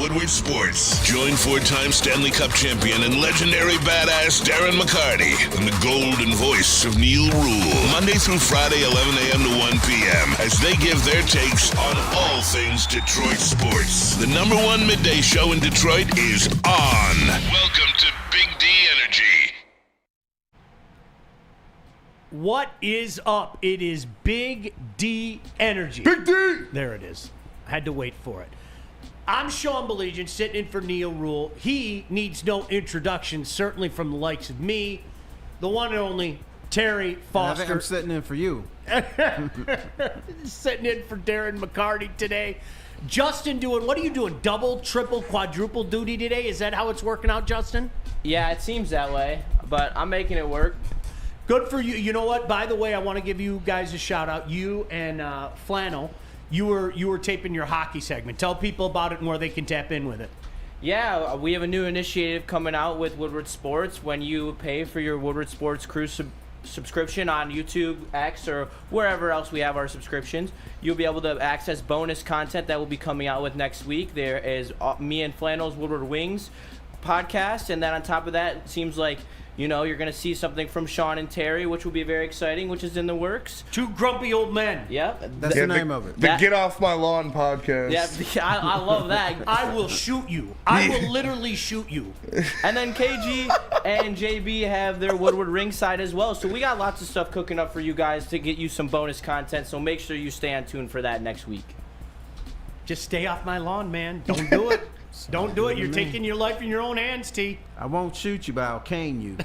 Woodward Sports. Join four-time Stanley Cup champion and legendary badass Darren McCarty and the golden voice of Neil Rule. Monday through Friday, 11 a.m. to 1 p.m. as they give their takes on all things Detroit sports. The number one midday show in Detroit is on. Welcome to Big D Energy. What is up? It is Big D Energy. Big D! There it is. I had to wait for it. I'm Sean Belegian, sitting in for Neil Rule. He needs no introduction, certainly from the likes of me, the one and only Terry Foster. I think I'm sitting in for you. Sitting in for Darren McCarty today. Justin what are you doing? Double, triple, quadruple duty today? Is that how it's working out, Justin? Yeah, it seems that way, but I'm making it work. Good for you. You know what? By the way, I want to give you guys a shout out. You and Flannel, you were taping your hockey segment. Tell people about it and where they can tap in with it. Yeah, we have a new initiative coming out with Woodward Sports. When you pay for your Woodward Sports Crew subscription on YouTube, X, or wherever else we have our subscriptions, you'll be able to access bonus content that we'll be coming out with next week. There is me and Flannel's Woodward Wings podcast, and then on top of that, it seems like you're going to see something from Sean and Terry, which will be very exciting, which is in the works. Two grumpy old men. Yep. That's the name of it. The Get Off My Lawn podcast. Yeah, I love that. I will shoot you. I will literally shoot you. And then KG and JB have their Woodward ringside as well. So we got lots of stuff cooking up for you guys to get you some bonus content. So make sure you stay on tune for that next week. Just stay off my lawn, man. Don't do it. Don't do it. You're taking your life in your own hands, T. I won't shoot you, but I'll cane you.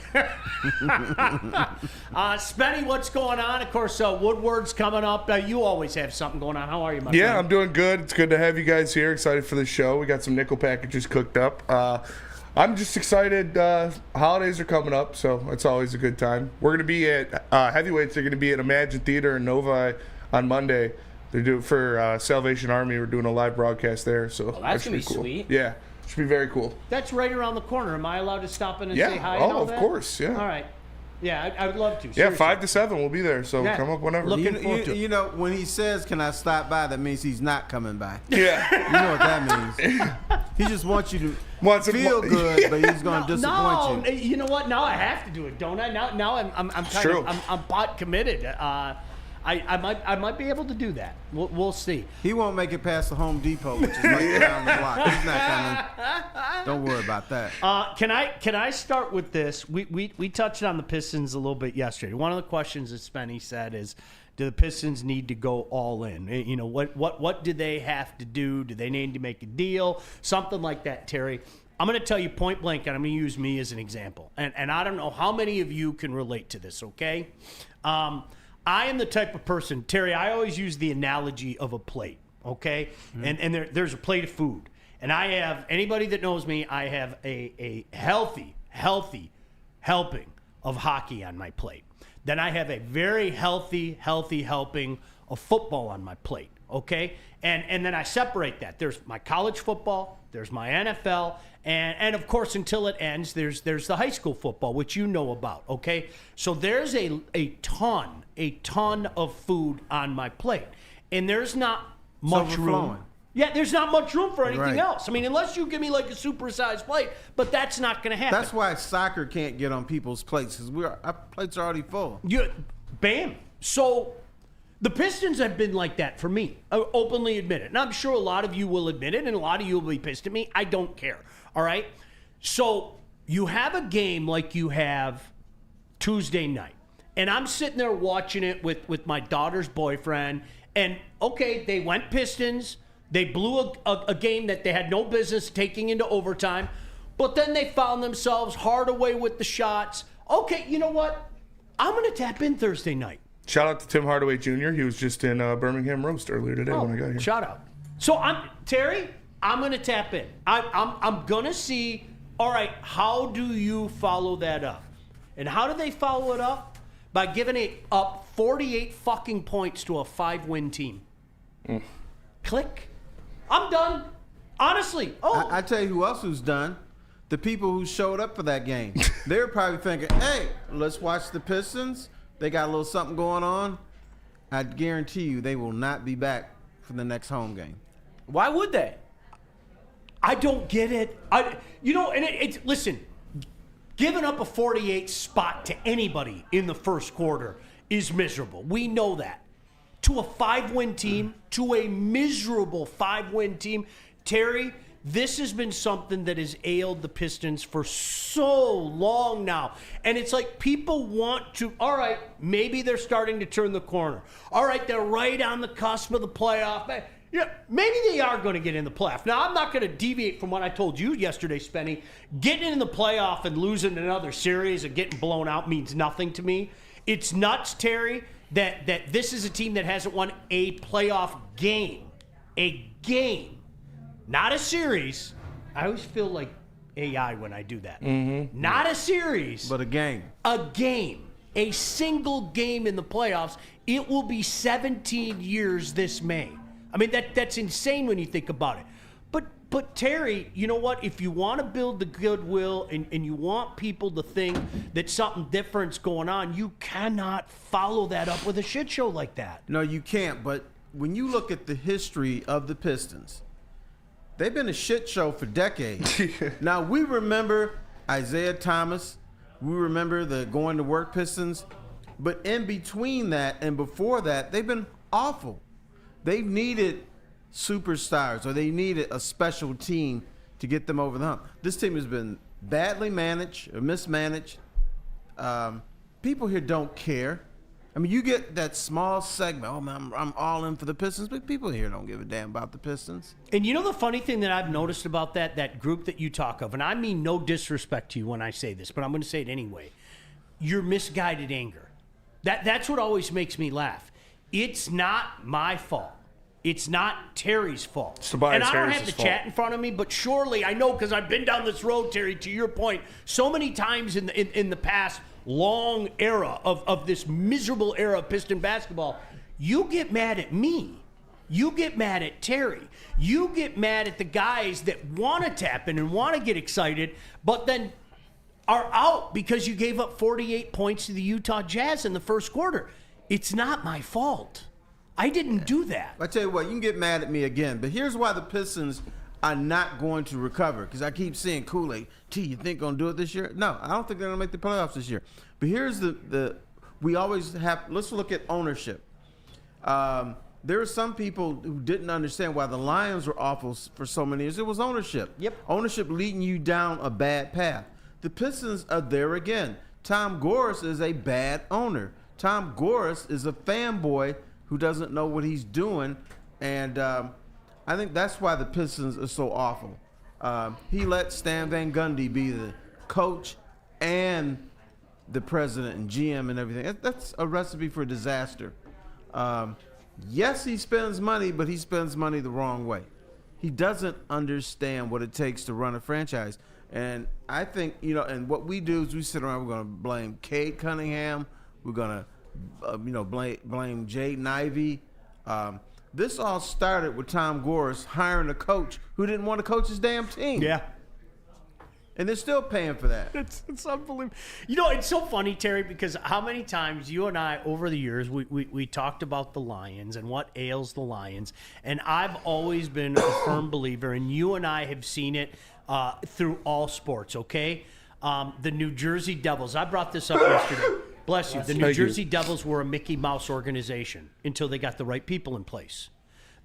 Spenny, what's going on? Of course, Woodward's coming up. You always have something going on. How are you, my friend? Yeah, I'm doing good. It's good to have you guys here. Excited for the show. We got some nickel packages cooked up. I'm just excited. Holidays are coming up, so it's always a good time. We're going to be at Heavyweights. They're going to be at Imagine Theater in Novi on Monday. They do it for Salvation Army. We're doing a live broadcast there, so that's going to be cool. Sweet. Yeah, should be very cool. That's right around the corner. Am I allowed to stop in and Yeah. say hi? Oh, and all of that? course. Yeah. All right. Yeah, I would love to. Yeah, Seriously. 5 to 7. We'll be there, so Yeah. come up whenever. Looking forward to it. You know, when he says, "Can I stop by?" that means he's not coming by. Yeah. You know what that means. He just wants you to feel good, yeah. but he's going to disappoint you. You know what? Now I have to do it, don't I? Now I'm kind true. of I'm pot committed. I might be able to do that. We'll see. He won't make it past the Home Depot, which is right down the block. He's not coming. Don't worry about that. Can I start with this? We touched on the Pistons a little bit yesterday. One of the questions that Spenny said is, do the Pistons need to go all in? You know, what do they have to do? Do they need to make a deal? Something like that, Terry. I'm going to tell you point blank, and I'm going to use me as an example. And I don't know how many of you can relate to this, okay? I am the type of person, Terry, I always use the analogy of a plate, okay? Mm-hmm. And there's a plate of food. And I have, anybody that knows me, I have a healthy helping of hockey on my plate. Then I have a very healthy helping of football on my plate, okay? And then I separate that. There's my college football, there's my NFL, and of course, until it ends, there's the high school football, which you know about, okay? So there's a ton of food on my plate. And there's not much room. Yeah, there's not much room for anything else. I mean, unless you give me like a supersized plate, but that's not going to happen. That's why soccer can't get on people's plates, because our plates are already full. Bam. So the Pistons have been like that for me. I openly admit it. And I'm sure a lot of you will admit it, and a lot of you will be pissed at me. I don't care. All right? So you have a game like you have Tuesday night, and I'm sitting there watching it with my daughter's boyfriend, and, okay, they went Pistons. They blew a game that they had no business taking into overtime, but then they found themselves hard away with the shots. Okay, you know what? I'm going to tap in Thursday night. Shout out to Tim Hardaway Jr. He was just in Birmingham Roast earlier today when I got here. Shout out. So Terry, I'm going to tap in. I'm going to see, all right, how do you follow that up? And how do they follow it up? By giving it up 48 fucking points to a 5-win team. Click. I'm done. Honestly. I tell you who else who's done. The people who showed up for that game. They're probably thinking, hey, let's watch the Pistons. They got a little something going on. I guarantee you they will not be back for the next home game. Why would they? I don't get it. Listen, giving up a 48 spot to anybody in the first quarter is miserable. We know that. To a 5-win team, to a miserable 5-win team, Terry, this has been something that has ailed the Pistons for so long now. And it's like people want to, all right, maybe they're starting to turn the corner. All right, they're right on the cusp of the playoff. Yeah, maybe they are going to get in the playoff. Now, I'm not going to deviate from what I told you yesterday, Spenny. Getting in the playoff and losing another series and getting blown out means nothing to me. It's nuts, Terry, that this is a team that hasn't won a playoff game. A game. Not a series. I always feel like AI when I do that. Mm-hmm. Not a series. But a game. A game. A single game in the playoffs. It will be 17 years this May. I mean, that's insane when you think about it. But Terry, you know what? If you want to build the goodwill and you want people to think that something different's going on, you cannot follow that up with a shit show like that. No, you can't. But when you look at the history of the Pistons, they've been a shit show for decades. Now, we remember Isaiah Thomas. We remember the going to work Pistons. But in between that and before that, they've been awful. They needed superstars, or they needed a special team to get them over the hump. This team has been badly managed or mismanaged. People here don't care. I mean, you get that small segment, oh man, I'm all in for the Pistons, but people here don't give a damn about the Pistons. And you know the funny thing that I've noticed about that group that you talk of, and I mean no disrespect to you when I say this, but I'm going to say it anyway, your misguided anger. That's what always makes me laugh. It's not my fault. It's not Terry's fault. Tobias and I don't Harris's have the fault. chat in front of me, but surely I know because I've been down this road, Terry, to your point, so many times in the past long era of this miserable era of Piston basketball. You get mad at me. You get mad at Terry. You get mad at the guys that want to tap in and want to get excited, but then are out because you gave up 48 points to the Utah Jazz in the first quarter. It's not my fault. I didn't do that. I tell you what, you can get mad at me again, but here's why the Pistons are not going to recover. Because I keep seeing Kool-Aid, you think going to do it this year? No, I don't think they're going to make the playoffs this year. But here's we always have, let's look at ownership. There are some people who didn't understand why the Lions were awful for so many years. It was ownership. Yep. Ownership leading you down a bad path. The Pistons are there again. Tom Gores is a bad owner. Tom Gores is a fanboy who doesn't know what he's doing, and I think that's why the Pistons are so awful. He let Stan Van Gundy be the coach and the president and GM and everything. That's a recipe for disaster. Yes, he spends money, but he spends money the wrong way. He doesn't understand what it takes to run a franchise. And I think, and what we do is we sit around, we're going to blame Cade Cunningham, we're going to blame Jaden Ivey. This all started with Tom Gores hiring a coach who didn't want to coach his damn team. Yeah. And they're still paying for that. It's unbelievable. It's so funny, Terry, because how many times you and I, over the years, we talked about the Lions and what ails the Lions. And I've always been a firm believer, and you and I have seen it through all sports, okay? The New Jersey Devils. I brought this up yesterday. Bless you. The New Jersey Devils were a Mickey Mouse organization until they got the right people in place.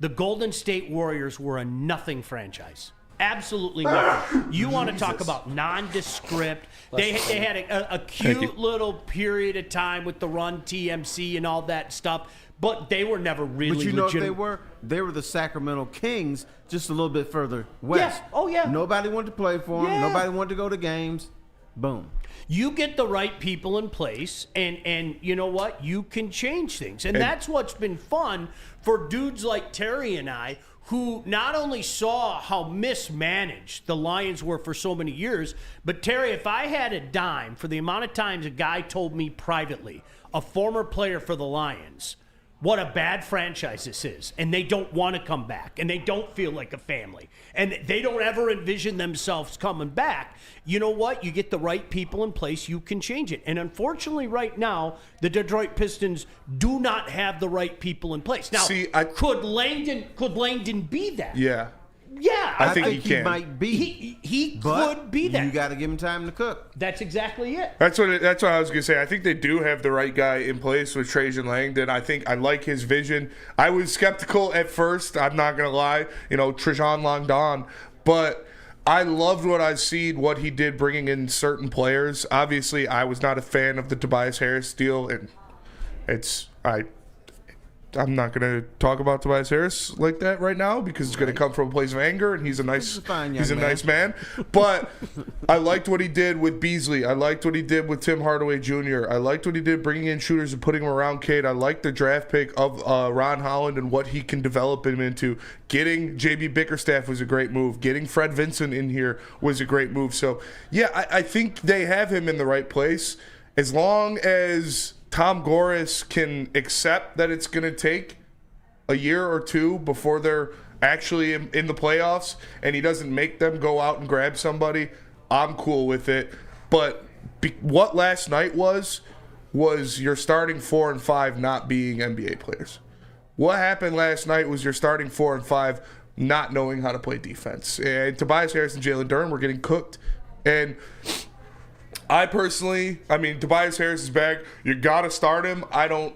The Golden State Warriors were a nothing franchise. Absolutely nothing. You want to talk about nondescript. They had a cute little period of time with the Run TMC and all that stuff, but they were never really But you know legitimate. what they were? They were the Sacramento Kings just a little bit further west. Yeah. Oh, yeah. Nobody wanted to play for them. Yeah. Nobody wanted to go to games. Boom. You get the right people in place, and you know what? You can change things. And that's what's been fun for dudes like Terry and I, who not only saw how mismanaged the Lions were for so many years, but Terry, if I had a dime for the amount of times a guy told me privately, a former player for the Lions, what a bad franchise this is, and they don't want to come back, and they don't feel like a family, and they don't ever envision themselves coming back. You know what? You get the right people in place, you can change it. And unfortunately, right now, the Detroit Pistons do not have the right people in place. Now, could Langdon be that? Yeah. Yeah, I think he he can. might be. He but could be that. You got to give him time to cook. That's exactly it. That's what I was gonna say. I think they do have the right guy in place with Trajan Langdon. I think I like his vision. I was skeptical at first. I'm not gonna lie. Trajan Langdon, but I loved what I've seen, what he did bringing in certain players. Obviously, I was not a fan of the Tobias Harris deal, and I'm not going to talk about Tobias Harris like that right now because it's going to come from a place of anger, and he's a nice man. But I liked what he did with Beasley. I liked what he did with Tim Hardaway Jr. I liked what he did bringing in shooters and putting them around Cade. I liked the draft pick of Ron Holland and what he can develop him into. Getting J.B. Bickerstaff was a great move. Getting Fred Vinson in here was a great move. So, yeah, I think they have him in the right place as long as Tom Gores can accept that it's going to take a year or two before they're actually in the playoffs, and he doesn't make them go out and grab somebody. I'm cool with it. But what last night was your starting 4 and 5 not being NBA players. What happened last night was your starting 4 and 5 not knowing how to play defense. And Tobias Harris and Jalen Duren were getting cooked. And Tobias Harris is back. You got to start him. I don't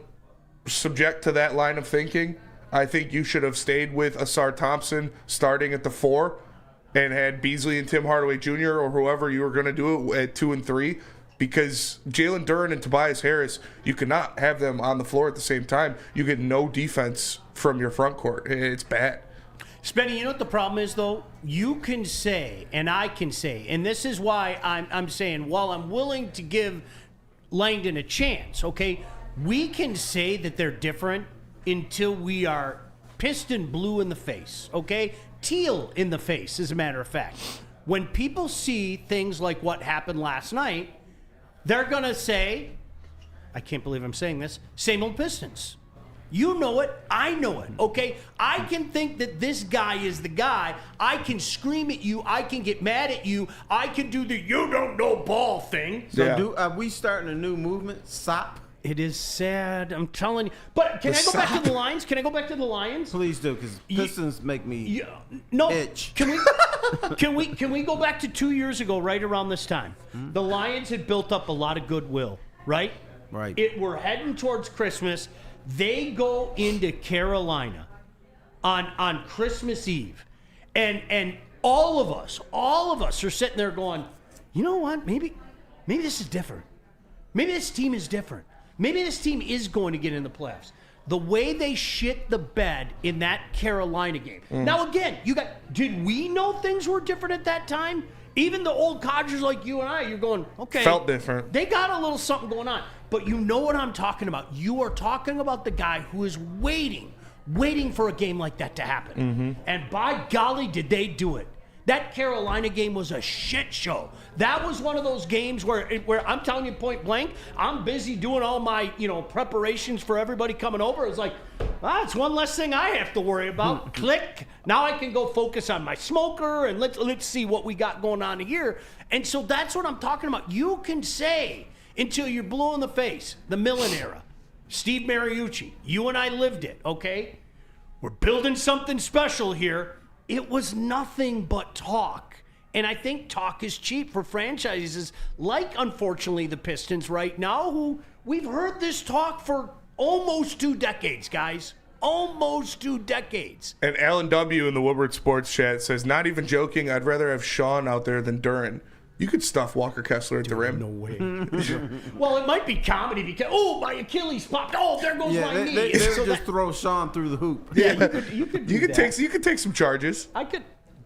subject to that line of thinking. I think you should have stayed with Asar Thompson starting at the 4 and had Beasley and Tim Hardaway Jr. or whoever you were going to do it at 2 and 3 because Jalen Duren and Tobias Harris, you cannot have them on the floor at the same time. You get no defense from your front court. It's bad. Spenny, you know what the problem is, though? You can say, and I can say, and this is why I'm saying, while I'm willing to give Langdon a chance, okay, we can say that they're different until we are piston blue in the face, okay? Teal in the face, as a matter of fact. When people see things like what happened last night, they're going to say, I can't believe I'm saying this, same old Pistons. You know it. I know it. Okay? I can think that this guy is the guy. I can scream at you. I can get mad at you. I can do the you don't know ball thing. So are we starting a new movement? SOP? It is sad. I'm telling you. But can I go back to the Lions? Can I go back to the Lions? Please do, because Pistons make me itch. Can we go back to 2 years ago, right around this time? The Lions had built up a lot of goodwill, right? Right. We're heading towards Christmas. They go into Carolina on Christmas Eve, and all of us are sitting there going, you know what? Maybe this is different. Maybe this team is different. Maybe this team is going to get in the playoffs. The way they shit the bed in that Carolina game. Now again, did we know things were different at that time? Even the old codgers like you and I, you're going, okay. Felt different. They got a little something going on. But you know what I'm talking about. You are talking about the guy who is waiting for a game like that to happen. And by golly, did they do it. That Carolina game was a shit show. That was one of those games where I'm telling you point blank, I'm busy doing all my preparations for everybody coming over. It's like, it's one less thing I have to worry about. Click. Now I can go focus on my smoker and let's see what we got going on here. And so that's what I'm talking about. You can say until you're blue in the face, the Millen era, Steve Mariucci, you and I lived it, okay? We're building something special here. It was nothing but talk. And I think talk is cheap for franchises like, unfortunately, the Pistons right now, who we've heard this talk for almost 2 decades, guys. Almost 2 decades. And Alan W. in the Woodward Sports Chat says, not even joking, I'd rather have Sean out there than Duren. You could stuff Walker Kessler at the rim. No way. Well, it might be comedy because, my Achilles popped. Oh, there goes my knee. They would just throw Sean through the hoop. Yeah, you could do that. You could take some charges. I could.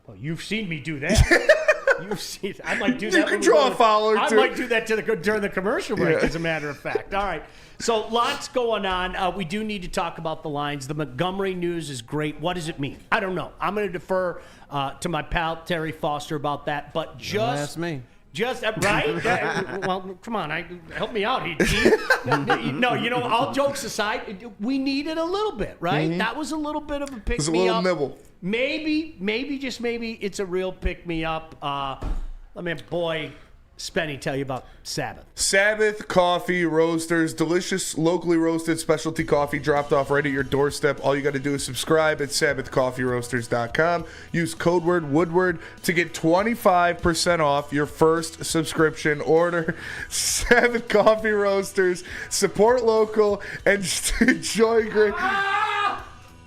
Well, you've seen me do that. You've seen. I might do that. You could draw a foul or two. I might do that during the commercial break, as a matter of fact. All right. So lots going on. We do need to talk about the Lions. The Montgomery news is great. What does it mean? I don't know. I'm going to defer to my pal Terry Foster about that. But That's me. Just right? Well, come on, help me out. No, all jokes aside, we needed a little bit, right? Mm-hmm. That was a little bit of a pick me up. It was a little nibble. Maybe, just maybe, it's a real pick me up. Spenny tell you about Sabbath? Sabbath Coffee Roasters, delicious, locally roasted specialty coffee dropped off right at your doorstep. All you got to do is subscribe at SabbathCoffeeRoasters.com. Use code word Woodward to get 25% off your first subscription order. Sabbath Coffee Roasters, support local and just enjoy great.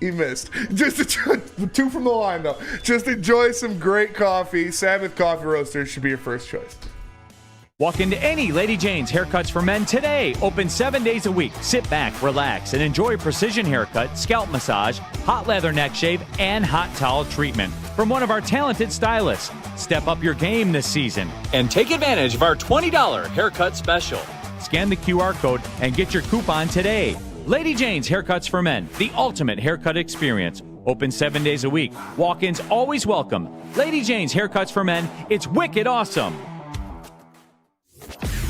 He missed. Just 2 from the line, though. Just enjoy some great coffee. Sabbath Coffee Roasters should be your first choice. Walk into any Lady Jane's Haircuts for Men today. Open 7 days a week. Sit back, relax, and enjoy precision haircut, scalp massage, hot leather neck shave, and hot towel treatment from one of our talented stylists. Step up your game this season and take advantage of our $20 haircut special. Scan the QR code and get your coupon today. Lady Jane's Haircuts for Men, the ultimate haircut experience. Open 7 days a week. Walk-ins always welcome. Lady Jane's Haircuts for Men. It's wicked awesome.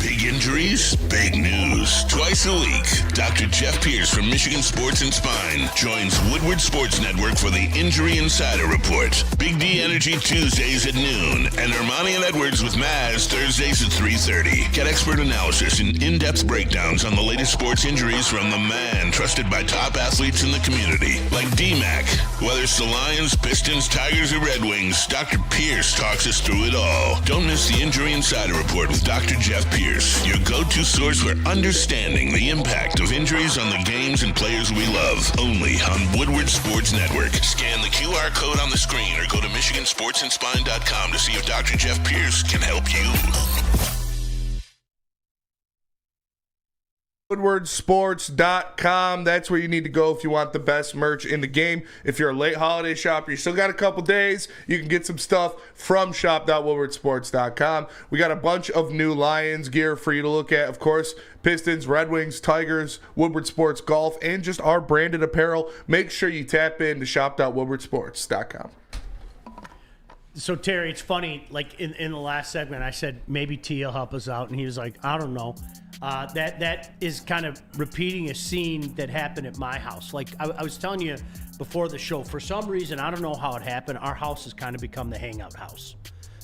Big injuries, big news. Twice a week, Dr. Jeff Pierce from Michigan Sports and Spine joins Woodward Sports Network for the Injury Insider Report. Big D Energy Tuesdays at noon, and Ermanni and Edwards with Maz Thursdays at 3:30. Get expert analysis and in-depth breakdowns on the latest sports injuries from the man trusted by top athletes in the community, like D-Mac. Whether it's the Lions, Pistons, Tigers, or Red Wings, Dr. Pierce talks us through it all. Don't miss the Injury Insider Report with Dr. Jeff Pierce, your go-to source for understanding the impact of injuries on the games and players we love. Only on Woodward Sports Network. Scan the QR code on the screen or go to MichiganSportsandSpine.com to see if Dr. Jeff Pierce can help you. WoodwardSports.com. That's where you need to go if you want the best merch in the game. If you're a late holiday shopper, you still got a couple days, you can get some stuff from shop.woodwardsports.com. We got a bunch of new Lions gear for you to look at. Of course, Pistons, Red Wings, Tigers, Woodward Sports Golf, and just our branded apparel. Make sure you tap in to shop.woodwardsports.com. So, Terry, it's funny, like in the last segment, I said maybe T will help us out, and he was like, I don't know. That is kind of repeating a scene that happened at my house. Like I was telling you before the show, for some reason, I don't know how it happened, our house has kind of become the hangout house.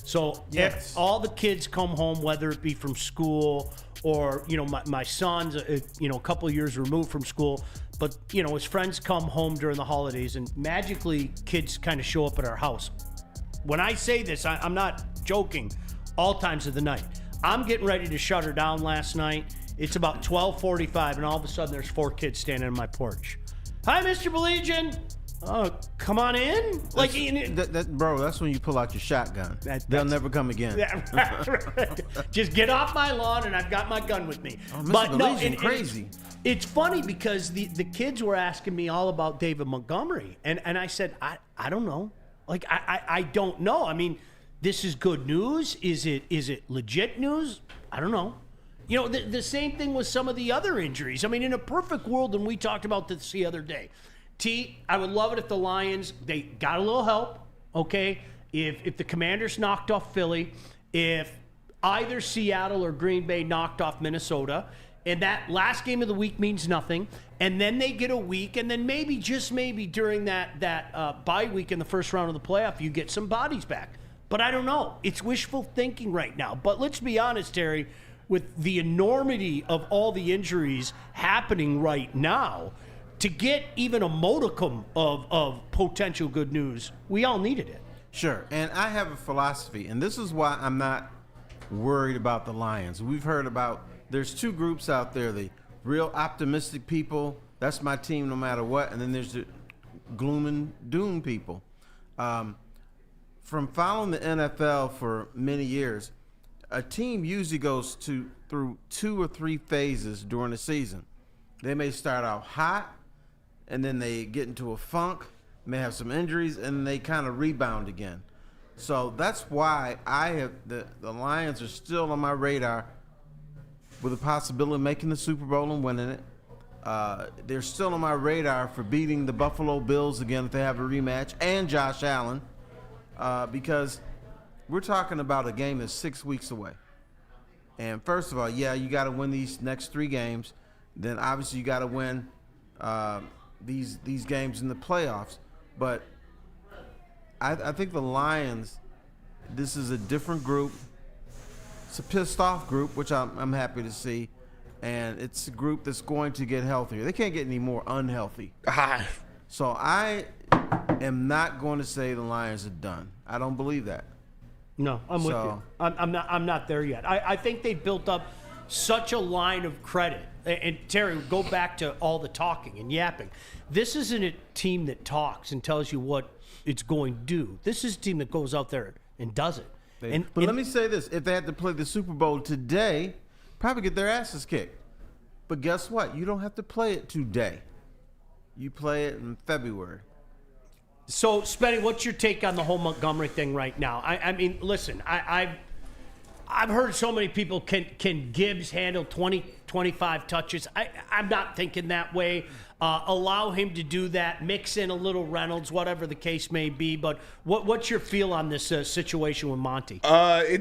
So if all the kids come home, whether it be from school or, my son's, a couple of years removed from school, but, his friends come home during the holidays and magically kids kind of show up at our house. When I say this, I'm not joking, all times of the night. I'm getting ready to shut her down last night. It's about 12:45, and all of a sudden there's 4 kids standing on my porch. Hi, Mr. Belegian. Come on in. Bro, that's when you pull out your shotgun. They'll never come again. Right. Just get off my lawn, and I've got my gun with me. Oh, Mr. Belegian, crazy. It's funny because the kids were asking me all about David Montgomery, and I said, I don't know. Like, I don't know. I mean, this is good news. Is it legit news? I don't know. The same thing with some of the other injuries. I mean, in a perfect world, and we talked about this the other day, I would love it if the Lions, they got a little help, okay? If the Commanders knocked off Philly, if either Seattle or Green Bay knocked off Minnesota, and that last game of the week means nothing, and then they get a week, and then maybe, just maybe, during that bye week in the first round of the playoff, you get some bodies back. But I don't know. It's wishful thinking right now. But let's be honest, Terry, with the enormity of all the injuries happening right now, to get even a modicum of potential good news, we all needed it. Sure. And I have a philosophy, and this is why I'm not worried about the Lions. We've heard about, there's 2 groups out there, the real optimistic people, that's my team no matter what, and then there's the gloom and doom people. From following the NFL for many years, a team usually goes through 2 or 3 phases during the season. They may start out hot, and then they get into a funk, may have some injuries, and they kind of rebound again. So that's why I have the Lions are still on my radar with the possibility of making the Super Bowl and winning it. They're still on my radar for beating the Buffalo Bills again if they have a rematch, and Josh Allen. Because we're talking about a game that's 6 weeks away. And first of all, you got to win these next 3 games. Then obviously you got to win these games in the playoffs. But I think the Lions, this is a different group. It's a pissed off group, which I'm happy to see, and it's a group that's going to get healthier. They can't get any more unhealthy. So I am not going to say the Lions are done. I don't believe that. No, I'm with you. I'm not there yet. I think they built up such a line of credit. And Terry, go back to all the talking and yapping. This isn't a team that talks and tells you what it's going to do. This is a team that goes out there and does it. But let me say this. If they had to play the Super Bowl today, probably get their asses kicked. But guess what? You don't have to play it today. You play it in February. So, Spenny, what's your take on the whole Montgomery thing right now? I mean, listen, I've heard so many people, can Gibbs handle 20, 25 touches? I'm not thinking that way. Allow him to do that. Mix in a little Reynolds, whatever the case may be. But what's your feel on this situation with Monty? I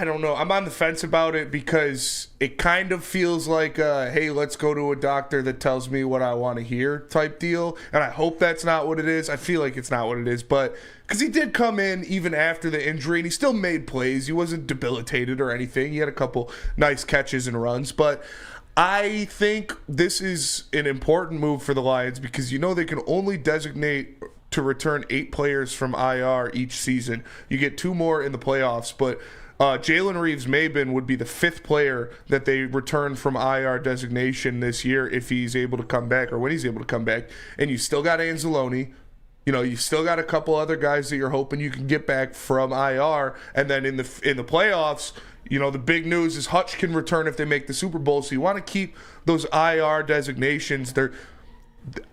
don't know. I'm on the fence about it because it kind of feels like, hey, let's go to a doctor that tells me what I want to hear type deal. And I hope that's not what it is. I feel like it's not what it is. But because he did come in even after the injury, and he still made plays. He wasn't debilitated or anything. He had a couple nice catches and runs. But I think this is an important move for the Lions because they can only designate to return 8 players from IR each season. You get 2 more in the playoffs, but Jalen Reeves-Maybin would be the 5th player that they return from IR designation this year if he's able to come back or when he's able to come back. And you still got Anzalone. You still got a couple other guys that you're hoping you can get back from IR. And then in the playoffs, the big news is Hutch can return if they make the Super Bowl. So you want to keep those IR designations.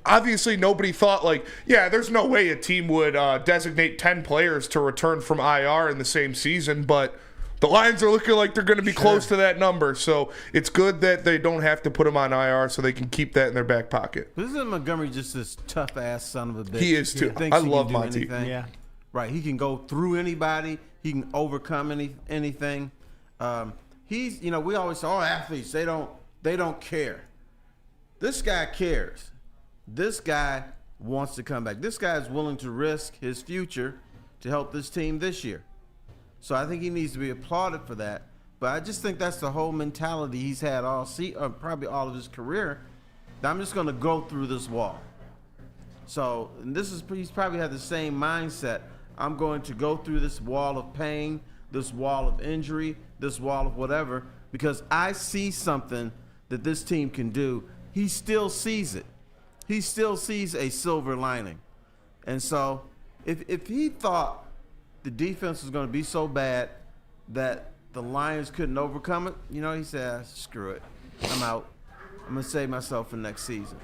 Obviously, nobody thought there's no way a team would designate 10 players to return from IR in the same season. But the Lions are looking like they're going to be close to that number. So it's good that they don't have to put them on IR so they can keep that in their back pocket. But isn't Montgomery just this tough-ass son of a bitch? He is, too. I love Monty. Yeah. Right. He can go through anybody. He can overcome anything. He's, we always say, athletes, they don't care. This guy cares. This guy wants to come back. This guy is willing to risk his future to help this team this year. So I think he needs to be applauded for that. But I just think that's the whole mentality he's had probably all of his career. That I'm just going to go through this wall. So he's probably had the same mindset. I'm going to go through this wall of pain, this wall of injury, this wall of whatever, because I see something that this team can do. He still sees it. He still sees a silver lining. And so if he thought the defense was going to be so bad that the Lions couldn't overcome it, he said, screw it. I'm out. I'm going to save myself for next season.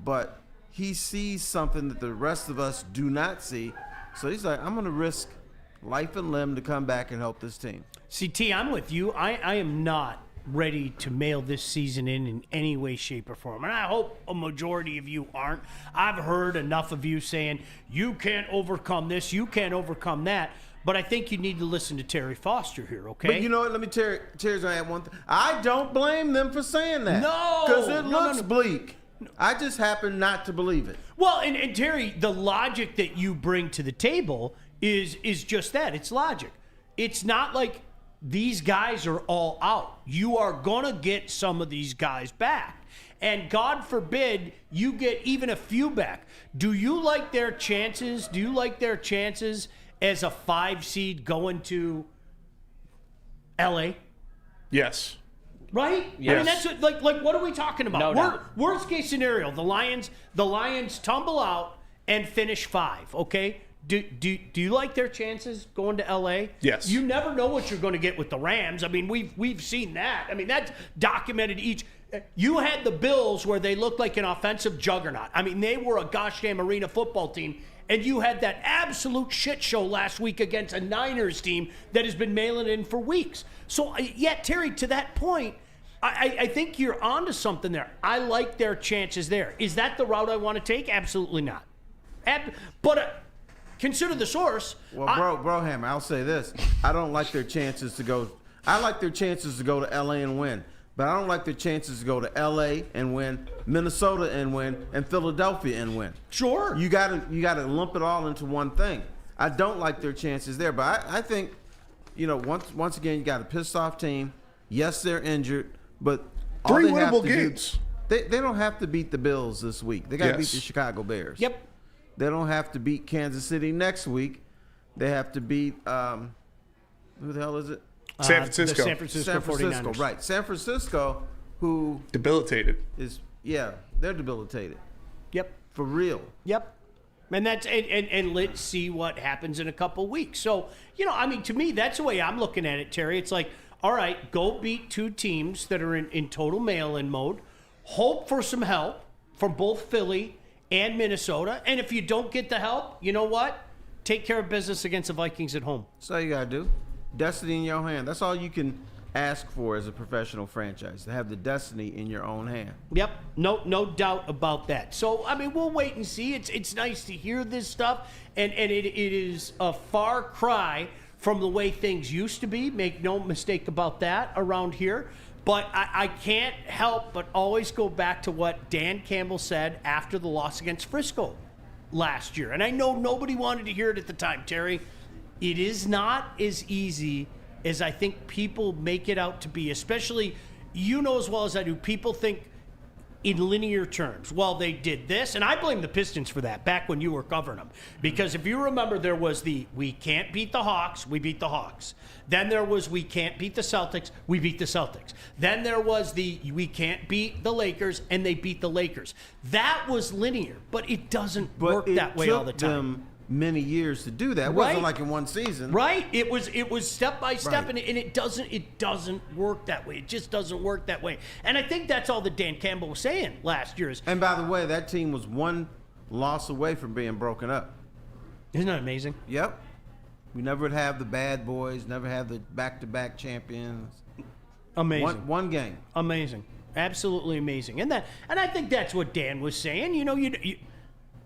But he sees something that the rest of us do not see. So he's like, I'm going to risk life and limb to come back and help this team. See, T, I'm with you. I am not ready to mail this season in any way, shape, or form. And I hope a majority of you aren't. I've heard enough of you saying, you can't overcome this, you can't overcome that. But I think you need to listen to Terry Foster here, okay? But you know what? Let me Terry's going to add one thing. I don't blame them for saying that. No! Because it looks bleak. I just happen not to believe it. Well, and Terry, the logic that you bring to the table is just that. It's logic. It's not like these guys are all out. You are going to get some of these guys back. And God forbid you get even a few back. Do you like their chances? Do you like their chances as a 5 seed going to L.A.? Yes. Right? Yes. I mean, that's what are we talking about? No doubt. Worst case scenario, the Lions tumble out and finish 5, okay? Do you like their chances going to L.A.? Yes. You never know what you're going to get with the Rams. I mean, we've seen that. I mean, that's documented each. You had the Bills where they looked like an offensive juggernaut. I mean, they were a gosh damn arena football team. And you had that absolute shit show last week against a Niners team that has been mailing in for weeks. So, yeah, Terry, to that point, I think you're onto something there. I like their chances there. Is that the route I want to take? Absolutely not. But consider the source. Well, Broham, I'll say this. I don't like their chances to go. I like their chances to go to L.A. and win. But I don't like their chances to go to L.A. and win, Minnesota and win, and Philadelphia and win. Sure. You gotta lump it all into one thing. I don't like their chances there, but I think once again, you got a pissed off team. Yes, they're injured, but all 3 they have winnable to do- games. They don't have to beat the Bills this week. They got to beat the Chicago Bears. Yep. They don't have to beat Kansas City next week. They have to beat who the hell is it? San Francisco. The San Francisco 49ers. Right. San Francisco, who Debilitated. is they're debilitated Yep. for real. Yep. And that's and let's see what happens in a couple weeks. So, to me, that's the way I'm looking at it, Terry. It's like, all right, go beat 2 teams that are in total mail-in mode. Hope for some help from both Philly and Minnesota. And if you don't get the help, you know what? Take care of business against the Vikings at home. That's all you got to do. Destiny in your hand. That's all you can ask for as a professional franchise, to have the destiny in your own hand. Yep, no doubt about that. So, we'll wait and see. It's nice to hear this stuff, and it is a far cry from the way things used to be. Make no mistake about that around here. But I can't help but always go back to what Dan Campbell said after the loss against Frisco last year. And I know nobody wanted to hear it at the time, Terry. It is not as easy as I think people make it out to be, especially, as well as I do, people think in linear terms. Well, they did this, and I blame the Pistons for that back when you were covering them. Because if you remember, there was we can't beat the Hawks, we beat the Hawks. Then there was we can't beat the Celtics, we beat the Celtics. Then there was we can't beat the Lakers, and they beat the Lakers. That was linear, but it doesn't work that way all the time. Them many years to do that. It wasn't like in one season. Right. It was step by step, right. and it doesn't work that way. It just doesn't work that way. And I think that's all that Dan Campbell was saying last year. And by the way, that team was one loss away from being broken up. Isn't that amazing? Yep. We never would have the bad boys, never have the back-to-back champions. Amazing. One game. Amazing. Absolutely amazing. And I think that's what Dan was saying.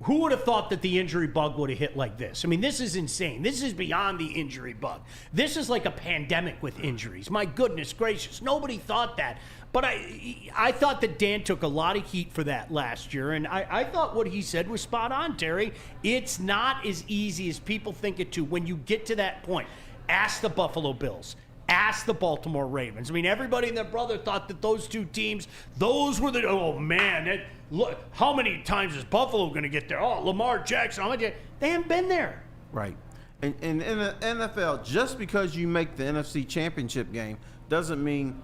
Who would have thought that the injury bug would have hit like this? This is insane. This is beyond the injury bug. This is like a pandemic with injuries. My goodness gracious. Nobody thought that. But I thought that Dan took a lot of heat for that last year, and I thought what he said was spot on, Terry. It's not as easy as people think it to when you get to that point. Ask the Buffalo Bills. Ask the Baltimore Ravens. Everybody and their brother thought that those 2 teams, those were look, how many times is Buffalo going to get there? Oh, Lamar Jackson. They haven't been there. Right. And in the NFL, just because you make the NFC Championship game doesn't mean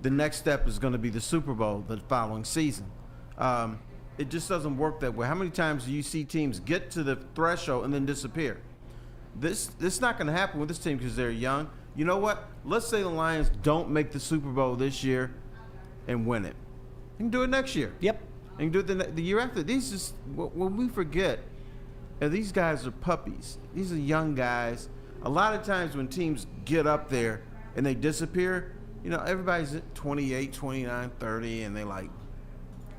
the next step is going to be the Super Bowl the following season. It just doesn't work that way. How many times do you see teams get to the threshold and then disappear? This not going to happen with this team because they're young. You know what? Let's say the Lions don't make the Super Bowl this year and win it. You can do it next year. Yep. And do it the year after. When we forget, these guys are puppies. These are young guys. A lot of times when teams get up there and they disappear, everybody's at 28, 29, 30, and they're like,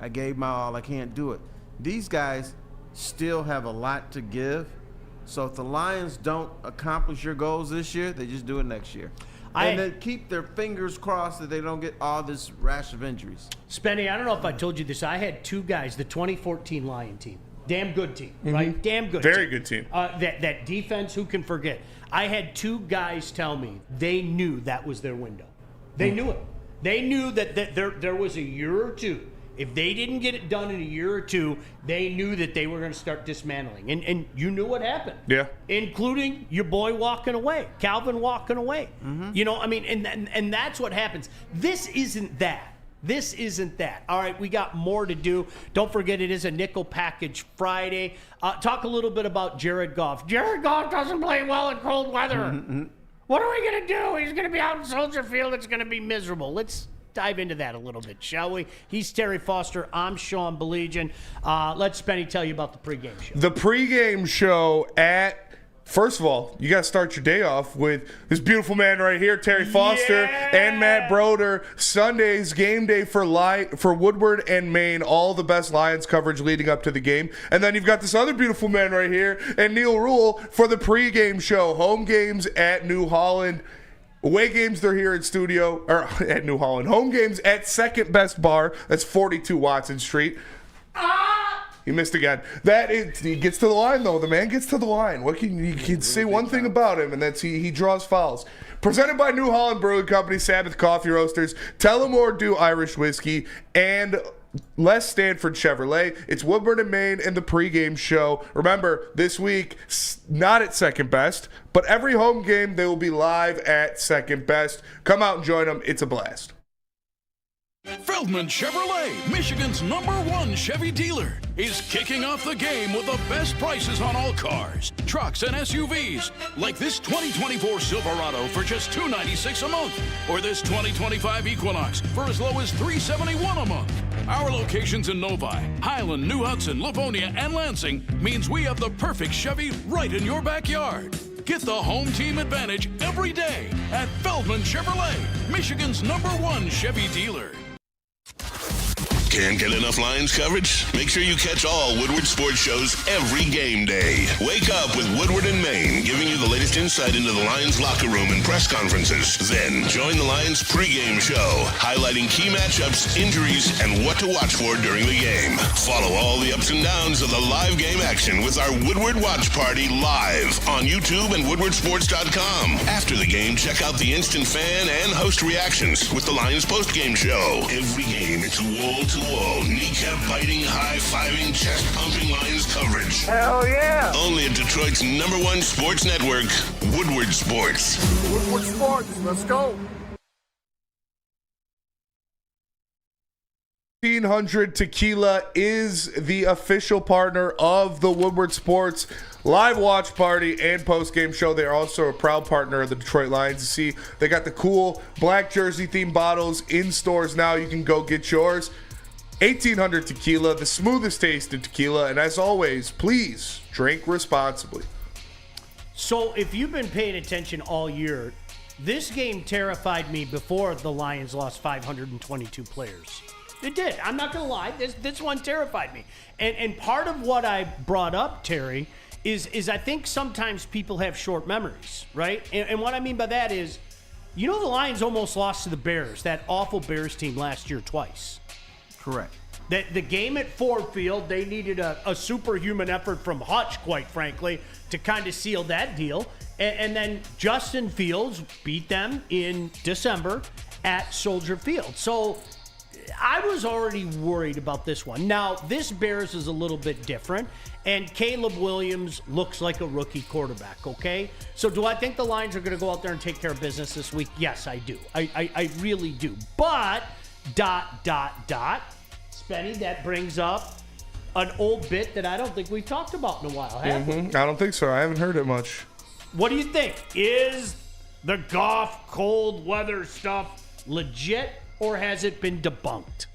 I gave my all, I can't do it. These guys still have a lot to give. So if the Lions don't accomplish your goals this year, they just do it next year. And then keep their fingers crossed that they don't get all this rash of injuries. Spenny, I don't know if I told you this. I had 2 guys, the 2014 Lion team. Damn good team, right? Damn good Very good team. That defense, who can forget? I had 2 guys tell me they knew that was their window. They knew it. They knew that there was a year or 2. If they didn't get it done in a year or 2, they knew that they were going to start dismantling. And you knew what happened. Yeah. Including your boy walking away, Calvin walking away. Mm-hmm. And that's what happens. This isn't that. This isn't that. All right, we got more to do. Don't forget, it is a Nickel Package Friday. Talk a little bit about Jared Goff. Jared Goff doesn't play well in cold weather. Mm-hmm. What are we going to do? He's going to be out in Soldier Field. It's going to be miserable. Let's dive into that a little bit, shall we? He's Terry Foster. I'm Sean Belegian. Let Spenny tell you about the pregame show. The pregame show first of all, you got to start your day off with this beautiful man right here, Terry Foster and Matt Broder. Sundays, game day for Woodward and Maine. All the best Lions coverage leading up to the game. And then you've got this other beautiful man right here, and Neil Rule for the pregame show. Home games at New Holland. Away games, they're here at at New Holland. Home games at Second Best Bar. That's 42 Watson Street. He missed again. He gets to the line, though. The man gets to the line. You can say one thing about him, and that's he draws fouls. Presented by New Holland Brewing Company, Sabbath Coffee Roasters, Tullamore Dew Irish Whiskey, and Les Stanford Chevrolet. It's Woodward and Maine and the pregame show. Remember, this week, not at Second Best, but every home game they will be live at Second Best. Come out and join them. It's a blast. Feldman Chevrolet, Michigan's #1 Chevy dealer, is kicking off the game with the best prices on all cars, trucks, and SUVs, like this 2024 Silverado for just $296 a month, or this 2025 Equinox for as low as $371 a month. Our locations in Novi, Highland, New Hudson, Livonia, and Lansing means we have the perfect Chevy right in your backyard. Get the home team advantage every day at Feldman Chevrolet, Michigan's #1 Chevy dealer. Can't get enough Lions coverage? Make sure you catch all Woodward sports shows every game day. Wake up with Woodward and Maine, giving you the latest insight into the Lions locker room and press conferences. Then join the Lions pregame show, highlighting key matchups, injuries, and what to watch for during the game. Follow all the ups and downs of the live game action with our Woodward Watch Party live on YouTube and WoodwardSports.com. After the game, check out the instant fan and host reactions with the Lions postgame show. Every game, it's wall-to-wall, kneecap-biting, high-fiving, chest-pumping Lions coverage. Hell yeah! Only at Detroit's #1 sports network, Woodward Sports. Woodward Sports, let's go! 1500 Tequila is the official partner of the Woodward Sports live watch party and post-game show. They are also a proud partner of the Detroit Lions. You see, they got the cool black jersey-themed bottles in stores now. You can go get yours. 1800 Tequila, the smoothest taste of tequila. And as always, please drink responsibly. So if you've been paying attention all year, this game terrified me before the Lions lost 522 players. It did. I'm not going to lie. This one terrified me. And part of what I brought up, Terry, is I think sometimes people have short memories, right? And what I mean by that is, the Lions almost lost to the Bears, that awful Bears team last year twice. Correct. The game at Ford Field, they needed a superhuman effort from Hutch, quite frankly, to kind of seal that deal. And then Justin Fields beat them in December at Soldier Field. So I was already worried about this one. Now, this Bears is a little bit different, and Caleb Williams looks like a rookie quarterback, okay? So do I think the Lions are going to go out there and take care of business this week? Yes, I do. I really do. But, ... Spenny, that brings up an old bit that I don't think we've talked about in a while, have we? I don't think so. I haven't heard it much. What do you think? Is the Goff cold weather stuff legit, or has it been debunked?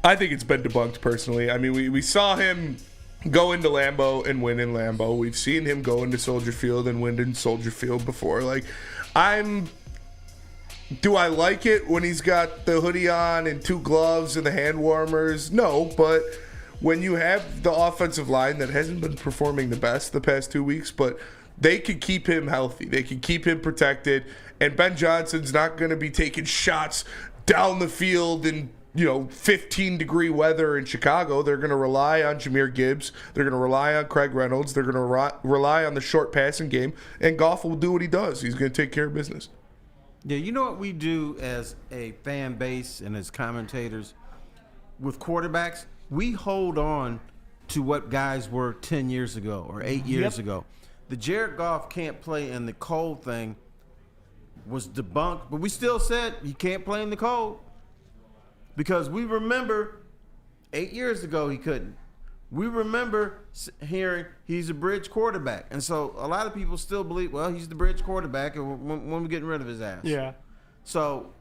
I think it's been debunked personally. I mean, we saw him go into Lambeau and win in Lambeau. We've seen him go into Soldier Field and win in Soldier Field before. Do I like it when he's got the hoodie on and 2 gloves and the hand warmers? No, but when you have the offensive line that hasn't been performing the best the past 2 weeks, but they could keep him healthy. They can keep him protected. And Ben Johnson's not going to be taking shots down the field in 15-degree weather in Chicago. They're going to rely on Jahmyr Gibbs. They're going to rely on Craig Reynolds. They're going to rely on the short passing game. And Goff will do what he does. He's going to take care of business. Yeah, you know what we do as a fan base and as commentators with quarterbacks? We hold on to what guys were 10 years ago or 8 years ago. The Jared Goff can't play in the cold thing was debunked, but we still said he can't play in the cold because we remember 8 years ago he couldn't. We remember hearing he's a bridge quarterback. And so a lot of people still believe, well, he's the bridge quarterback, and when we're getting rid of his ass. Yeah. So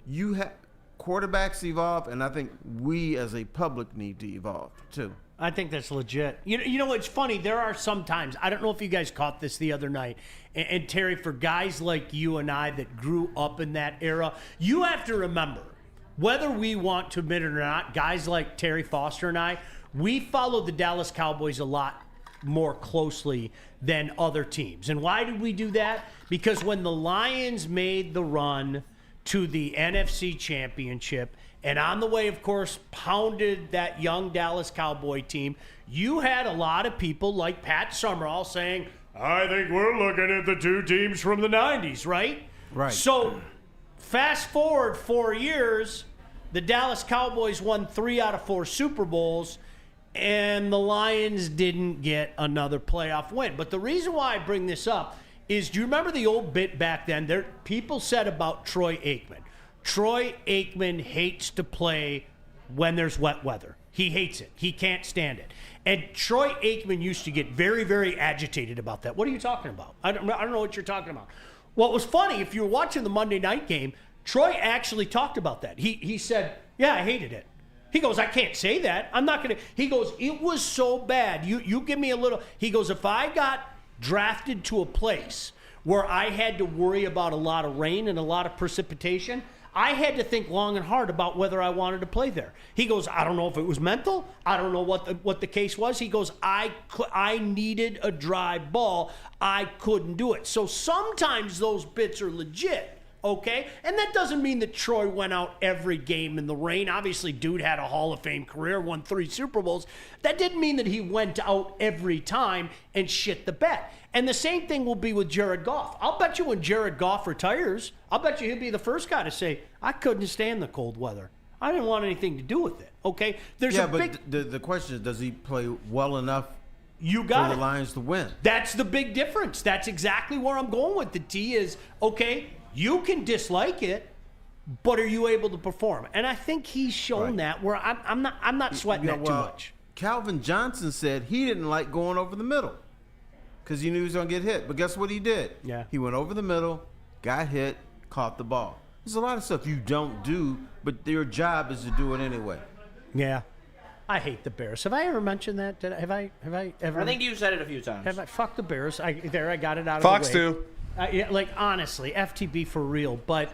you have quarterbacks evolve, and I think we as a public need to evolve too. I think that's legit. You know, it's funny. There are some times, I don't know if you guys caught this the other night, and Terry, for guys like you and I that grew up in that era, you have to remember, whether we want to admit it or not, guys like Terry Foster and I, we followed the Dallas Cowboys a lot more closely than other teams. And why did we do that? Because when the Lions made the run to the NFC Championship, and on the way, of course, pounded that young Dallas Cowboy team, you had a lot of people like Pat Summerall saying, I think we're looking at the two teams from the 90s, right? Right. So fast forward 4 years, the Dallas Cowboys won 3 out of 4 Super Bowls, and the Lions didn't get another playoff win. But the reason why I bring this up is, do you remember the old bit back then? People said about Troy Aikman. Troy Aikman hates to play when there's wet weather. He hates it. He can't stand it. And Troy Aikman used to get very, very agitated about that. What are you talking about? I don't know what you're talking about. Well, it was funny. If you were watching the Monday night game, Troy actually talked about that. He said, yeah, I hated it. He goes, I can't say that. I'm not going to. He goes, it was so bad. You give me a little. He goes, if I got drafted to a place where I had to worry about a lot of rain and a lot of precipitation, I had to think long and hard about whether I wanted to play there. He goes, I don't know if it was mental. I don't know what the case was. He goes, I needed a dry ball. I couldn't do it. So sometimes those bits are legit, okay? And that doesn't mean that Troy went out every game in the rain. Obviously, dude had a Hall of Fame career, won 3 Super Bowls. That didn't mean that he went out every time and shit the bed. And the same thing will be with Jared Goff. I'll bet you when Jared Goff retires, I'll bet you he'll be the first guy to say, I couldn't stand the cold weather. I didn't want anything to do with it, okay? The question is, does he play well enough for the Lions to win? That's the big difference. That's exactly where I'm going with the T is, okay, you can dislike it, but are you able to perform? And I think he's shown that where I'm not sweating that too much. Calvin Johnson said he didn't like going over the middle because he knew he was going to get hit. But guess what he did? Yeah. He went over the middle, got hit, caught the ball. There's a lot of stuff you don't do, but your job is to do it anyway. Yeah. I hate the Bears. Have I ever mentioned that? Have I ever? I think you said it a few times. Fuck the Bears. I got it out of Fox the way. too. Yeah, like honestly, FTB for real. But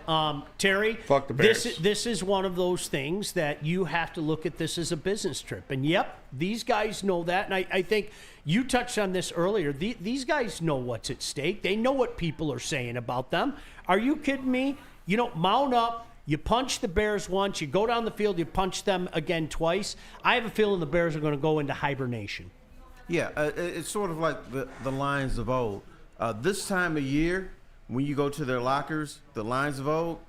Terry, fuck the Bears. This is one of those things that you have to look at this as a business trip. And yep, these guys know that. And I think you touched on this earlier. These guys know what's at stake. They know what people are saying about them. Are you kidding me? You know, mount up. You punch the Bears once. You go down the field. You punch them again twice. I have a feeling the Bears are going to go into hibernation. Yeah, it's sort of like the Lions of old. This time of year, when you go to their lockers, the Lions of old,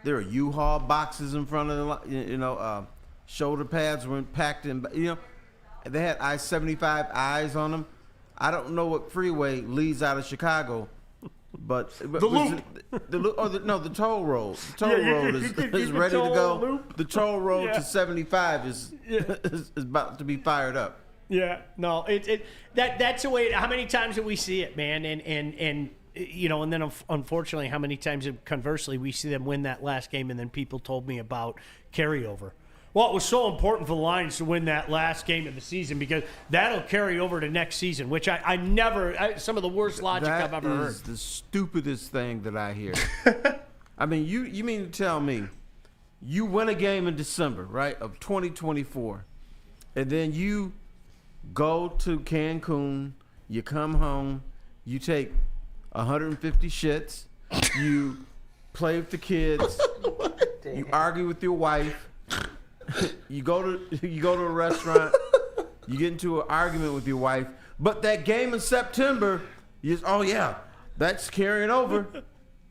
there are U-Haul boxes in front of the, shoulder pads were packed in. They had I-75 eyes on them. I don't know what freeway leads out of Chicago, but the loop. The toll road. The toll road is ready to go. Loop. The toll road to 75 is about to be fired up. Yeah, no, that's the way. How many times do we see it, man? And then unfortunately, how many times conversely we see them win that last game, and then people told me about carryover. Well, it was so important for the Lions to win that last game of the season because that'll carry over to next season, which I never. Some of the worst logic I've ever heard. That is the stupidest thing that I hear. I mean, you mean to tell me you win a game in December, right, of 2024, and then you go to Cancun, you come home, you take 150 shits, you play with the kids, you argue with your wife, you go to a restaurant, you get into an argument with your wife, but that game in September, that's carrying over.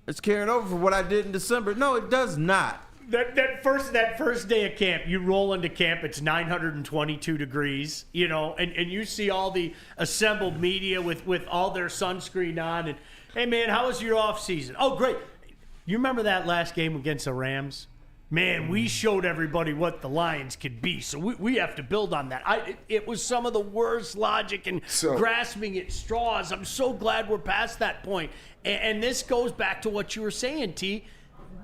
It's carrying over for what I did in December. No, it does not. That first day of camp, you roll into camp, it's 922 degrees, and you see all the assembled media with all their sunscreen on, and hey man, how was your off season? Oh great. You remember that last game against the Rams? Man, we showed everybody what the Lions could be, so we have to build on that. It was some of the worst logic and grasping at straws. I'm so glad we're past that point. And this goes back to what you were saying, T.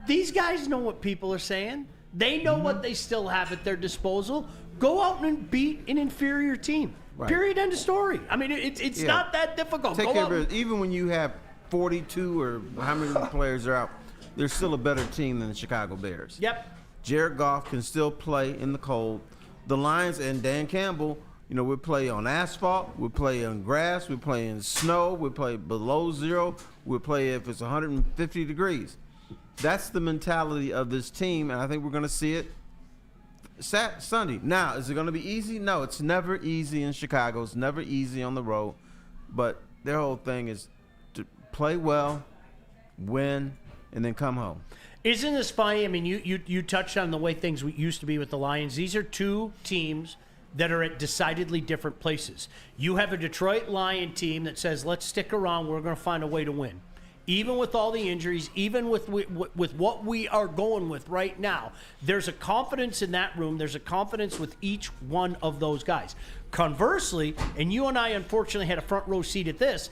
These guys know what people are saying. They know what they still have at their disposal. Go out and beat an inferior team. Right. Period. End of story. I mean, it's not that difficult. Take care of it. Even when you have 42 or how many players are out, they're still a better team than the Chicago Bears. Yep. Jared Goff can still play in the cold. The Lions and Dan Campbell, we play on asphalt, we play on grass, we play in snow, we play below zero, we play if it's 150 degrees. That's the mentality of this team, and I think we're going to see it Sunday. Now, is it going to be easy? No, it's never easy in Chicago. It's never easy on the road. But their whole thing is to play well, win, and then come home. Isn't this funny? I mean, you touched on the way things used to be with the Lions. These are two teams that are at decidedly different places. You have a Detroit Lion team that says, let's stick around. We're going to find a way to win. Even with all the injuries, even with what we are going with right now, there's a confidence in that room. There's a confidence with each one of those guys. Conversely, and you and I unfortunately had a front row seat at this,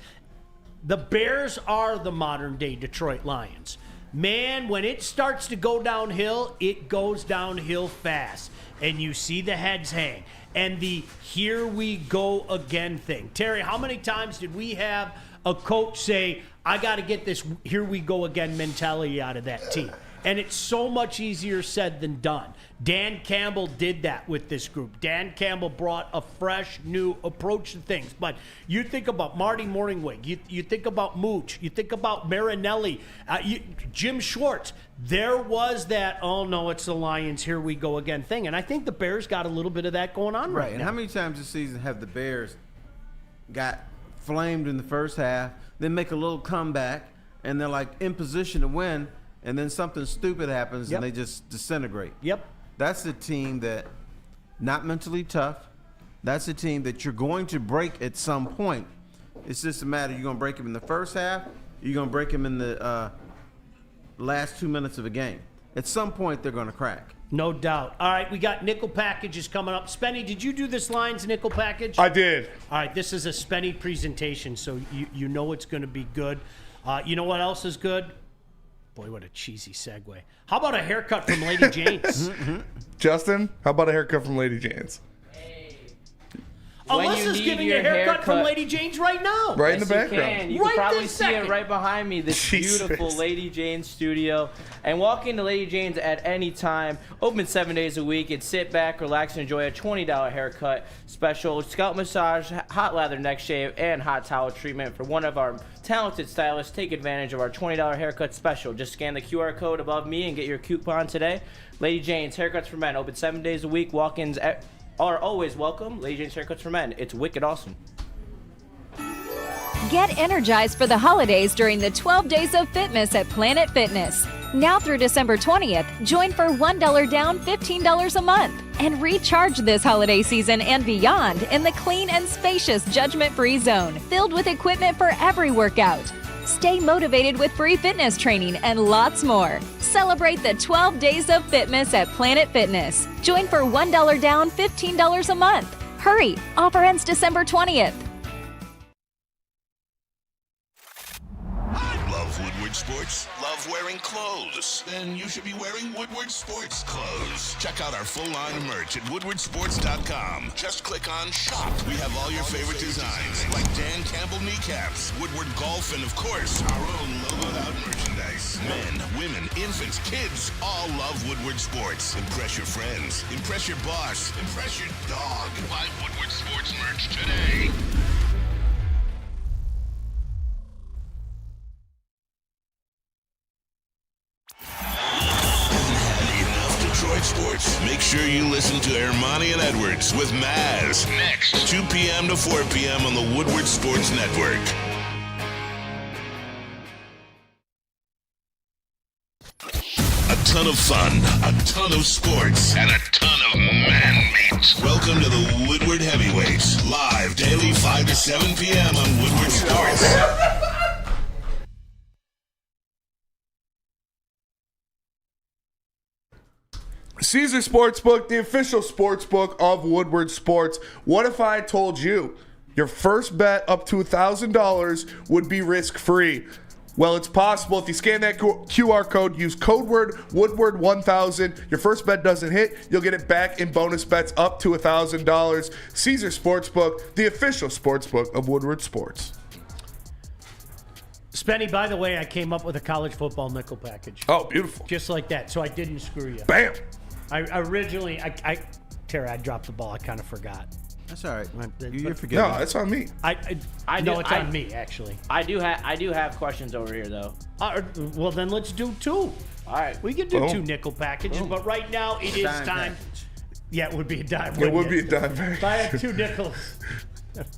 the Bears are the modern-day Detroit Lions. Man, when it starts to go downhill, it goes downhill fast. And you see the heads hang. And the here we go again thing. Terry, how many times did we have a coach say, I got to get this here we go again mentality out of that team? And it's so much easier said than done. Dan Campbell did that with this group. Dan Campbell brought a fresh, new approach to things. But you think about Marty Morningwig. You think about Mooch. You think about Marinelli. Jim Schwartz. There was that, oh, no, it's the Lions, here we go again thing. And I think the Bears got a little bit of that going on right now. And how many times this season have the Bears got flamed in the first half, then make a little comeback, and they're like in position to win, and then something stupid happens and they just disintegrate? Yep. That's a team that not mentally tough. That's a team that you're going to break at some point. It's just a matter, you're going to break them in the first half, you're going to break them in the last 2 minutes of a game. At some point, they're going to crack. No doubt. All right, we got nickel packages coming up. Spenny, did you do this Lions nickel package? I did. All right, this is a Spenny presentation, so you know it's going to be good. You know what else is good? Boy, what a cheesy segue. How about a haircut from Lady Jane's? Justin, how about a haircut from Lady Jane's? Alyssa's giving you a haircut from Lady Jane's right now. Right in the background. You can probably see it right behind me, this beautiful Lady Jane's studio. And walk into Lady Jane's at any time. Open 7 days a week. And sit back, relax, and enjoy a $20 haircut special, scalp massage, hot lather neck shave, and hot towel treatment for one of our talented stylists. Take advantage of our $20 haircut special. Just scan the QR code above me and get your coupon today. Lady Jane's Haircuts for Men. Open 7 days a week. Walk-ins are always welcome. Lady Jane's Haircuts for Men. It's wicked awesome. Get energized for the holidays during the 12 Days of Fitness at Planet Fitness. Now through December 20th, join for $1 down, $15 a month. And recharge this holiday season and beyond in the clean and spacious judgment-free zone, filled with equipment for every workout. Stay motivated with free fitness training and lots more. Celebrate the 12 Days of Fitness at Planet Fitness. Join for $1 down, $15 a month. Hurry! Offer ends December 20th. Love Woodward Sports? Love wearing clothes? Then you should be wearing Woodward Sports clothes. Check out our full line of merch at woodwardsports.com. Just click on Shop. We have all your favorite designs, like Dan Campbell kneecaps, Woodward Golf, and of course, our own logoed out merchandise. Men, women, infants, kids all love Woodward Sports. Impress your friends. Impress your boss. Impress your dog. Buy Woodward Sports merch today. Detroit sports. Make sure you listen to Ermanni and Edwards with Maz next 2 p.m. to 4 p.m. on the Woodward Sports Network. A ton of fun, a ton of sports, and a ton of man meat. Welcome to the Woodward Heavyweights, live daily 5 to 7 p.m. on Woodward Sports. Caesar Sportsbook, the official sportsbook of Woodward Sports. What if I told you your first bet up to $1,000 would be risk-free? Well, it's possible. If you scan that QR code, use code word Woodward1000. Your first bet doesn't hit, you'll get it back in bonus bets up to $1,000. Caesar Sportsbook, the official sportsbook of Woodward Sports. Spenny, by the way, I came up with a college football nickel package. Oh, beautiful. Just like that, so I didn't screw you. Bam! I originally, Terry, I dropped the ball. I kind of forgot. That's all right. You're No, forgetting. that's on me. I know it's on me, actually. I do have questions over here, though. Well, then let's do two. All right. We can do Boom. two nickel packages, but right now it is Dime time. package. Yeah, it would be a dime. It would wouldn't be a dime If I had two nickels,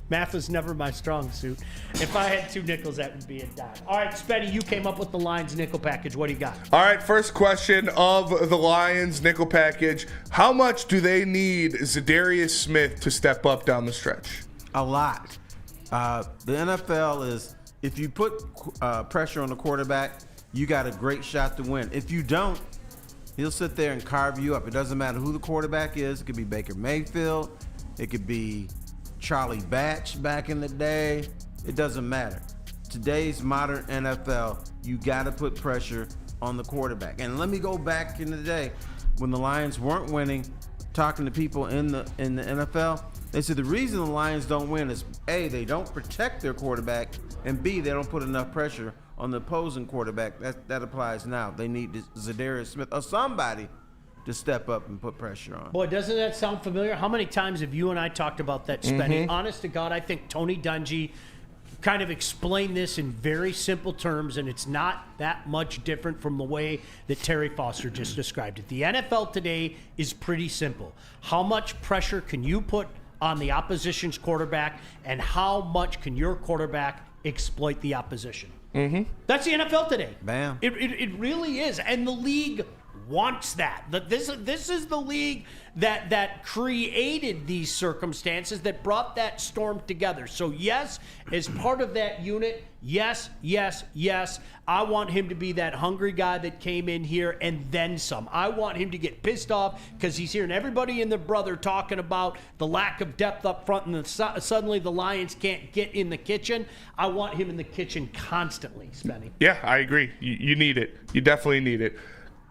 Math was never my strong suit. If I had 2 nickels, that would be a dime. All right, Spenny, you came up with the Lions nickel package. What do you got? All right, first question of the Lions nickel package. How much do they need Zadarius Smith to step up down the stretch? A lot. The NFL is, if you put pressure on the quarterback, you got a great shot to win. If you don't, he'll sit there and carve you up. It doesn't matter who the quarterback is. It could be Baker Mayfield. It could be Charlie Batch back in the day. It doesn't matter. Today's modern NFL, you got to put pressure on the quarterback. And let me go back in the day when the Lions weren't winning, talking to people in the NFL. They said the reason the Lions don't win is A, they don't protect their quarterback, and B, they don't put enough pressure on the opposing quarterback. That applies now. They need Zadarius Smith or somebody to step up and put pressure on. Boy, doesn't that sound familiar? How many times have you and I talked about that, Spenny? Honest to God, I think Tony Dungy kind of explained this in very simple terms, and it's not that much different from the way that Terry Foster just described it. The NFL today is pretty simple. How much pressure can you put on the opposition's quarterback, and how much can your quarterback exploit the opposition? That's the NFL today. Bam. It really is, and the league wants that. This is the league that created these circumstances, that brought that storm together. So yes, as part of that unit, yes, I want him to be that hungry guy that came in here and then some. I want him to get pissed off because he's hearing everybody and their brother talking about the lack of depth up front, and suddenly the Lions can't get in the kitchen. I want him in the kitchen constantly, Spenny. Yeah, I agree. You need it. You definitely need it.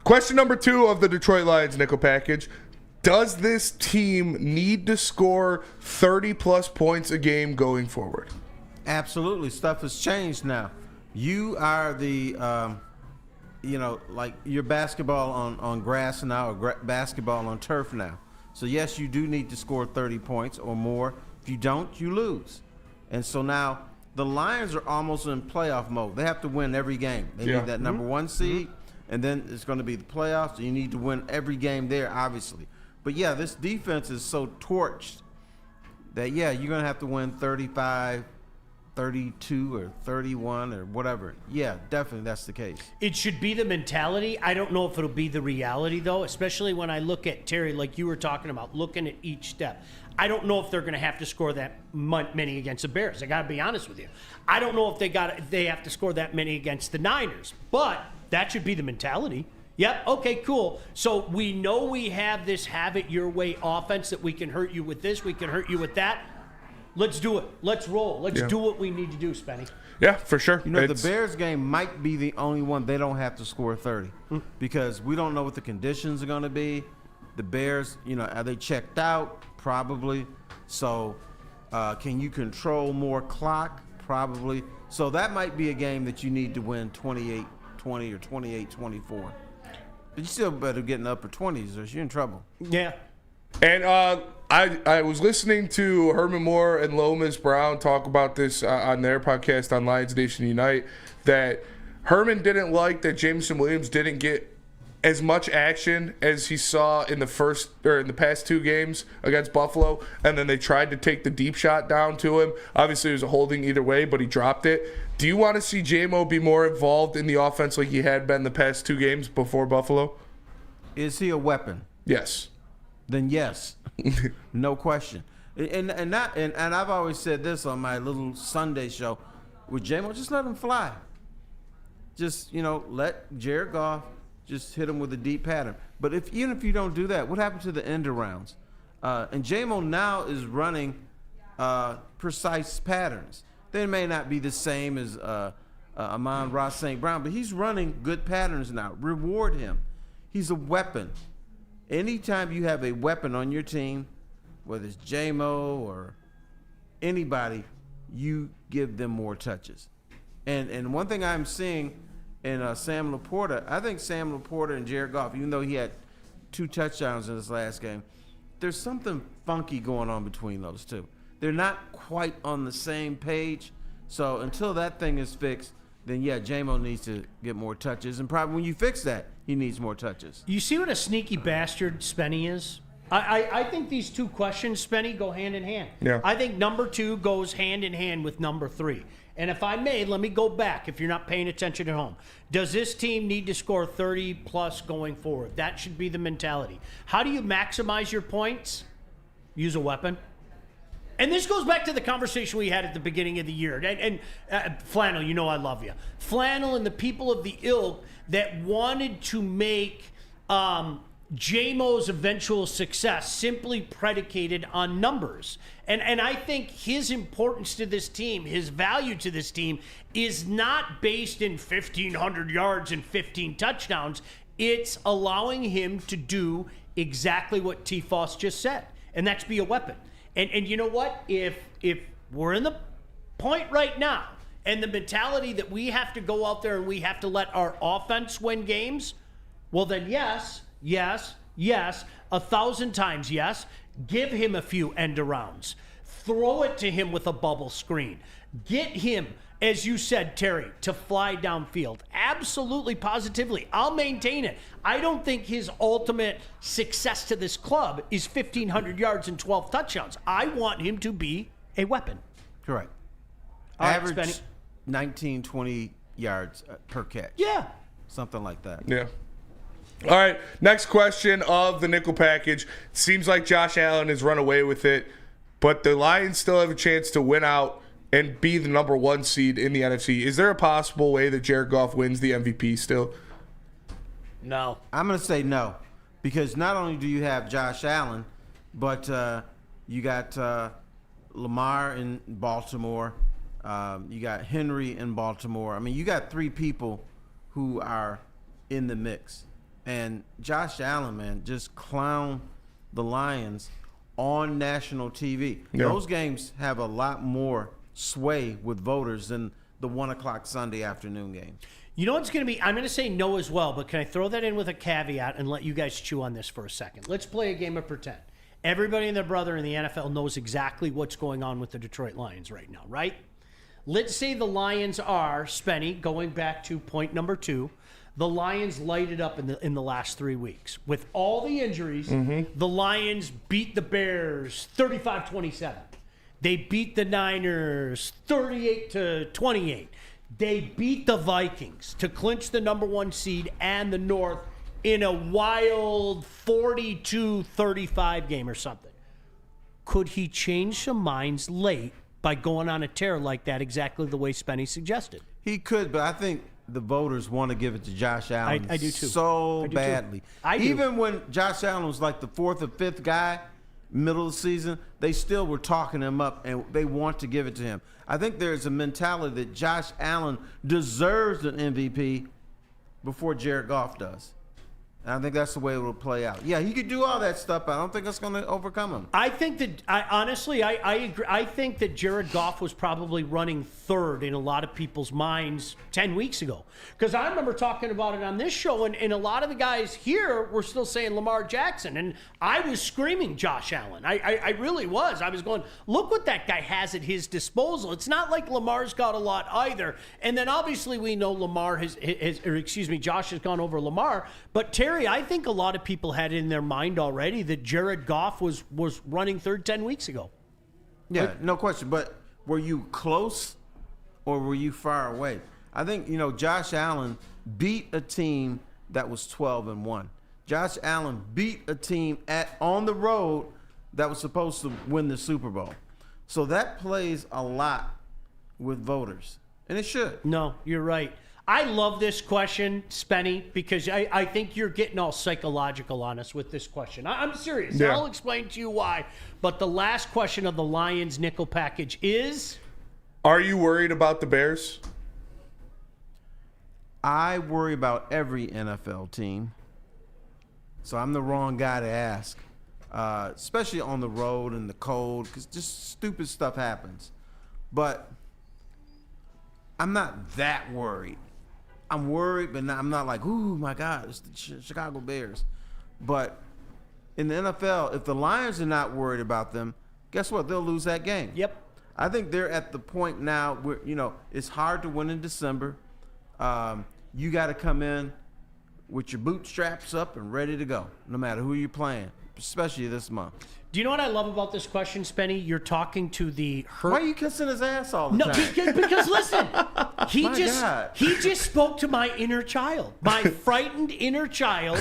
Question number 2 of the Detroit Lions nickel package. Does this team need to score 30-plus points a game going forward? Absolutely. Stuff has changed now. You are the, like your basketball on grass now, or basketball on turf now. So, yes, you do need to score 30 points or more. If you don't, you lose. And so now the Lions are almost in playoff mode. They have to win every game. They need that number 1 seed, and then it's going to be the playoffs. So you need to win every game there, obviously. But, yeah, this defense is so torched that, yeah, you're going to have to win 35, 32 or 31 or whatever. Yeah, definitely that's the case. It should be the mentality. I don't know if it'll be the reality, though, especially when I look at Terry, like you were talking about, looking at each step. I don't know if they're going to have to score that many against the Bears. I got to be honest with you. I don't know if they have to score that many against the Niners, but that should be the mentality. Yep, okay, cool. So we know we have this have it your way offense that we can hurt you with this, we can hurt you with that. Let's do it. Let's roll. Let's do what we need to do, Spenny. Yeah, for sure. You know, the Bears game might be the only one they don't have to score 30 because we don't know what the conditions are going to be. The Bears, are they checked out? Probably. So can you control more clock? Probably. So that might be a game that you need to win 28-20 or 28-24. But you still better get in the upper 20s or you're in trouble. Yeah. And I was listening to Herman Moore and Lomas Brown talk about this on their podcast on Lions Nation Unite, that Herman didn't like that Jameson Williams didn't get as much action as he saw in the past 2 games against Buffalo, and then they tried to take the deep shot down to him. Obviously, it was a holding either way, but he dropped it. Do you want to see J-Mo be more involved in the offense like he had been the past 2 games before Buffalo? Is he a weapon? Yes. Then yes, no question. And I've always said this on my little Sunday show with J-Mo, just let him fly. Just, let Jared Goff just hit him with a deep pattern. But even if you don't do that, what happened to the end arounds? And J-Mo now is running precise patterns. They may not be the same as Amon-Ra St. Brown, but he's running good patterns now. Reward him. He's a weapon. Anytime you have a weapon on your team, whether it's J-Mo or anybody, you give them more touches. And one thing I'm seeing in Sam Laporta, I think Sam Laporta and Jared Goff, even though he had 2 touchdowns in his last game, there's something funky going on between those two. They're not quite on the same page. So until that thing is fixed, then yeah, J-Mo needs to get more touches. And probably when you fix that, he needs more touches. You see what a sneaky bastard Spenny is? I think these two questions, Spenny, go hand in hand. Yeah. I think number 2 goes hand in hand with number 3. And if I may, let me go back if you're not paying attention at home. Does this team need to score 30 plus going forward? That should be the mentality. How do you maximize your points? Use a weapon. And this goes back to the conversation we had at the beginning of the year. And Flannel, you know I love you. Flannel and the people of the ilk that wanted to make JMO's eventual success simply predicated on numbers. And I think his importance to this team, his value to this team, is not based in 1,500 yards and 15 touchdowns. It's allowing him to do exactly what T. Foss just said, and that's be a weapon. And you know what? If we're in the point right now, and the mentality that we have to go out there and we have to let our offense win games, well then yes, 1,000 times yes. Give him a few end arounds. Throw it to him with a bubble screen. Get him, as you said, Terry, to fly downfield. Absolutely, positively. I'll maintain it. I don't think his ultimate success to this club is 1,500 yards and 12 touchdowns. I want him to be a weapon. Correct. All right, Average Spenny. 19, 20 yards per catch. Yeah. Something like that. Yeah. All right, next question of the nickel package. Seems like Josh Allen has run away with it, but the Lions still have a chance to win out and be the number 1 seed in the NFC. Is there a possible way that Jared Goff wins the MVP still? No. I'm going to say no, because not only do you have Josh Allen, but you got Lamar in Baltimore. You got Henry in Baltimore. I mean, you got 3 people who are in the mix. And Josh Allen, man, just clown the Lions on national TV. Yeah. Those games have a lot more sway with voters than the 1 o'clock Sunday afternoon game. You know what's going to be? I'm going to say no as well, but can I throw that in with a caveat and let you guys chew on this for a second? Let's play a game of pretend. Everybody and their brother in the NFL knows exactly what's going on with the Detroit Lions right now, right? Let's say the Lions are, Spenny, going back to point number 2, the Lions lighted up in the last 3 weeks. With all the injuries, the Lions beat the Bears 35-27. They beat the Niners 38-28. They beat the Vikings to clinch the number 1 seed and the North in a wild 42-35 game or something. Could he change some minds late by going on a tear like that, exactly the way Spenny suggested? He could, but I think the voters want to give it to Josh Allen I do too. so I do badly. too. I do. Even when Josh Allen was like the 4th or 5th guy, middle of the season, they still were talking him up, and they want to give it to him. I think there's a mentality that Josh Allen deserves an MVP before Jared Goff does. And I think that's the way it will play out. Yeah, he could do all that stuff, but I don't think that's going to overcome him. I think that, honestly, I agree. I think that Jared Goff was probably running 3rd in a lot of people's minds 10 weeks ago. Because I remember talking about it on this show, and a lot of the guys here were still saying Lamar Jackson. And I was screaming Josh Allen. I really was. I was going, look what that guy has at his disposal. It's not like Lamar's got a lot either. And then obviously we know Josh has gone over Lamar. But Terry, I think a lot of people had in their mind already that Jared Goff was running 3rd 10 weeks ago. Yeah, no question. But were you close or were you far away? I think, Josh Allen beat a team that was 12-1. Josh Allen beat a team on the road that was supposed to win the Super Bowl. So that plays a lot with voters, and it should. No, you're right. I love this question, Spenny, because I think you're getting all psychological on us with this question. I'm serious. Yeah. I'll explain to you why. But the last question of the Lions nickel package is? Are you worried about the Bears? I worry about every NFL team. So I'm the wrong guy to ask, especially on the road and the cold, because just stupid stuff happens. But I'm not that worried. I'm worried, but I'm not like, ooh, my God, it's the Chicago Bears. But in the NFL, if the Lions are not worried about them, guess what? They'll lose that game. Yep. I think they're at the point now where, it's hard to win in December. You got to come in with your bootstraps up and ready to go, no matter who you're playing. especially this month. Do you know what I love about this question, Spenny? You're talking to the hurt. Why are you kissing his ass all the No, time? because listen, he God. just spoke to my inner child, my frightened inner child,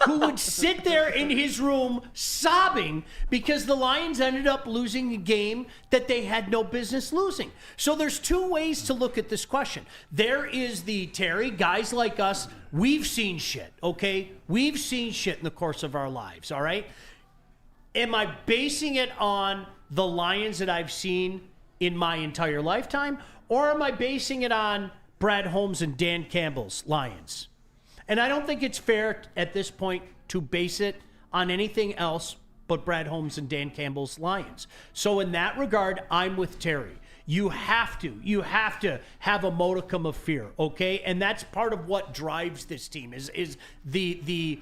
who would sit there in his room sobbing because the Lions ended up losing a game that they had no business losing. So there's two ways to look at this question. There is the Terry, guys like us, we've seen shit, okay? We've seen shit in the course of our lives, all right? Am I basing it on the Lions that I've seen in my entire lifetime, or am I basing it on Brad Holmes and Dan Campbell's Lions? And I don't think it's fair at this point to base it on anything else but Brad Holmes and Dan Campbell's Lions. So in that regard, I'm with Terry. You have to have a modicum of fear, okay? And that's part of what drives this team is the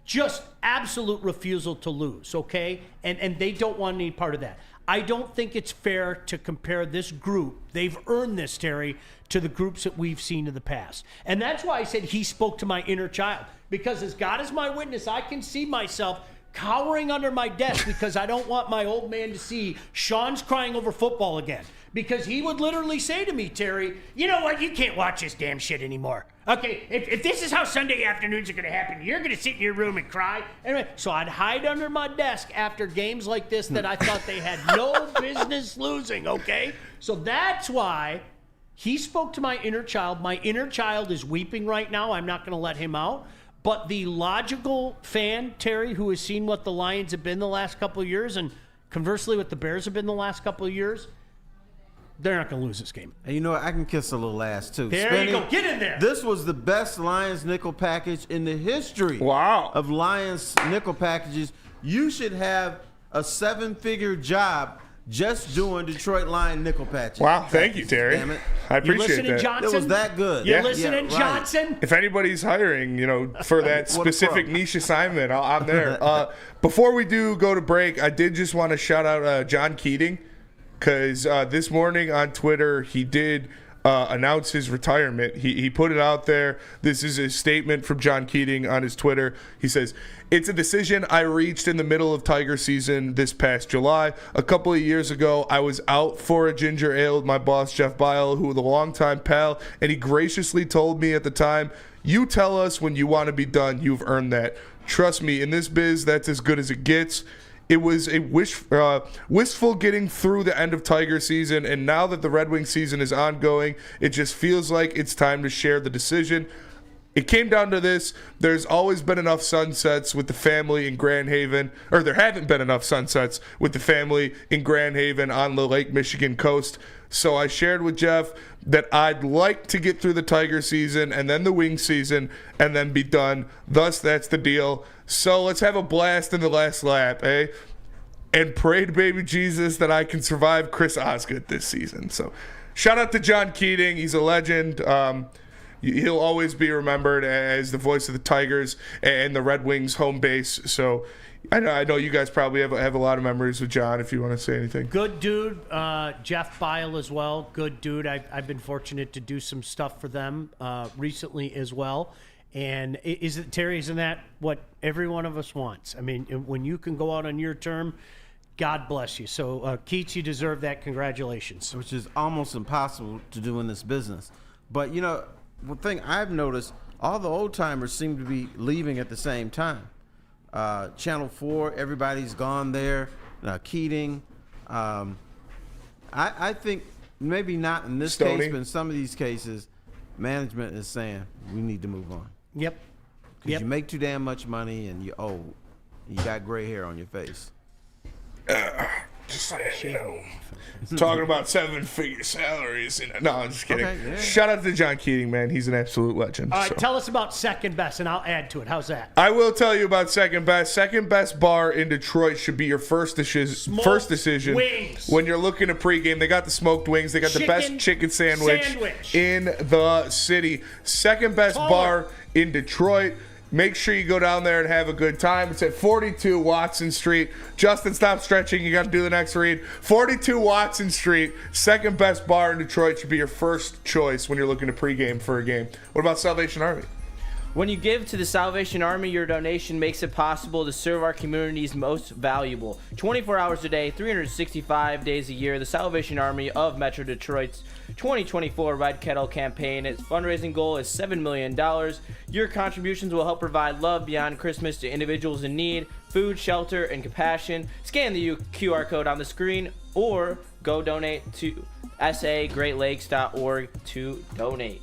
just absolute refusal to lose, okay? And they don't want any part of that. I don't think it's fair to compare this group, they've earned this, Terry, to the groups that we've seen in the past. And that's why I said he spoke to my inner child. Because as God is my witness, I can see myself cowering under my desk because I don't want my old man to see Sean's crying over football again. Because he would literally say to me, Terry, you know what, you can't watch this damn shit anymore. Okay, if this is how Sunday afternoons are going to happen, you're going to sit in your room and cry. Anyway, so I'd hide under my desk after games like this that I thought they had no business losing, okay? So that's why he spoke to my inner child. My inner child is weeping right now. I'm not going to let him out. But the logical fan, Terry, who has seen what the Lions have been the last couple of years, and conversely what the Bears have been the last couple of years, they're not going to lose this game. And you know what? I can kiss a little ass, too. There you go. Get in there. This was the best Lions nickel package in the history of Lions nickel packages. You should have a 7-figure job just doing Detroit Lion nickel patches. Wow, thank you, Terry. Damn it. I appreciate you listening, that. Johnson? It was that good. You listening, right. Johnson? If anybody's hiring, for that What a specific pro. niche assignment, I'm there. Before we do go to break, I did just want to shout out John Keating, because this morning on Twitter, he did announce his retirement. He put it out there. This is a statement from John Keating on his Twitter. He says, "It's a decision I reached in the middle of Tiger season this past July. A couple of years ago, I was out for a ginger ale with my boss, Jeff Bile, who was a longtime pal, and he graciously told me at the time, 'You tell us when you want to be done. You've earned that. Trust me, in this biz, that's as good as it gets.' It was a wistful getting through the end of Tiger season, and now that the Red Wing season is ongoing, it just feels like it's time to share the decision. It came down to this. There's always been enough sunsets with the family in Grand Haven, or there haven't been enough sunsets with the family in Grand Haven on the Lake Michigan coast. So I shared with Jeff that I'd like to get through the Tiger season and then the Wing season and then be done. Thus, that's the deal. So let's have a blast in the last lap, eh? And pray to baby Jesus that I can survive Chris Osgood this season." So shout out to John Keating. He's a legend. He'll always be remembered as the voice of the Tigers and the Red Wings home base. So I know you guys probably have a lot of memories with John, if you want to say anything. Good dude. Jeff Bile as well. Good dude. I've been fortunate to do some stuff for them recently as well. And Terry, isn't that what every one of us wants? I mean, when you can go out on your term, God bless you. So, Keats, you deserve that. Congratulations. Which is almost impossible to do in this business. But, one thing I've noticed, all the old-timers seem to be leaving at the same time. Channel 4, everybody's gone there. Keating. I think maybe not in this Stoney. case, but in some of these cases, management is saying we need to move on. Yep. Because you make too damn much money and you're old. You got gray hair on your face. Just saying, talking about 7-figure salaries. No, I'm just kidding. Okay, yeah. Shout out to John Keating, man. He's an absolute legend. All right, so. tell us about second best, and I'll add to it. How's that? I will tell you about second best. Second best bar in Detroit should be your first decision wings. when you're looking to pregame. They got the smoked wings. They got the best chicken sandwich in the city. Second best bar in Detroit. Make sure you go down there and have a good time. It's at 42 Watson Street. Justin, stop stretching. You got to do the next read. 42 Watson Street. Second best bar in Detroit should be your first choice when you're looking to pregame for a game. What about Salvation Army? When you give to the Salvation Army, your donation makes it possible to serve our community's most valuable. 24 hours a day, 365 days a year, the Salvation Army of Metro Detroit's 2024 Red Kettle campaign. Its fundraising goal is $7 million. Your contributions will help provide love beyond Christmas to individuals in need, food, shelter, and compassion. Scan the QR code on the screen or go donate to sagreatlakes.org to donate.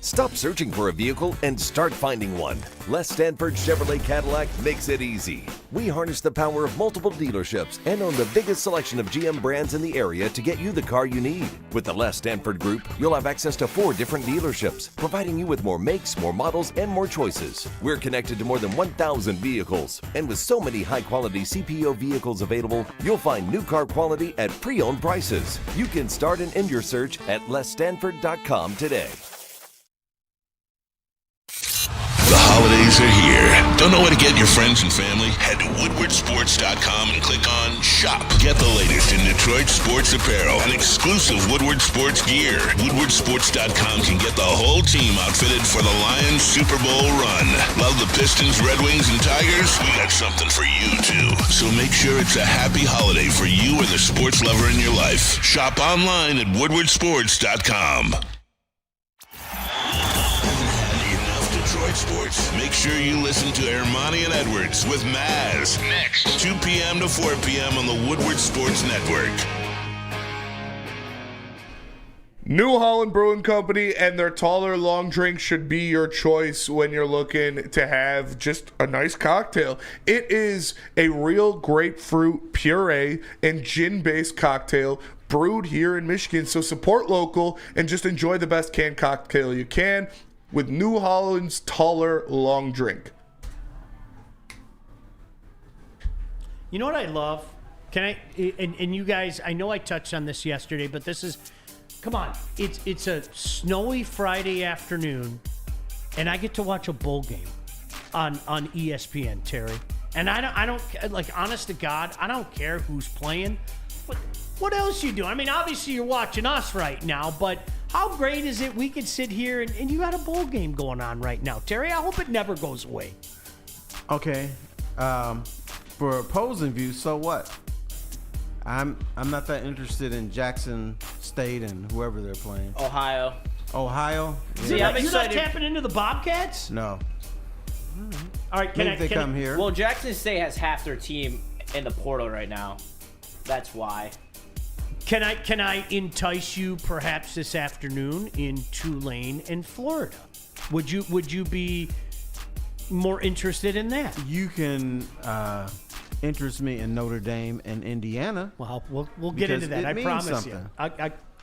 Stop searching for a vehicle and start finding one. Les Stanford Chevrolet Cadillac makes it easy. We harness the power of multiple dealerships and own the biggest selection of GM brands in the area to get you the car you need. With the Les Stanford Group, you'll have access to 4 different dealerships, providing you with more makes, more models, and more choices. We're connected to more than 1,000 vehicles. And with so many high-quality CPO vehicles available, you'll find new car quality at pre-owned prices. You can start and end your search at lesstanford.com today. The holidays are here. Don't know where to get your friends and family? Head to woodwardsports.com and click on Shop. Get the latest in Detroit sports apparel and exclusive Woodward sports gear. Woodwardsports.com can get the whole team outfitted for the Lions Super Bowl run. Love the Pistons, Red Wings, and Tigers? We got something for you, too. So make sure it's a happy holiday for you or the sports lover in your life. Shop online at woodwardsports.com. Detroit sports. Make sure you listen to Ermanni and Edwards with Maz next, 2 p.m. to 4 p.m. on the Woodward Sports Network. New Holland Brewing Company and their taller long drink should be your choice when you're looking to have just a nice cocktail. It is a real grapefruit puree and gin-based cocktail brewed here in Michigan. So support local and just enjoy the best canned cocktail you can with New Holland's taller long drink. You know what I love? Can I and you guys, I know I touched on this yesterday, but this is, come on, it's a snowy Friday afternoon, and I get to watch a bowl game on ESPN, Terry. And I don't like, honest to God, I don't care who's playing. What else you do? I mean, obviously you're watching us right now, but how great is it we could sit here and you got a bowl game going on right now, Terry? I hope it never goes away. Okay. For opposing view, so what? I'm not that interested in Jackson State and whoever they're playing. Ohio. Yeah. See, I'm excited. You're not tapping into the Bobcats? No. All right, Maybe they come here. Well, Jackson State has half their team in the portal right now. That's why. Can I entice you perhaps this afternoon in Tulane and Florida? Would you be more interested in that? You can interest me in Notre Dame and Indiana. Well, we'll get into that. I promise you.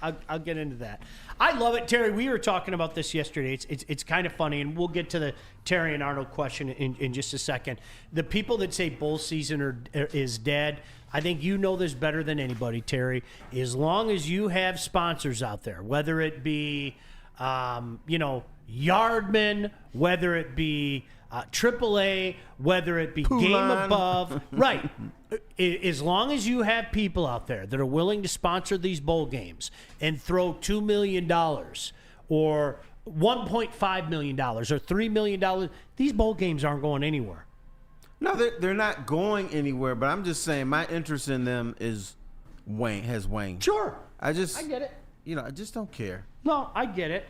I'll get into that. I love it, Terry. We were talking about this yesterday. It's kind of funny, and we'll get to the Terry and Arnold question in just a second. The people that say bowl season is dead, I think you know this better than anybody, Terry. As long as you have sponsors out there, whether it be, Yardman, whether it be AAA, whether it be Game Above, right? As long as you have people out there that are willing to sponsor these bowl games and throw $2 million or $1.5 million or $3 million, these bowl games aren't going anywhere. No, they're not going anywhere, but I'm just saying my interest in them has waned. Sure. I get it. I just don't care. No, I get it.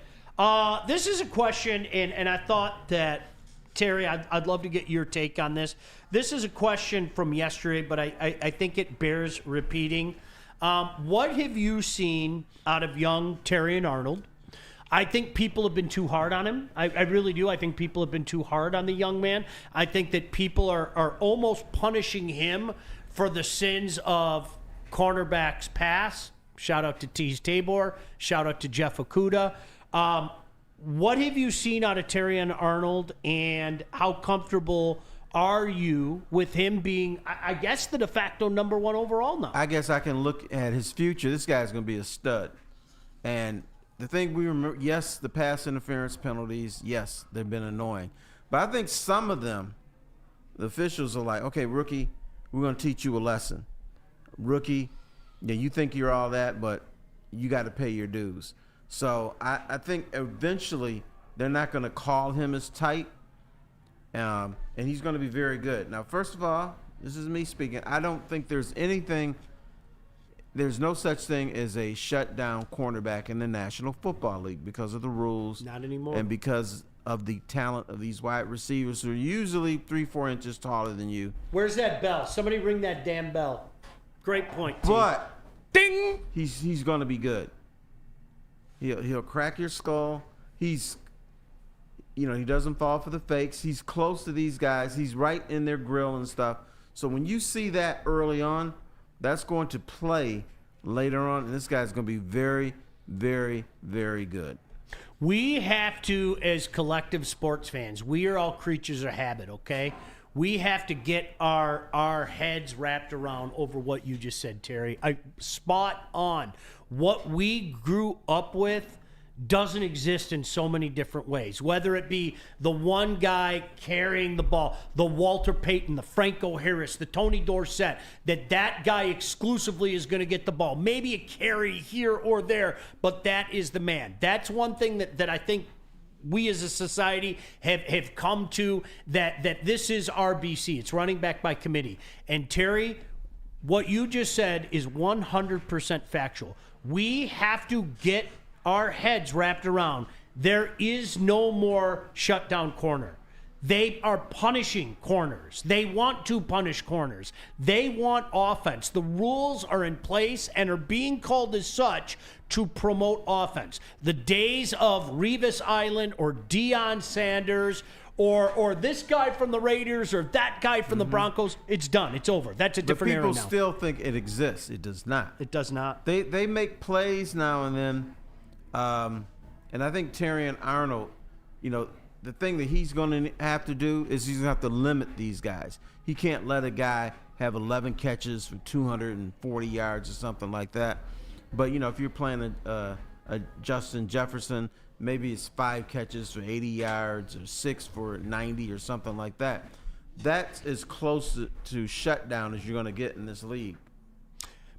This is a question, and I thought that, Terry, I'd love to get your take on this. This is a question from yesterday, but I think it bears repeating. What have you seen out of young Terry and Arnold? I think people have been too hard on him. I really do. I think people have been too hard on the young man. I think that people are almost punishing him for the sins of cornerbacks pass. Shout out to Tease Tabor. Shout out to Jeff Okuda. What have you seen out of Terry and Arnold, and how comfortable are you with him being, I guess, the de facto number one overall now? I guess I can look at his future. This guy's going to be a stud. And the thing we remember, yes, the pass interference penalties, yes, they've been annoying. But I think some of them, the officials are like, okay, rookie, we're going to teach you a lesson. Rookie, yeah, you think you're all that, but you got to pay your dues. So I think eventually They're not going to call him as tight, and he's going to be very good. Now, first of all, this is me speaking. I don't think there's no such thing as a shutdown cornerback in the National Football League because of the rules. Not anymore. And because of the talent of these wide receivers who are usually 3-4 inches taller than you. Where's that bell? Somebody ring that damn bell. Great point, T. But Ding! he's going to be good. He'll crack your skull. He doesn't fall for the fakes. He's close to these guys. He's right in their grill and stuff. So when you see that early on, that's going to play later on, and this guy's going to be very, very, very good. We have to, as collective sports fans, we are all creatures of habit, okay? We have to get our heads wrapped around over what you just said, Terry. Spot on. What we grew up with doesn't exist in so many different ways, whether it be the one guy carrying the ball, the Walter Payton, the Franco Harris, the Tony Dorsett, that guy exclusively is going to get the ball. Maybe a carry here or there, but that is the man. That's one thing that I think we as a society have come to, that this is RBC. It's running back by committee. And Terry, what you just said is 100% factual. We have to get our heads wrapped around. There is no more shutdown corner. They are punishing corners. They want to punish corners. They want offense. The rules are in place and are being called as such to promote offense. The days of Revis Island or Deion Sanders or this guy from the Raiders or that guy from the Broncos, it's done. It's over. That's a different era now. But people still think it exists. It does not. It does not. They make plays now and then. And I think Terrion Arnold, the thing that he's going to have to do is he's going to have to limit these guys. He can't let a guy have 11 catches for 240 yards or something like that. But, if you're playing a Justin Jefferson, maybe it's 5 catches for 80 yards or 6 for 90 or something like that. That's as close to shutdown as you're going to get in this league.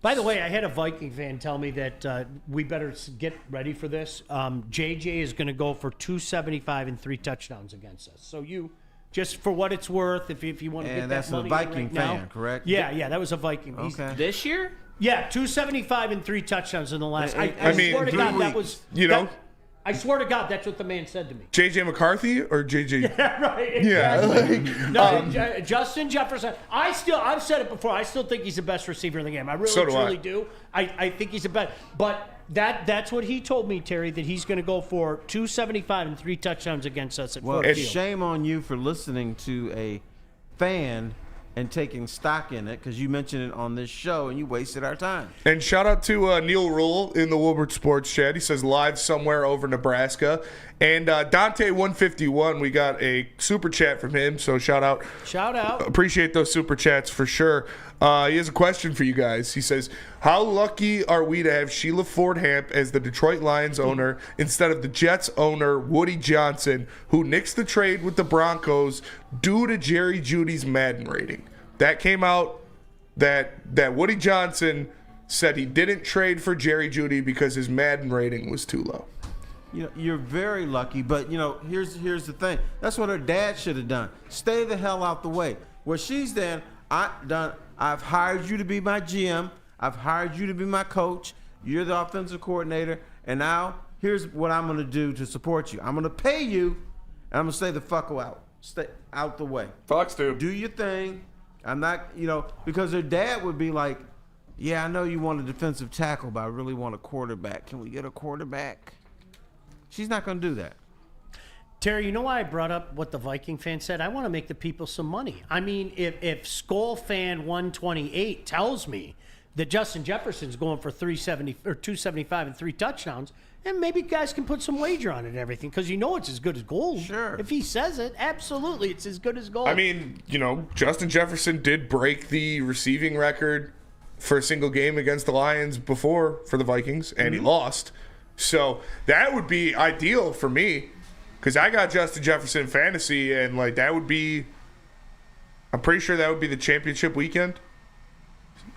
By the way, I had a Viking fan tell me that we better get ready for this. JJ is going to go for 275 and 3 touchdowns against us. So you, just for what it's worth, if you want to get that money in right now. And that's a Viking fan, correct? Yeah, that was a Viking. Okay. This year? Yeah, 275 and 3 touchdowns in the last. I mean, swear to God, that was. I swear to God, that's what the man said to me. JJ McCarthy or JJ? Yeah, right. Exactly. Yeah. Justin Jefferson. I've said it before. I still think he's the best receiver in the game. I really, truly do. I think he's the best. But that's what he told me, Terry, that he's going to go for 275 and 3 touchdowns against us at Ford Field. Shame on you for listening to a fan and taking stock in it, because you mentioned it on this show and you wasted our time. And shout out to Neil Rule in the Woodward Sports Chat. He says live somewhere over Nebraska. And Dante151, we got a super chat from him, so shout out. Shout out. Appreciate those super chats for sure. He has a question for you guys. He says, how lucky are we to have Sheila Ford Hamp as the Detroit Lions owner instead of the Jets owner, Woody Johnson, who nixed the trade with the Broncos due to Jerry Jeudy's Madden rating? That came out that Woody Johnson said he didn't trade for Jerry Jeudy because his Madden rating was too low. You're very lucky, but here's the thing. That's what her dad should have done. Stay the hell out the way. What she's done, I've hired you to be my GM. I've hired you to be my coach. You're the offensive coordinator, and now here's what I'm going to do to support you. I'm going to pay you, and I'm going to stay the fuck out. Stay out the way. Fox do. Do your thing. I'm not, because her dad would be like, yeah, I know you want a defensive tackle, but I really want a quarterback. Can we get a quarterback? She's not going to do that. Terry, you know why I brought up what the Viking fan said? I want to make the people some money. I mean, if Skull Fan 128 tells me that Justin Jefferson's going for 370 or 275 and 3 touchdowns, and maybe guys can put some wager on it and everything, because it's as good as gold. Sure. If he says it, absolutely, it's as good as gold. I mean, Justin Jefferson did break the receiving record for a single game against the Lions before for the Vikings, and he lost. So that would be ideal for me, because I got Justin Jefferson fantasy, and that would be, I'm pretty sure that would be the championship weekend.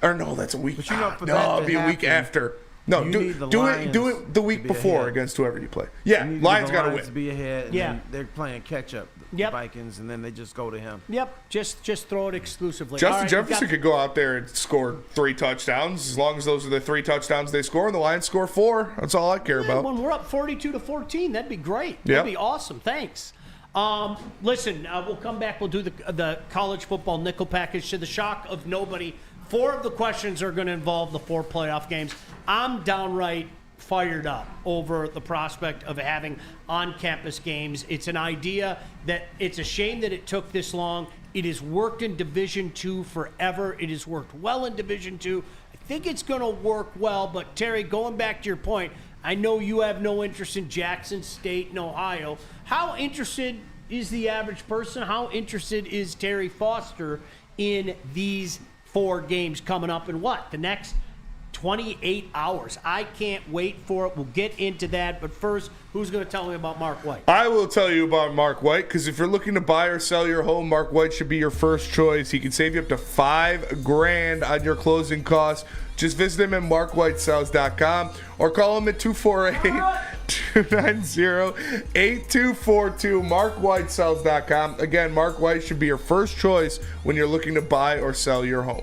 Or no, that's a week. But for no, that it'd be a week happen, after. No, You do need the it the Lions week to be before ahead. against whoever you play. Yeah, You need Lions the got to Lions win. be ahead. And Yeah. then they're playing catch up. The Yep. Vikings, and then they just go to him. Yep, just throw it exclusively. Justin All right, Jefferson could go out there and score 3 touchdowns as long as those are the 3 touchdowns they score, and the Lions score 4. That's all I care about. When we're up 42-14, that'd be great. Yep. That'd be awesome. Thanks. Listen, we'll come back. We'll do the college football nickel package. To the shock of nobody, 4 of the questions are going to involve the 4 playoff games. I'm downright fired up over the prospect of having on-campus games. It's an idea that it's a shame that it took this long. It has worked in Division II forever. It has worked well in Division II. I think it's going to work well, but Terry, going back to your point, I know you have no interest in Jackson State and Ohio. How interested is the average person? How interested is Terry Foster in these 4 games coming up in the next 28 hours? I can't wait for it. We'll get into that. But first, who's going to tell me about Mark White? I will tell you about Mark White, because if you're looking to buy or sell your home, Mark White should be your first choice. He can save you up to $5,000 on your closing costs. Just visit him at markwhitesells.com or call him at 248-290-8242, markwhitesells.com. Again, Mark White should be your first choice when you're looking to buy or sell your home.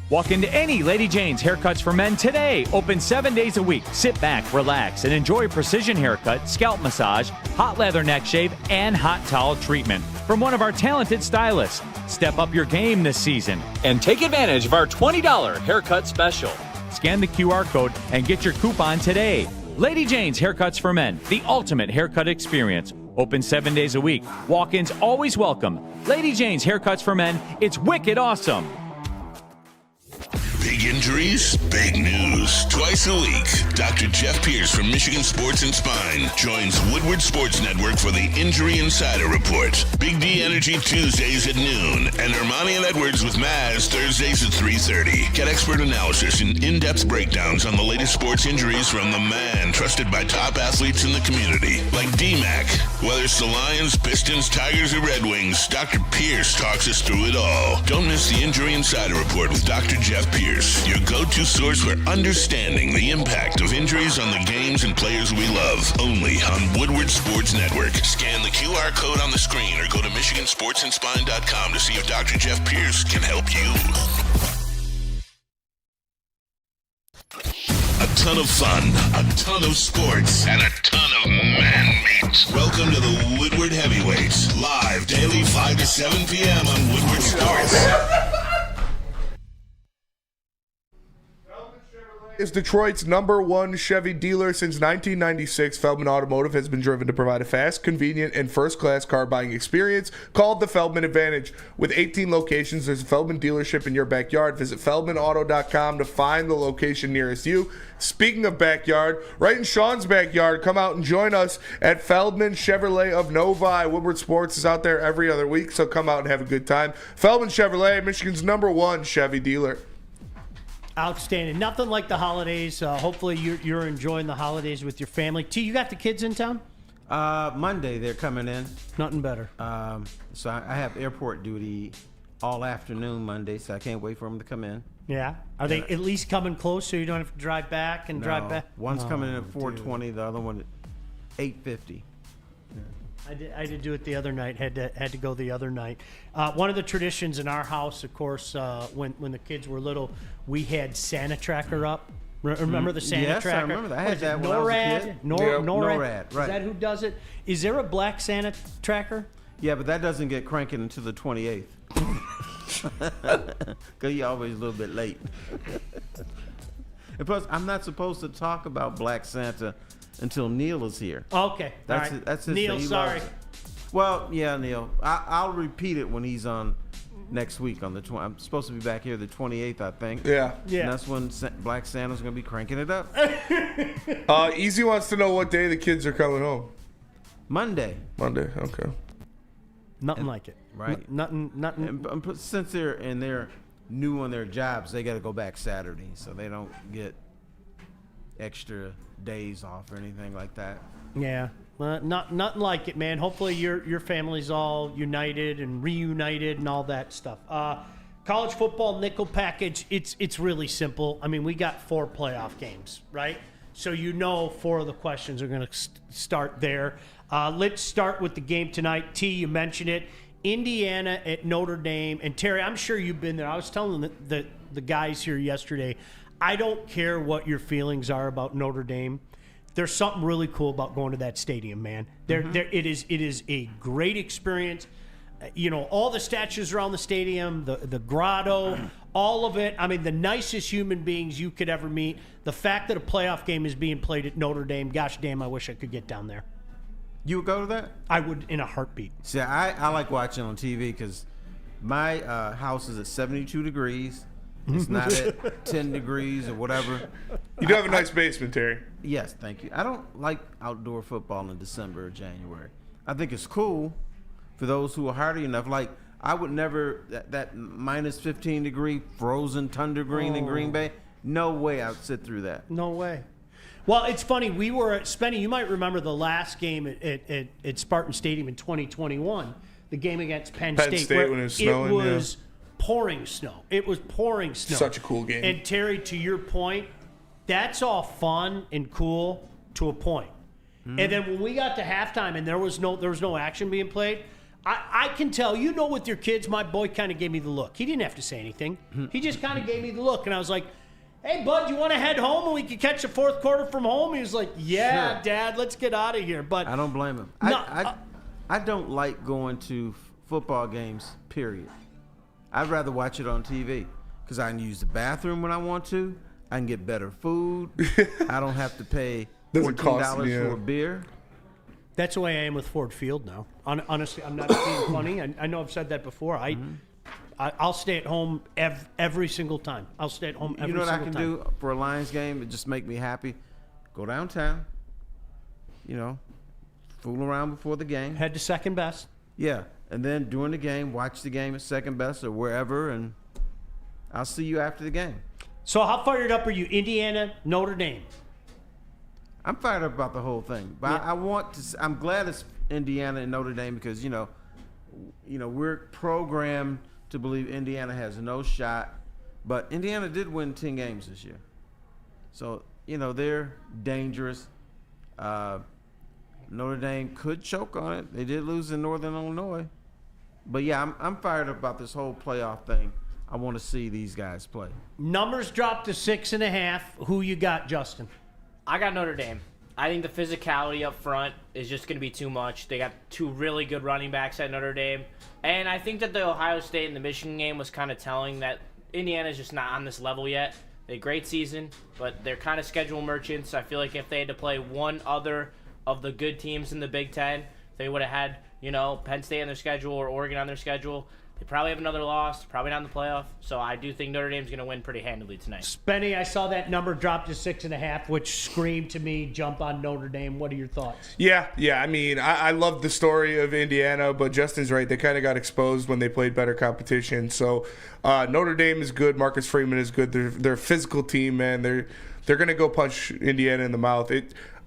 Walk into any Lady Jane's Haircuts for Men today. Open 7 days a week. Sit back, relax, and enjoy precision haircut, scalp massage, hot leather neck shave, and hot towel treatment from one of our talented stylists. Step up your game this season and take advantage of our $20 haircut special. Scan the QR code and get your coupon today. Lady Jane's Haircuts for Men, the ultimate haircut experience. Open 7 days a week. Walk-ins always welcome. Lady Jane's Haircuts for Men. It's wicked awesome. Big injuries, big news. Twice a week, Dr. Jeff Pierce from Michigan Sports and Spine joins Woodward Sports Network for the Injury Insider Report. Big D Energy Tuesdays at noon, and Ermanni and Edwards with Maz Thursdays at 3:30. Get expert analysis and in-depth breakdowns on the latest sports injuries from the man trusted by top athletes in the community, like D-Mac. Whether it's the Lions, Pistons, Tigers, or Red Wings, Dr. Pierce talks us through it all. Don't miss the Injury Insider Report with Dr. Jeff Pierce, your go-to source for understanding the impact of injuries on the games and players we love. Only on Woodward Sports Network. Scan the QR code on the screen or go to MichiganSportsandSpine.com to see if Dr. Jeff Pierce can help you. A ton of fun, a ton of sports, and a ton of man-meat. Welcome to the Woodward Heavyweights, live daily 5 to 7 p.m. on Woodward Sports. Is Detroit's #1 Chevy dealer since 1996. Feldman Automotive has been driven to provide a fast, convenient, and first-class car buying experience called the Feldman Advantage. With 18 locations, there's a Feldman dealership in your backyard. Visit feldmanauto.com to find the location nearest you. Speaking of backyard, right in Sean's backyard, come out and join us at Feldman Chevrolet of Novi. Woodward Sports is out there every other week, so come out and have a good time. Feldman Chevrolet, Michigan's #1 Chevy dealer. Outstanding. Nothing like the holidays. Hopefully you're enjoying the holidays with your family. T, you got the kids in town? Monday they're coming in. Nothing better. So I have airport duty all afternoon Monday, so I can't wait for them to come in. Yeah. Are they at least coming close so you don't have to drive back and drive back? One's coming in at 4:20, the other one at 8:50. I did do it the other night. Had to go the other night. One of the traditions in our house, of course, when the kids were little, we had Santa Tracker up. Remember the Santa Yes, Tracker? I remember that. I had that when I was a kid. NORAD. NORAD, right. Is that who does it? Is there a black Santa Tracker? Yeah, but that doesn't get cranking until the 28th. Because you're always a little bit late. And plus, I'm not supposed to talk about Black Santa until Neil is here. Okay. That's all right. That's his Neil, thing. He sorry. loves it. Well, yeah, Neil. I'll repeat it when he's on next week on the 20th. I'm supposed to be back here the 28th, I think. Yeah. And that's when Black Santa's going to be cranking it up. Easy wants to know what day the kids are coming home. Monday. Monday, okay. Nothing like it. Right. Nothing. And since they're new on their jobs, they got to go back Saturday, so they don't get extra days off or anything like that. Yeah. Nothing like it, man. Hopefully your family's all united and reunited and all that stuff. college football nickel package, it's really simple. I mean, we got 4 playoff games, right? So 4 of the questions are going to start there. Let's start with the game tonight. T, you mentioned it. Indiana at Notre Dame. And Terry, I'm sure you've been there. I was telling the guys here yesterday, I don't care what your feelings are about Notre Dame. There's something really cool about going to that stadium, man. It is a great experience. All the statues around the stadium, the grotto, all of it. I mean, the nicest human beings you could ever meet. The fact that a playoff game is being played at Notre Dame, gosh damn, I wish I could get down there. You would go to that? I would in a heartbeat. See, I like watching on TV because my house is at 72 degrees. It's not at 10 degrees or whatever. You do have a nice basement, Terry. Yes, thank you. I don't like outdoor football in December or January. I think it's cool for those who are hardy enough. Like, I would never, that minus 15 degree frozen tundra green in Green Bay, no way I'd sit through that. No way. Well, it's funny. We were at Spenny. You might remember the last game at Spartan Stadium in 2021, the game against Penn State when it was snowing. It was pouring snow. It was pouring snow. Such a cool game. And Terry, to your point, that's all fun and cool to a point. And then when we got to halftime and there was no action being played, I can tell, with your kids, my boy kind of gave me the look. He didn't have to say anything. He just kind of gave me the look, and I was like, hey, bud, you want to head home and we could catch the fourth quarter from home? He was like, yeah, sure, Dad, let's get out of here. But I don't blame him. No, I don't like going to football games, period. I'd rather watch it on TV because I can use the bathroom when I want to. I can get better food. I don't have to pay $14 for a beer. That's the way I am with Ford Field now. Honestly, I'm not being funny. I know I've said that before. I'll stay at home every single time. I'll stay at home every single time. You know what I can do for a Lions game? It just make me happy. Go downtown. Fool around before the game. Head to second best. Yeah, and then during the game, watch the game at second best or wherever, and I'll see you after the game. So how fired up are you? Indiana, Notre Dame. I'm fired up about the whole thing, but yeah. I'm glad it's Indiana and Notre Dame because we're programmed to believe Indiana has no shot, but Indiana did win 10 games this year, so they're dangerous. Notre Dame could choke on it. They did lose in Northern Illinois, but yeah, I'm fired up about this whole playoff thing. I want to see these guys play. Numbers dropped to 6.5. Who you got, Justin? I got Notre Dame. I think the physicality up front is just going to be too much. They got 2 really good running backs at Notre Dame. And I think that the Ohio State and the Michigan game was kind of telling that Indiana's just not on this level yet. They had a great season, but they're kind of schedule merchants. I feel like if they had to play one other of the good teams in the Big Ten, they would have had, Penn State on their schedule or Oregon on their schedule. They probably have another loss, probably not in the playoff. So I do think Notre Dame's going to win pretty handily tonight. Spenny, I saw that number drop to 6.5, which screamed to me, jump on Notre Dame. What are your thoughts? Yeah. I mean, I love the story of Indiana, but Justin's right. They kind of got exposed when they played better competition. So Notre Dame is good. Marcus Freeman is good. They're a physical team, man. They're going to go punch Indiana in the mouth.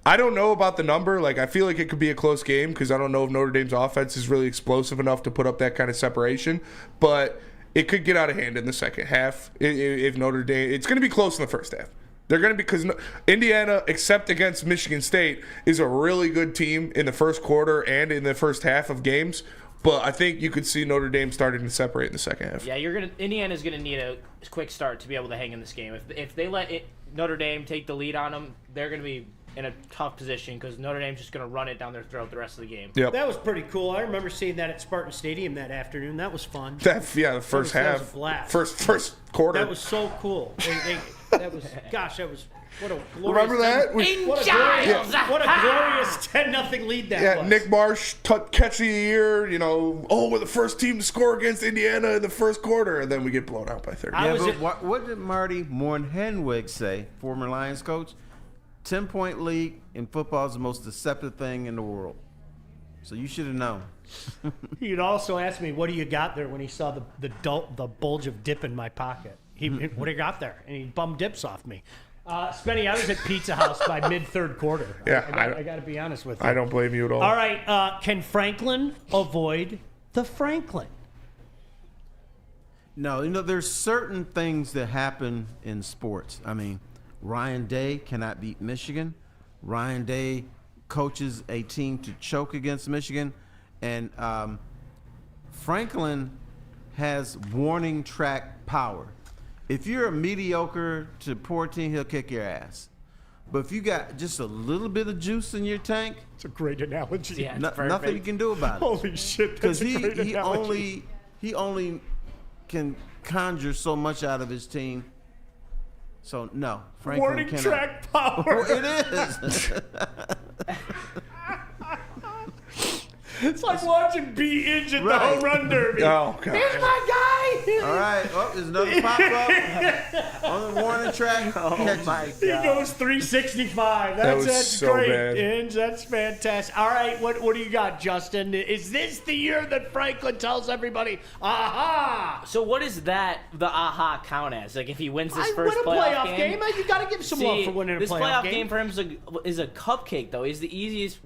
I don't know about the number. I feel like it could be a close game because I don't know if Notre Dame's offense is really explosive enough to put up that kind of separation. But it could get out of hand in the second half if Notre Dame – it's going to be close in the first half. They're going to be – because Indiana, except against Michigan State, is a really good team in the first quarter and in the first half of games. But I think you could see Notre Dame starting to separate in the second half. Yeah, Indiana's going to need a quick start to be able to hang in this game. If they let Notre Dame take the lead on them, they're going to be – in a tough position because Notre Dame's just going to run it down their throat the rest of the game. Yep. That was pretty cool. I remember seeing that at Spartan Stadium that afternoon. That was fun. The first half. That was a blast. First quarter. That was so cool. That was what a glorious. Remember that? What a glorious 10-0 lead that was. Nick Marsh catch of the year. We're the first team to score against Indiana in the first quarter, and then we get blown out by 30. What did Marty Mornhenweg say, former Lions coach? 10-point lead in football is the most deceptive thing in the world. So you should have known. He'd also ask me, what do you got there, when he saw the bulge of dip in my pocket. What do you got there? And he bum dips off me. Spenny, I was at Pizza House by mid-third quarter. Yeah, I got to be honest with you. I don't blame you at all. All right, can Franklin avoid the Franklin? No, there's certain things that happen in sports. I mean, Ryan Day cannot beat Michigan. Ryan Day coaches a team to choke against Michigan. And Franklin has warning track power. If you're a mediocre to poor team, he'll kick your ass. But if you got just a little bit of juice in your tank, It's a great analogy. Yeah, it's nothing perfect. you can do about it. Holy shit, Because that's a great analogy. he only can conjure so much out of his team. So no, Franklin Warning cannot. track power. Well, it is. It's like watching B-Inch at the Right. home run derby. Oh, God. Here's my guy. All right. Oh, there's another pop up on the warning track. Oh my He goes 365. That's was so great. bad. Inge, that's fantastic. All right, what do you got, Justin? Is this the year that Franklin tells everybody, aha? So what does the aha count as? Like if he wins this I first win a playoff game? game. You got to give some love for winning a this playoff game. for him is a cupcake, though. He's the easiest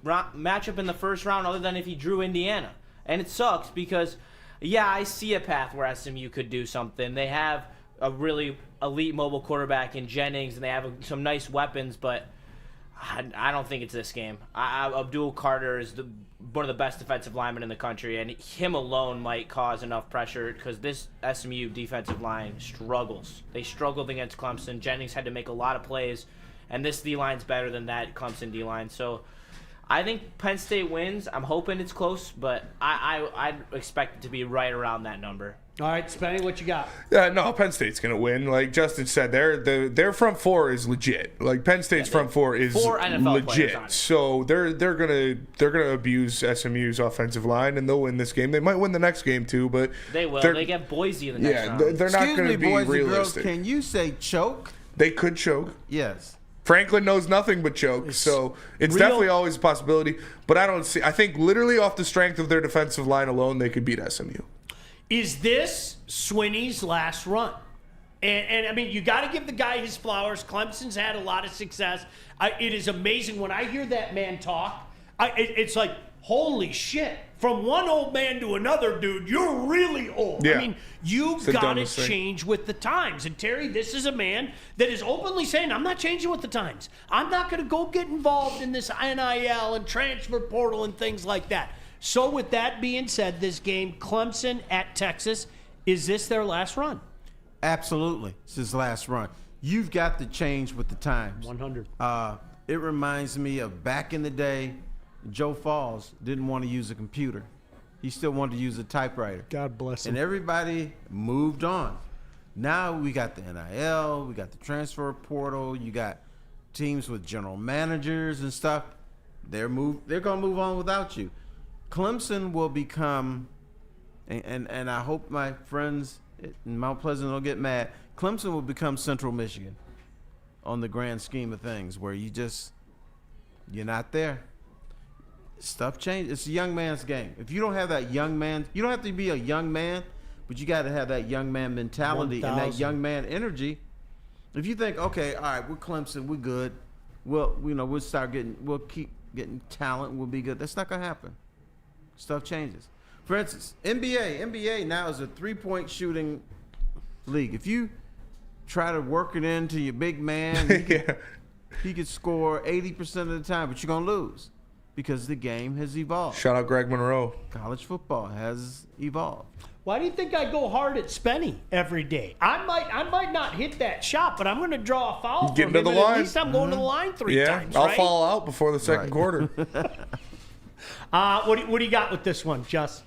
matchup in the first round, other than if he drew Indiana. And it sucks because, yeah, I see a path where SMU could do something. They have a really elite mobile quarterback in Jennings, and they have some nice weapons, but I don't think it's this game. Abdul Carter is one of the best defensive linemen in the country, and him alone might cause enough pressure because this SMU defensive line struggles. They struggled against Clemson. Jennings had to make a lot of plays, and this D-line's better than that Clemson D-line. So I think Penn State wins. I'm hoping it's close, but I'd expect it to be right around that number. All right, Spenny, what you got? No, Penn State's gonna win. Like Justin said, their front four is legit. Like Penn State's front four is 4 NFL players legit. on it. So they're gonna abuse SMU's offensive line and they'll win this game. They might win the next game too, but They will. They get Boise in the next round. they're not Excuse gonna me, be boys and girls. realistic. Can you say choke? They could choke. Yes. Franklin knows nothing but choke, so it's real- definitely always a possibility. But I don't see. I think literally off the strength of their defensive line alone, they could beat SMU. Is this Swinney's last run? And I mean, you got to give the guy his flowers. Clemson's had a lot of success. It is amazing when I hear that man talk. It's like, holy shit. From one old man to another, dude, you're really old. Yeah. I mean, you've the got to dumbest thing. change with the times. And Terry, this is a man that is openly saying, I'm not changing with the times. I'm not going to go get involved in this NIL and transfer portal and things like that. So with that being said, this game, Clemson at Texas, is this their last run? Absolutely. It's his last run. You've got to change with the times. 100. It reminds me of back in the day, Joe Falls didn't want to use a computer. He still wanted to use a typewriter. God bless him. And everybody moved on. Now we got the NIL, we got the transfer portal, you got teams with general managers and stuff. They're going to move on without you. Clemson will become, and I hope my friends in Mount Pleasant don't get mad, Clemson will become Central Michigan on the grand scheme of things, where you're not there. Stuff changes. It's a young man's game. If you don't have that young man, you don't have to be a young man, but you got to have that young man mentality and that 1,000. young man energy. If you think, okay, all right, we're Clemson, we're good. We'll keep getting talent, we'll be good. That's not gonna happen. Stuff changes. For instance, NBA now is a 3-point shooting league. If you try to work it into your big man, he could score 80% of the time, but you're gonna lose because the game has evolved. Shout out Greg Monroe. College football has evolved. Why do you think I go hard at Spenny every day? I might not hit that shot, but I'm going to draw a foul Get from to him, the and line. at least I'm going to the line three times, I'll right? fall out before the second quarter. What do you got with this one, Just?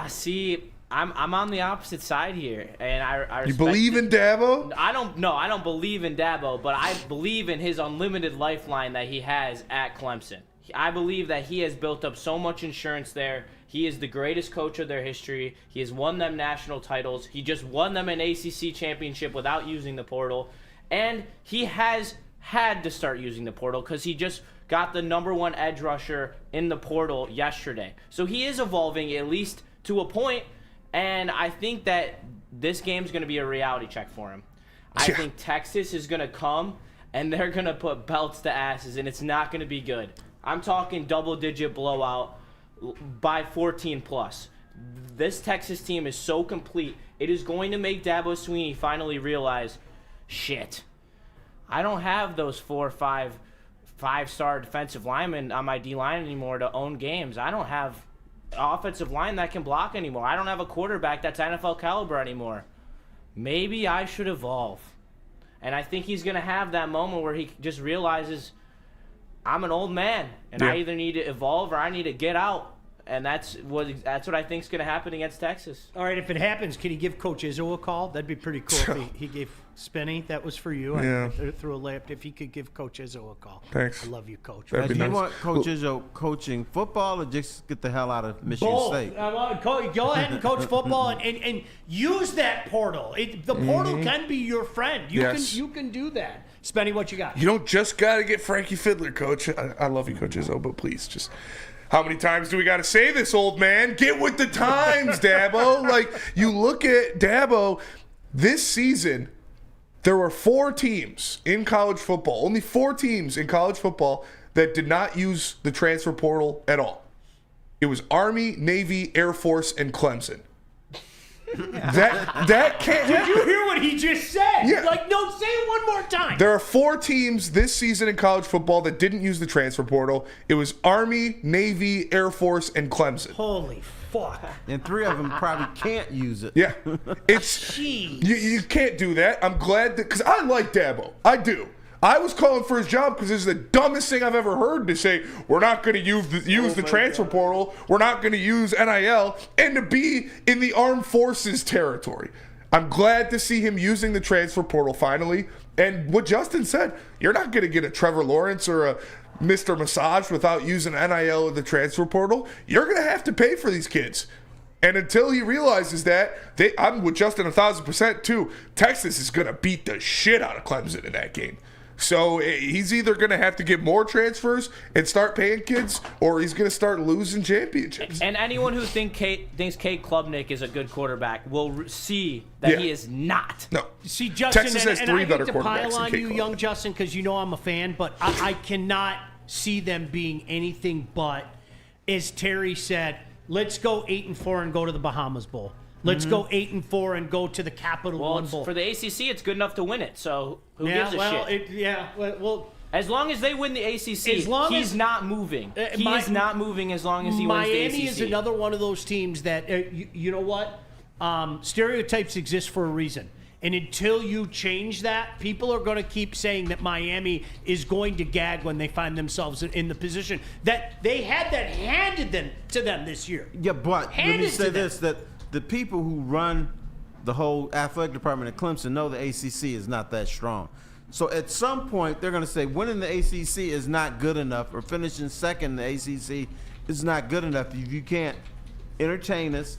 See, I'm on the opposite side here, and I You respect believe in Dabo? I don't believe in Dabo, but I believe in his unlimited lifeline that he has at Clemson. I believe that he has built up so much insurance there. He is the greatest coach of their history. He has won them national titles. He just won them an ACC championship without using the portal. And he has had to start using the portal because he just got the #1 edge rusher in the portal yesterday. So he is evolving, at least to a point, and I think that this game's going to be a reality check for him. I think Texas is going to come, and they're going to put belts to asses, and it's not going to be good. I'm talking double-digit blowout by 14 plus. This Texas team is so complete. it is going to make Dabo Swinney finally realize, shit, I don't have those 4 or 5-star defensive linemen on my D-line anymore to own games. I don't have an offensive line that can block anymore. I don't have a quarterback that's NFL caliber anymore. Maybe I should evolve. And I think he's going to have that moment where he just realizes, I'm an old man, and I either need to evolve or I need to get out. And that's what I think is going to happen against Texas. All right, if it happens, can he give Coach Izzo a call? That'd be pretty cool if he gave Spenny. That was for you. I threw a layup. If he could give Coach Izzo a call. Thanks. I love you, Coach. That'd be Do you nice. want Coach Izzo coaching football or just get the hell out of Michigan Both. State? I want to go ahead and coach football and use that portal. The portal can be your friend. You can do that. Spenny, what you got? You don't just got to get Frankie Fiddler, Coach. I love you, Coach Izzo, but please just... How many times do we got to say this, old man? Get with the times, Dabo. Like, you look at Dabo, this season, there were 4 teams in college football, only 4 teams in college football that did not use the transfer portal at all. It was Army, Navy, Air Force, and Clemson. That can't Did you hear what he just said? Yeah. Like, no, say it one more time. There are 4 teams this season in college football that didn't use the transfer portal. It was Army, Navy, Air Force, and Clemson. Holy fuck. And 3 of them probably can't use it. Yeah. It's you can't do that. I'm glad that, because I like Dabo. I do. I was calling for his job because this is the dumbest thing I've ever heard, to say we're not going to use the transfer portal, we're not going to use NIL, and to be in the armed forces territory. I'm glad to see him using the transfer portal finally. And what Justin said, you're not going to get a Trevor Lawrence or a Mr. Massage without using NIL or the transfer portal. You're going to have to pay for these kids. And until he realizes that, I'm with Justin 1,000% too. Texas is going to beat the shit out of Clemson in that game. So he's either going to have to get more transfers and start paying kids, or he's going to start losing championships. And anyone who thinks Cade Klubnik is a good quarterback will see that he is not. No. See, Justin, Texas has and 3 I hate better to quarterbacks pile than on Cade you, Klubnik. young Justin, because you know I'm a fan, but I cannot see them being anything but, as Terry said, let's go 8-4 and go to the Bahamas Bowl. Let's go 8-4 and go to the Capital One Bowl. For the ACC, it's good enough to win it. So who gives a shit? As long as they win the ACC, he's not moving. He is not moving as long as he wins the ACC. Miami is another one of those teams that, you know what? Stereotypes exist for a reason. And until you change that, people are going to keep saying that Miami is going to gag when they find themselves in the position that they had that handed to them this year. Yeah, but let me say this, that the people who run the whole athletic department at Clemson know the ACC is not that strong. So at some point, they're going to say winning the ACC is not good enough, or finishing second in the ACC is not good enough if you can't entertain us,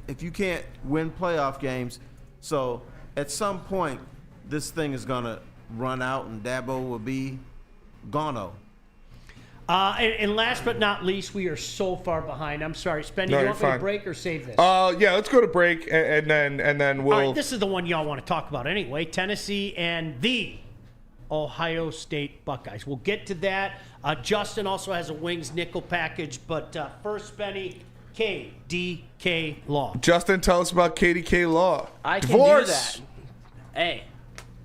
if you can't win playoff games. So at some point, this thing is going to run out and Dabo will be gone-o. And last but not least, we are so far behind. I'm sorry, Spenny, No, you you're want me to fine. break or save this? Yeah, let's go to break, and then we'll... All right, this is the one y'all want to talk about anyway. Tennessee and the Ohio State Buckeyes. We'll get to that. Justin also has a Wings nickel package, but first, Spenny, KDK Law. Justin, tell us about KDK Law. I can Divorce. do that. Hey,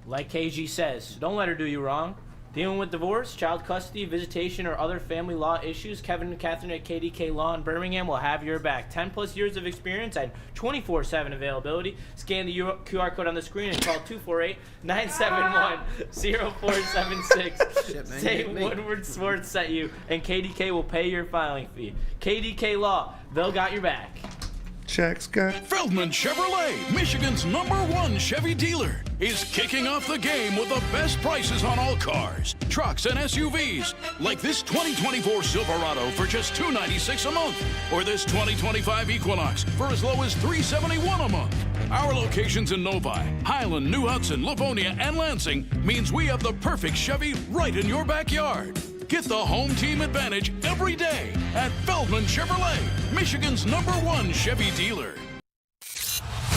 like KG says, don't let her do you wrong. Dealing with divorce, child custody, visitation, or other family law issues, Kevin and Catherine at KDK Law in Birmingham will have your back. 10+ years of experience and 24/7 availability. Scan the QR code on the screen and call 248-971-0476. Say Woodward Sports sent you, and KDK will pay your filing fee. KDK Law, they'll got your back. Checks got... Feldman Chevrolet, Michigan's #1 Chevy dealer, is kicking off the game with the best prices on all cars, trucks, and SUVs, like this 2024 Silverado for just $296 a month, or this 2025 Equinox for as low as $371 a month. Our locations in Novi, Highland, New Hudson, Livonia, and Lansing means we have the perfect Chevy right in your backyard. Get the home team advantage every day at Feldman Chevrolet, Michigan's #1 Chevy dealer.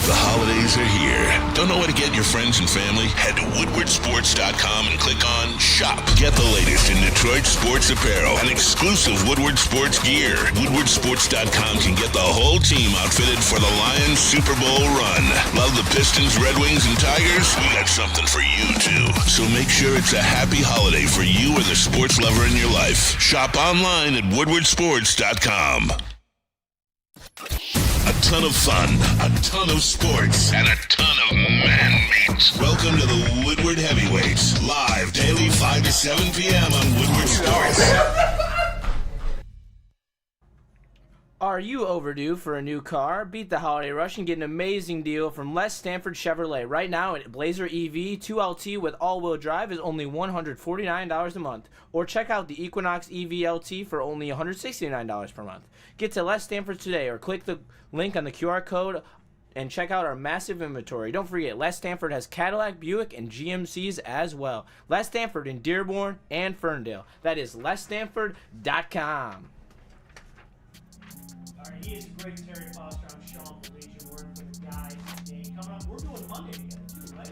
The holidays are here. Don't know where to get your friends and family? Head to woodwardsports.com and click on Shop. Get the latest in Detroit sports apparel and exclusive Woodward sports gear. Woodwardsports.com can get the whole team outfitted for the Lions Super Bowl run. Love the Pistons, Red Wings, and Tigers? We got something for you, too. So make sure it's a happy holiday for you or the sports lover in your life. Shop online at woodwardsports.com. A ton of fun, a ton of sports, and a ton of man meat. Welcome to the Woodward Heavyweights, live daily 5 to 7 p.m. on Woodward Sports. Are you overdue for a new car? Beat the holiday rush and get an amazing deal from Les Stanford Chevrolet. Right now, a Blazer EV 2LT with all-wheel drive is only $149 a month. Or check out the Equinox EV LT for only $169 per month. Get to Les Stanford today or click the link on the QR code and check out our massive inventory. Don't forget, Les Stanford has Cadillac, Buick, and GMCs as well. Les Stanford in Dearborn and Ferndale. That is lesstanford.com. He is a great Terry Foster. I'm Sean Felicia, working with the guys today. Coming up, we're doing Monday together too, right?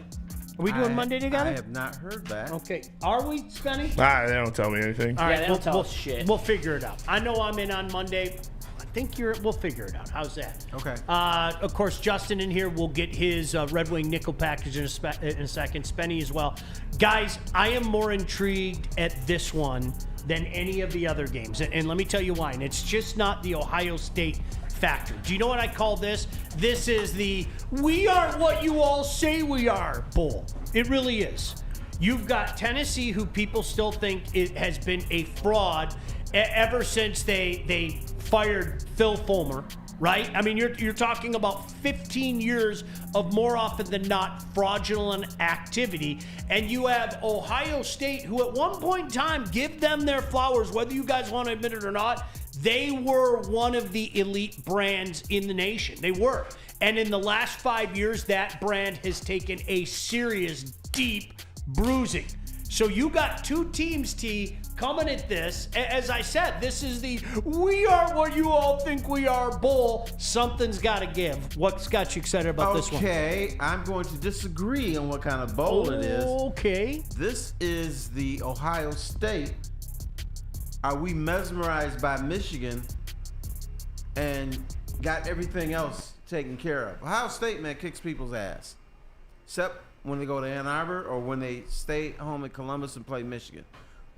Are we doing Monday together? I have not heard that. Okay. Are we, Spenny? They don't tell me anything. All right, they don't tell us shit. We'll figure it out. I know I'm in on Monday. I think we'll figure it out. How's that? Okay. Of course, Justin in here will get his Red Wing nickel package in a second. Spenny as well. Guys, I am more intrigued at this one than any of the other games. And let me tell you why. And it's just not the Ohio State factor. Do you know what I call this? This is the "we aren't what you all say we are" bowl. It really is. You've got Tennessee, who people still think it has been a fraud ever since they fired Phil Fulmer, right? I mean, you're talking about 15 years of more often than not fraudulent activity. And you have Ohio State, who at one point in time, give them their flowers, whether you guys want to admit it or not, they were one of the elite brands in the nation. They were. And in the last 5 years, that brand has taken a serious, deep bruising. So you got two teams, T, coming at this. As I said, this is the "we are what you all think we are" bowl. Something's got to give. What's got you excited about this one? Okay, I'm going to disagree on what kind of bowl it is. Okay. This is the Ohio State. Are we mesmerized by Michigan and got everything else taken care of? Ohio State, man, kicks people's ass. Except when they go to Ann Arbor or when they stay home in Columbus and play Michigan.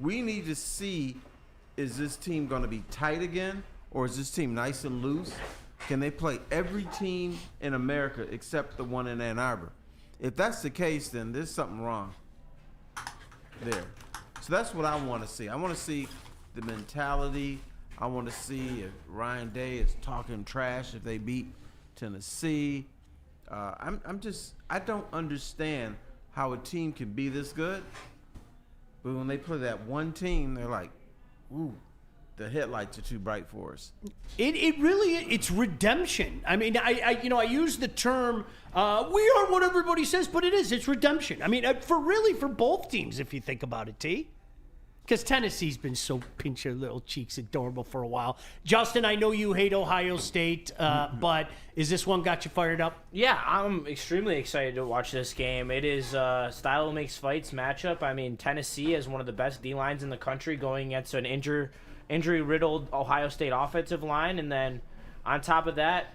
We need to see, is this team going to be tight again, or is this team nice and loose? Can they play every team in America except the one in Ann Arbor? If that's the case, then there's something wrong there. So that's what I want to see. I want to see the mentality. I want to see if Ryan Day is talking trash if they beat Tennessee. I don't understand how a team can be this good, but when they play that one team, they're like, ooh, the headlights are too bright for us. It really, it's redemption. I mean, I use the term, we are what everybody says, but it's redemption. I mean, for both teams, if you think about it, T. Because Tennessee's been so pinch your little cheeks adorable for a while. Justin, I know you hate Ohio State, but is this one got you fired up? Yeah, I'm extremely excited to watch this game. It is style makes fights matchup. I mean, Tennessee is one of the best D-lines in the country going against an injury-riddled Ohio State offensive line. And then on top of that,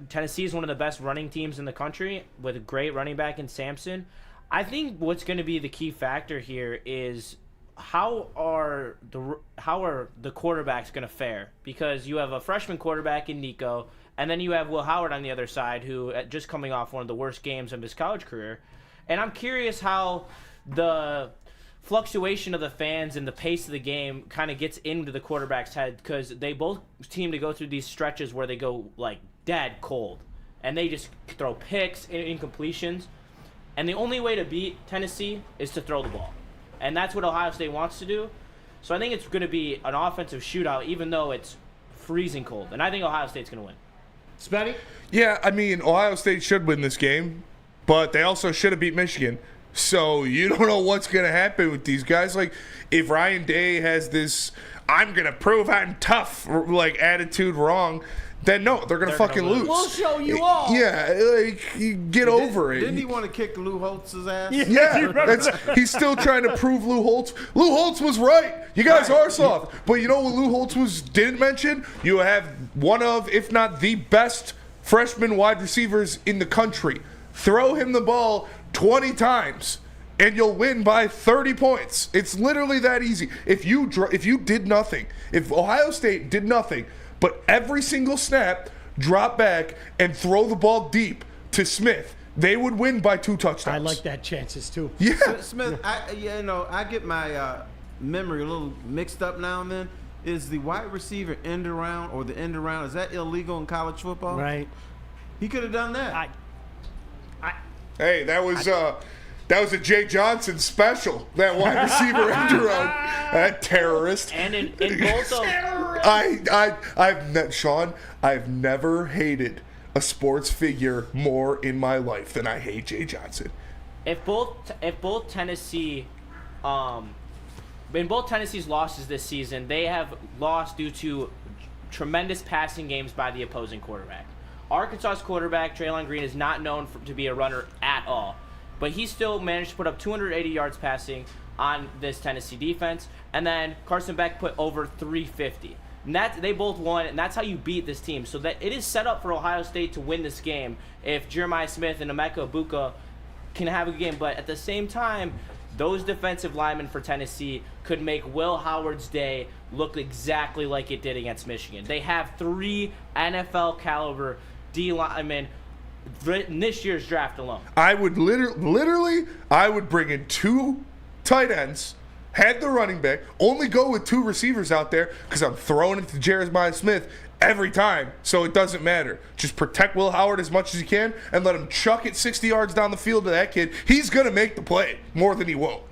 Tennessee is one of the best running teams in the country with a great running back in Sampson. I think what's going to be the key factor here is how are the quarterbacks going to fare? Because you have a freshman quarterback in Nico, and then you have Will Howard on the other side, who just coming off one of the worst games of his college career. And I'm curious how the fluctuation of the fans and the pace of the game kind of gets into the quarterback's head, because they both seem to go through these stretches where they go like dead cold, and they just throw picks and incompletions. And the only way to beat Tennessee is to throw the ball. And that's what Ohio State wants to do. So I think it's going to be an offensive shootout, even though it's freezing cold. And I think Ohio State's going to win. Spenny? Yeah, I mean, Ohio State should win this game, but they also should have beat Michigan. So you don't know what's going to happen with these guys. Like, if Ryan Day has this "I'm going to prove I'm tough" like attitude wrong, then no, they're gonna fucking lose. We'll show you all. Yeah, like, you get over it. Didn't he want to kick Lou Holtz's ass? Yeah, he's still trying to prove Lou Holtz. Lou Holtz was right. You guys are soft. But you know what Lou Holtz didn't mention? You have one of, if not the best freshman wide receivers in the country. Throw him the ball 20 times, and you'll win by 30 points. It's literally that easy. If you did nothing, if Ohio State did nothing, but every single snap, drop back and throw the ball deep to Smith, they would win by 2 touchdowns. I like that chances too. Yeah. Smith, I get my memory a little mixed up now and then. Is the wide receiver end around or the end around, is that illegal in college football? Right. He could have done that. Hey, that was a Jay Johnson special. That wide receiver end around. That terrorist. And in both of I've never hated a sports figure more in my life than I hate Jay Johnson. if both Tennessee, in both Tennessee's losses this season, they have lost due to tremendous passing games by the opposing quarterback. Arkansas's quarterback, Traylon Green, is not known to be a runner at all. But he still managed to put up 280 yards passing on this Tennessee defense. And then Carson Beck put over 350. And they both won, and that's how you beat this team. So that it is set up for Ohio State to win this game if Jeremiah Smith and Emeka Egbuka can have a game. But at the same time, those defensive linemen for Tennessee could make Will Howard's day look exactly like it did against Michigan. They have 3 NFL caliber D linemen in this year's draft alone. I would literally I would bring in 2 tight ends, had the running back, only go with 2 receivers out there because I'm throwing it to Jeremiah Smith every time, so it doesn't matter. Just protect Will Howard as much as you can and let him chuck it 60 yards down the field to that kid. He's going to make the play more than he won't.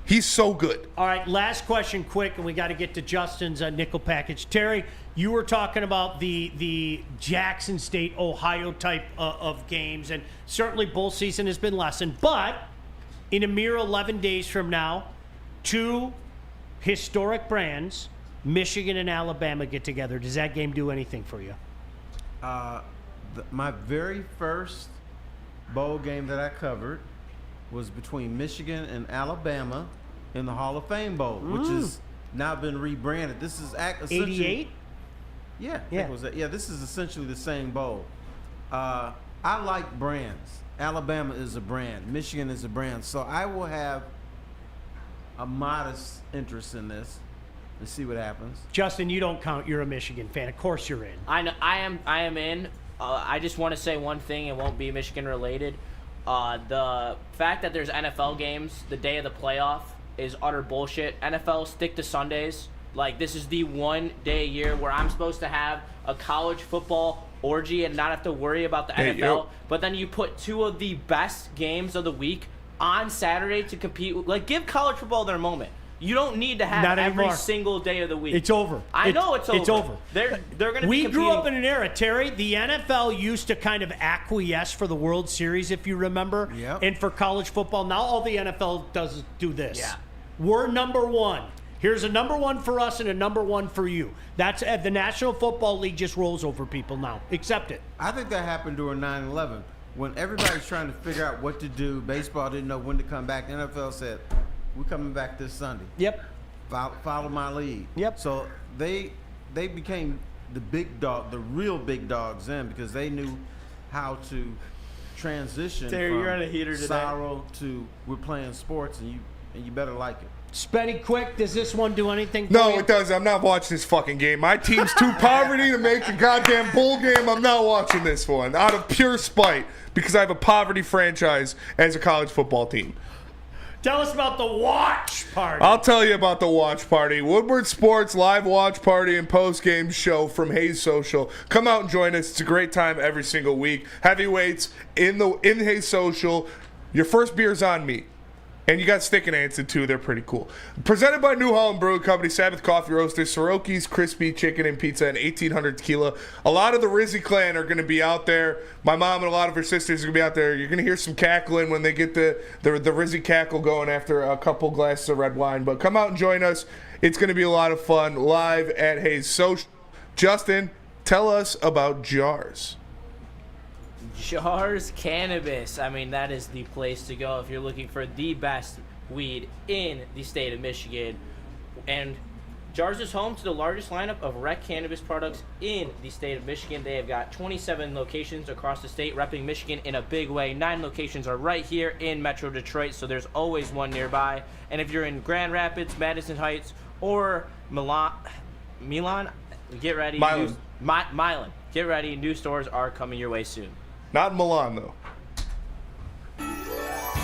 He's so good. All right, last question quick, and we got to get to Justin's nickel package. Terry, you were talking about the Jackson State, Ohio type of games, and certainly bowl season has been lessened. But in a mere 11 days from now, 2 historic brands, Michigan and Alabama, get together. Does that game do anything for you? My very first bowl game that I covered was between Michigan and Alabama in the Hall of Fame Bowl, which has now been rebranded. This is essentially 88? Yeah, I think it was that. Yeah, this is essentially the same bowl. I like brands. Alabama is a brand. Michigan is a brand. So I will have a modest interest in this and see what happens. Justin, you don't count. You're a Michigan fan. Of course you're in. I know. I am in. I just want to say one thing. It won't be Michigan related. The fact that there's NFL games the day of the playoff is utter bullshit. NFL, stick to Sundays. Like, this is the one day a year where I'm supposed to have a college football orgy and not have to worry about the NFL. But then you put 2 of the best games of the week on Saturday to compete. Like, give college football their moment. You don't need to have every single day of the week. It's over. I know it's over. It's over. They're going to be We competing. grew up in an era, Terry. The NFL used to kind of acquiesce for the World Series, if you remember. Yep. And for college football, now all the NFL does is do this. Yeah. We're number 1. Here's a number 1 for us and a number 1 for you. That's the National Football League just rolls over people now. Accept it. I think that happened during 9/11 when everybody's trying to figure out what to do. Baseball didn't know when to come back. The NFL said, "We're coming back this Sunday. Yep. Follow my lead." Yep. So they became the big dog, the real big dogs then, because they knew how to transition Terry, from you're on a heater today. sorrow to we're playing sports, and you better like it. Spenny, quick, does this one do anything for No, you? it doesn't. I'm not watching this fucking game. My team's too poverty to make the goddamn bowl game. I'm not watching this one out of pure spite because I have a poverty franchise as a college football team. Tell us about the watch party. I'll tell you about the watch party. Woodward Sports live watch party and post-game show from Hayes Social. Come out and join us. It's a great time every single week. Heavyweights in Hayes Social. Your first beer's on me. And you got Stick and Anson, too. They're pretty cool. Presented by New Holland Brewing Company, Sabbath Coffee Roasters, Soroki's Crispy Chicken and Pizza, and 1800 Tequila. A lot of the Rizzy clan are going to be out there. My mom and a lot of her sisters are going to be out there. You're going to hear some cackling when they get the Rizzy cackle going after a couple glasses of red wine. But come out and join us. It's going to be a lot of fun live at Hayes Social. Justin, tell us about Jars. Jars Cannabis. I mean, that is the place to go if you're looking for the best weed in the state of Michigan. And Jars is home to the largest lineup of rec cannabis products in the state of Michigan. They have got 27 locations across the state, repping Michigan in a big way. 9 locations are right here in Metro Detroit, so there's always one nearby. And if you're in Grand Rapids, Madison Heights, or Milan, get ready. Milan. Get ready. New stores are coming your way soon. Not in Milan, though.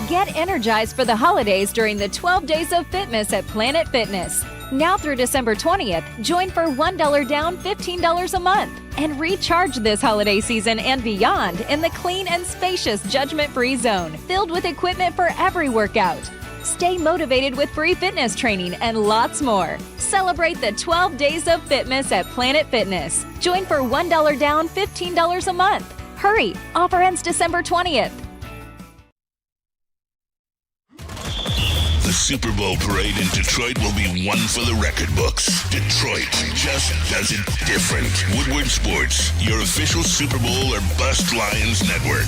Get energized for the holidays during the 12 Days of Fitness at Planet Fitness. Now through December 20th, join for $1 down, $15 a month. And recharge this holiday season and beyond in the clean and spacious judgment-free zone, filled with equipment for every workout. Stay motivated with free fitness training and lots more. Celebrate the 12 Days of Fitness at Planet Fitness. Join for $1 down, $15 a month. Hurry! Offer ends December 20th. The Super Bowl parade in Detroit will be one for the record books. Detroit just does it different. Woodward Sports, your official Super Bowl or Bust Lions network.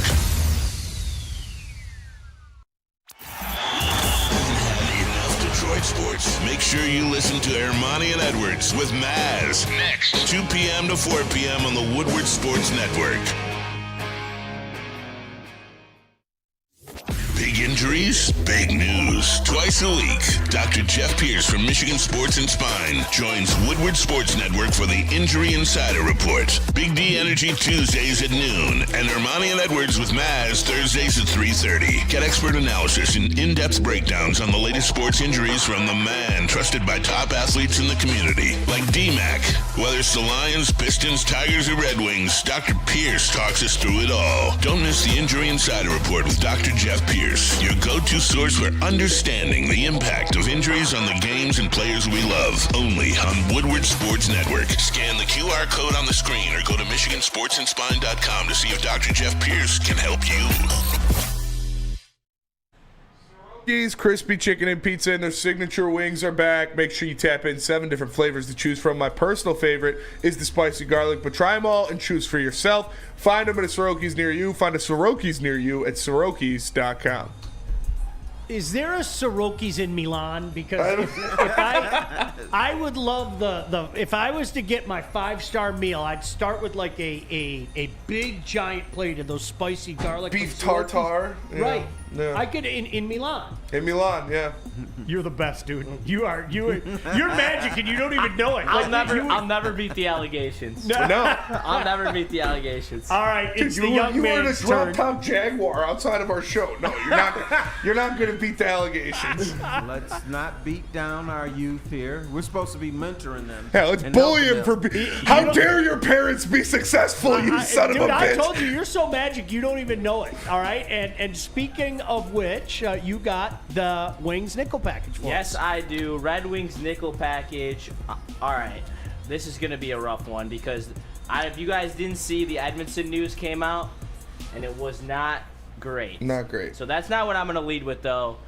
Enough Detroit sports. Make sure you listen to Ermanni and Edwards with Maz next, 2 p.m. to 4 p.m. on the Woodward Sports Network. Big injuries, big news. Twice a week, Dr. Jeff Pierce from Michigan Sports and Spine joins Woodward Sports Network for the Injury Insider Report. Big D Energy Tuesdays at noon, and Ermanni and Edwards with Maz Thursdays at 3:30. Get expert analysis and in-depth breakdowns on the latest sports injuries from the man trusted by top athletes in the community, like D-Mac. Whether it's the Lions, Pistons, Tigers, or Red Wings, Dr. Pierce talks us through it all. Don't miss the Injury Insider Report with Dr. Jeff Pierce, your go-to source for understanding the impact of injuries on the games and players we love. Only on Woodward Sports Network. Scan the QR code on the screen or go to MichiganSportsandSpine.com to see if Dr. Jeff Pierce can help you. Soroki's Crispy Chicken and Pizza and their signature wings are back. Make sure you tap in 7 different flavors to choose from. My personal favorite is the spicy garlic, but try them all and choose for yourself. Find them at a Soroki's near you. Find a Soroki's near you at Sorokis.com. Is there a Soroki's in Milan? Because if I would love the if I was to get my 5-star meal, I'd start with like a big giant plate of those spicy garlic Beef tartare. Yeah. Right. Yeah. I could in Milan. In Milan, yeah. You're the best, dude. You're magic, and you don't even know it. I'll never beat the allegations. No. I'll never beat the allegations. All right, it's Dude, the young you were in a man's turn. drop-top Jaguar outside of our show. No, you're not going to beat the allegations. Let's not beat down our youth here. We're supposed to be mentoring them. Yeah, let's and bully helping him them. How dare your parents be successful, you son of a bitch. I told you, you're so magic, you don't even know it. All right, and speaking of which, you got the Wings Nickel Package for us. Yes, I do. Red Wings Nickel Package. All right, this is going to be a rough one because if you guys didn't see, the Edmondson news came out, and it was not great. Not great. So that's not what I'm going to lead with, though.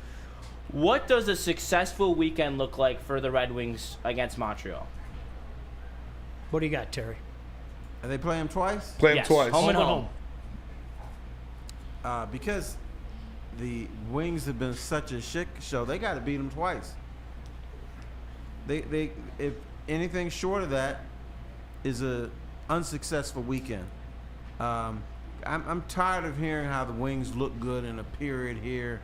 What does a successful weekend look like for the Red Wings against Montreal? What do you got, Terry? Are they playing twice? Play him Yes, twice. home and home. Because the Wings have been such a shit show, they got to beat them twice. They if anything short of that is a unsuccessful weekend. I'm tired of hearing how the Wings look good in a period here,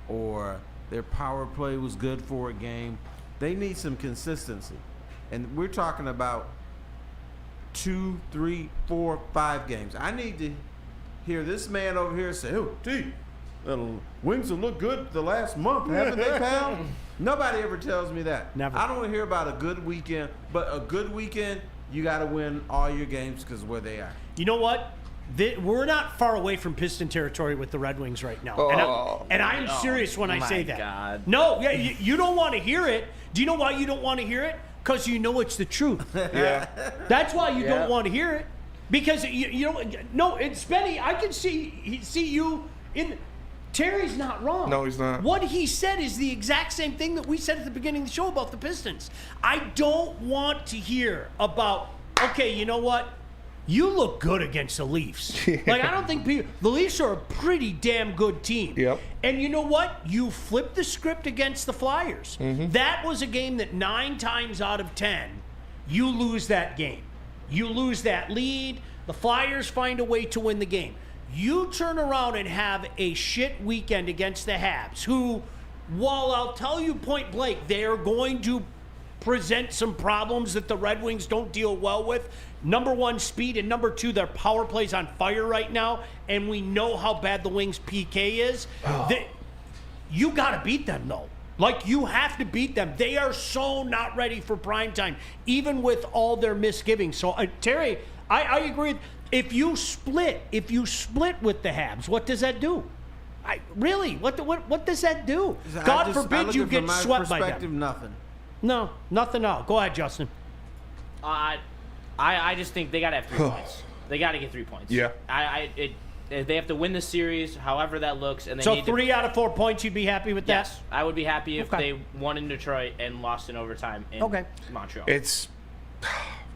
or their power play was good for a game. They need some consistency, and we're talking about 2, 3, 4, 5 games. I need to hear this man over here say, "Oh, T, the Wings will look good the last month, haven't they, pal?" Nobody ever tells me that. Never. I don't want to hear about a good weekend, but a good weekend, you got to win all your games because of where they are. You know what? We're not far away from Piston territory with the Red Wings right now. And I'm serious when I say that. God. No, yeah, you don't want to hear it. Do you know why you don't want to hear it? Because you know it's the truth. Yeah. That's why you don't want to hear it. Because, you know, no, it's Spenny, I can see you in... Terry's not wrong. No, he's not. What he said is the exact same thing that we said at the beginning of the show about the Pistons. I don't want to hear about, okay, you know what? you look good against the Leafs. Like, I don't think the Leafs are a pretty damn good team. Yep. And you know what? You flip the script against the Flyers. That was a game that 9 times out of 10, you lose that game. You lose that lead. The Flyers find a way to win the game. You turn around and have a shit weekend against the Habs, who, while I'll tell you point blank, they are going to present some problems that the Red Wings don't deal well with. Number one, speed, and number two, their power play's on fire right now, and we know how bad the Wings' PK is. You got to beat them, though. Like, you have to beat them. They are so not ready for primetime, even with all their misgivings. So, Terry, I agree. If you split with the Habs, what does that do? What does that do? God forbid you get swept by them. Nothing. No, nothing else. Go ahead, Justin. I just think they got to have 3 points. They got to get 3 points. Yeah. They have to win the series, however that looks, and they so need 3 out of 4 points. You'd be happy with that? Yes, I would be happy if they won in Detroit and lost in overtime in Montreal.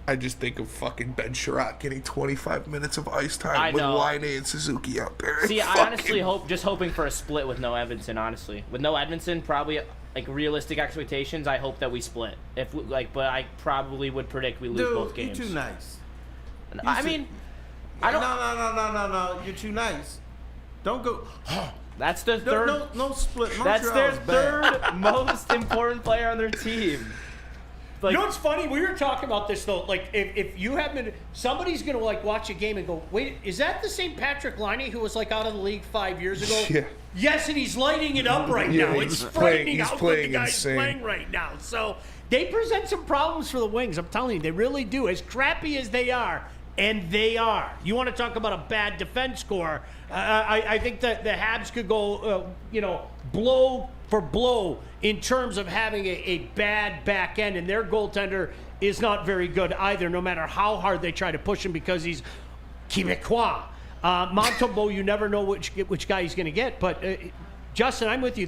I just think of fucking Ben Sherratt getting 25 minutes of ice time with Laine and Suzuki out there. See, I honestly hoping for a split with no Edmondson. Honestly, with no Edmondson, probably like realistic expectations. I hope that we split. But I probably would predict we lose both games. You're too nice. I don't. No. You're too nice. Don't go. That's the third. No split. That's their Montreal's third most important player on their team. Like, you know what's funny? We were talking about this, though. Like, if you haven't, somebody's going to, like, watch a game and go, wait, is that the same Patrick Laine who was, like, out of the league 5 years ago? Yeah. Yes, and he's lighting it up right now. It's frightening how good the guy's playing right now. So they present some problems for the Wings. I'm telling you, they really do. As crappy as they are, and they are. You want to talk about a bad defense score? I think that the Habs could go, blow for blow in terms of having a bad back end, and their goaltender is not very good either, no matter how hard they try to push him because he's Quebecois. Montembeault, you never know which guy he's going to get. But, Justin, I'm with you.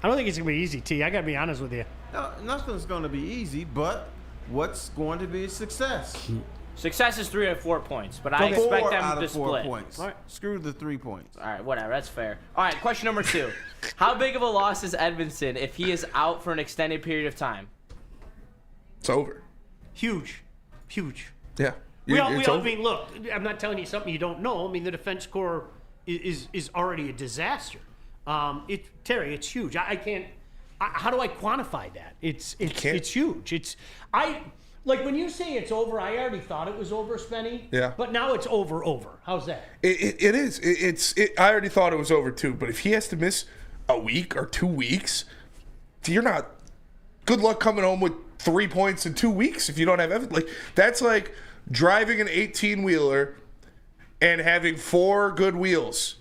I don't think it's going to be easy, T. I got to be honest with you. No, nothing's going to be easy, but what's going to be a success? Success is 3 out of 4 points, but I expect them to split. Points. All right. Screw the 3 points. All right, whatever. That's fair. All right, question number 2. How big of a loss is Edmondson if he is out for an extended period of time? It's over. Huge. Yeah. I mean, look, I'm not telling you something you don't know. I mean, the defense core is already a disaster. Terry, it's huge. I can't. How do I quantify that? It's huge. Like, when you say it's over, I already thought it was over, Spenny. Yeah. But now it's over. How's that? It is. I already thought it was over, too. But if he has to miss a week or 2 weeks, you're not... Good luck coming home with 3 points in 2 weeks if you don't have everything. Like, that's like driving an 18-wheeler and having 4 good wheels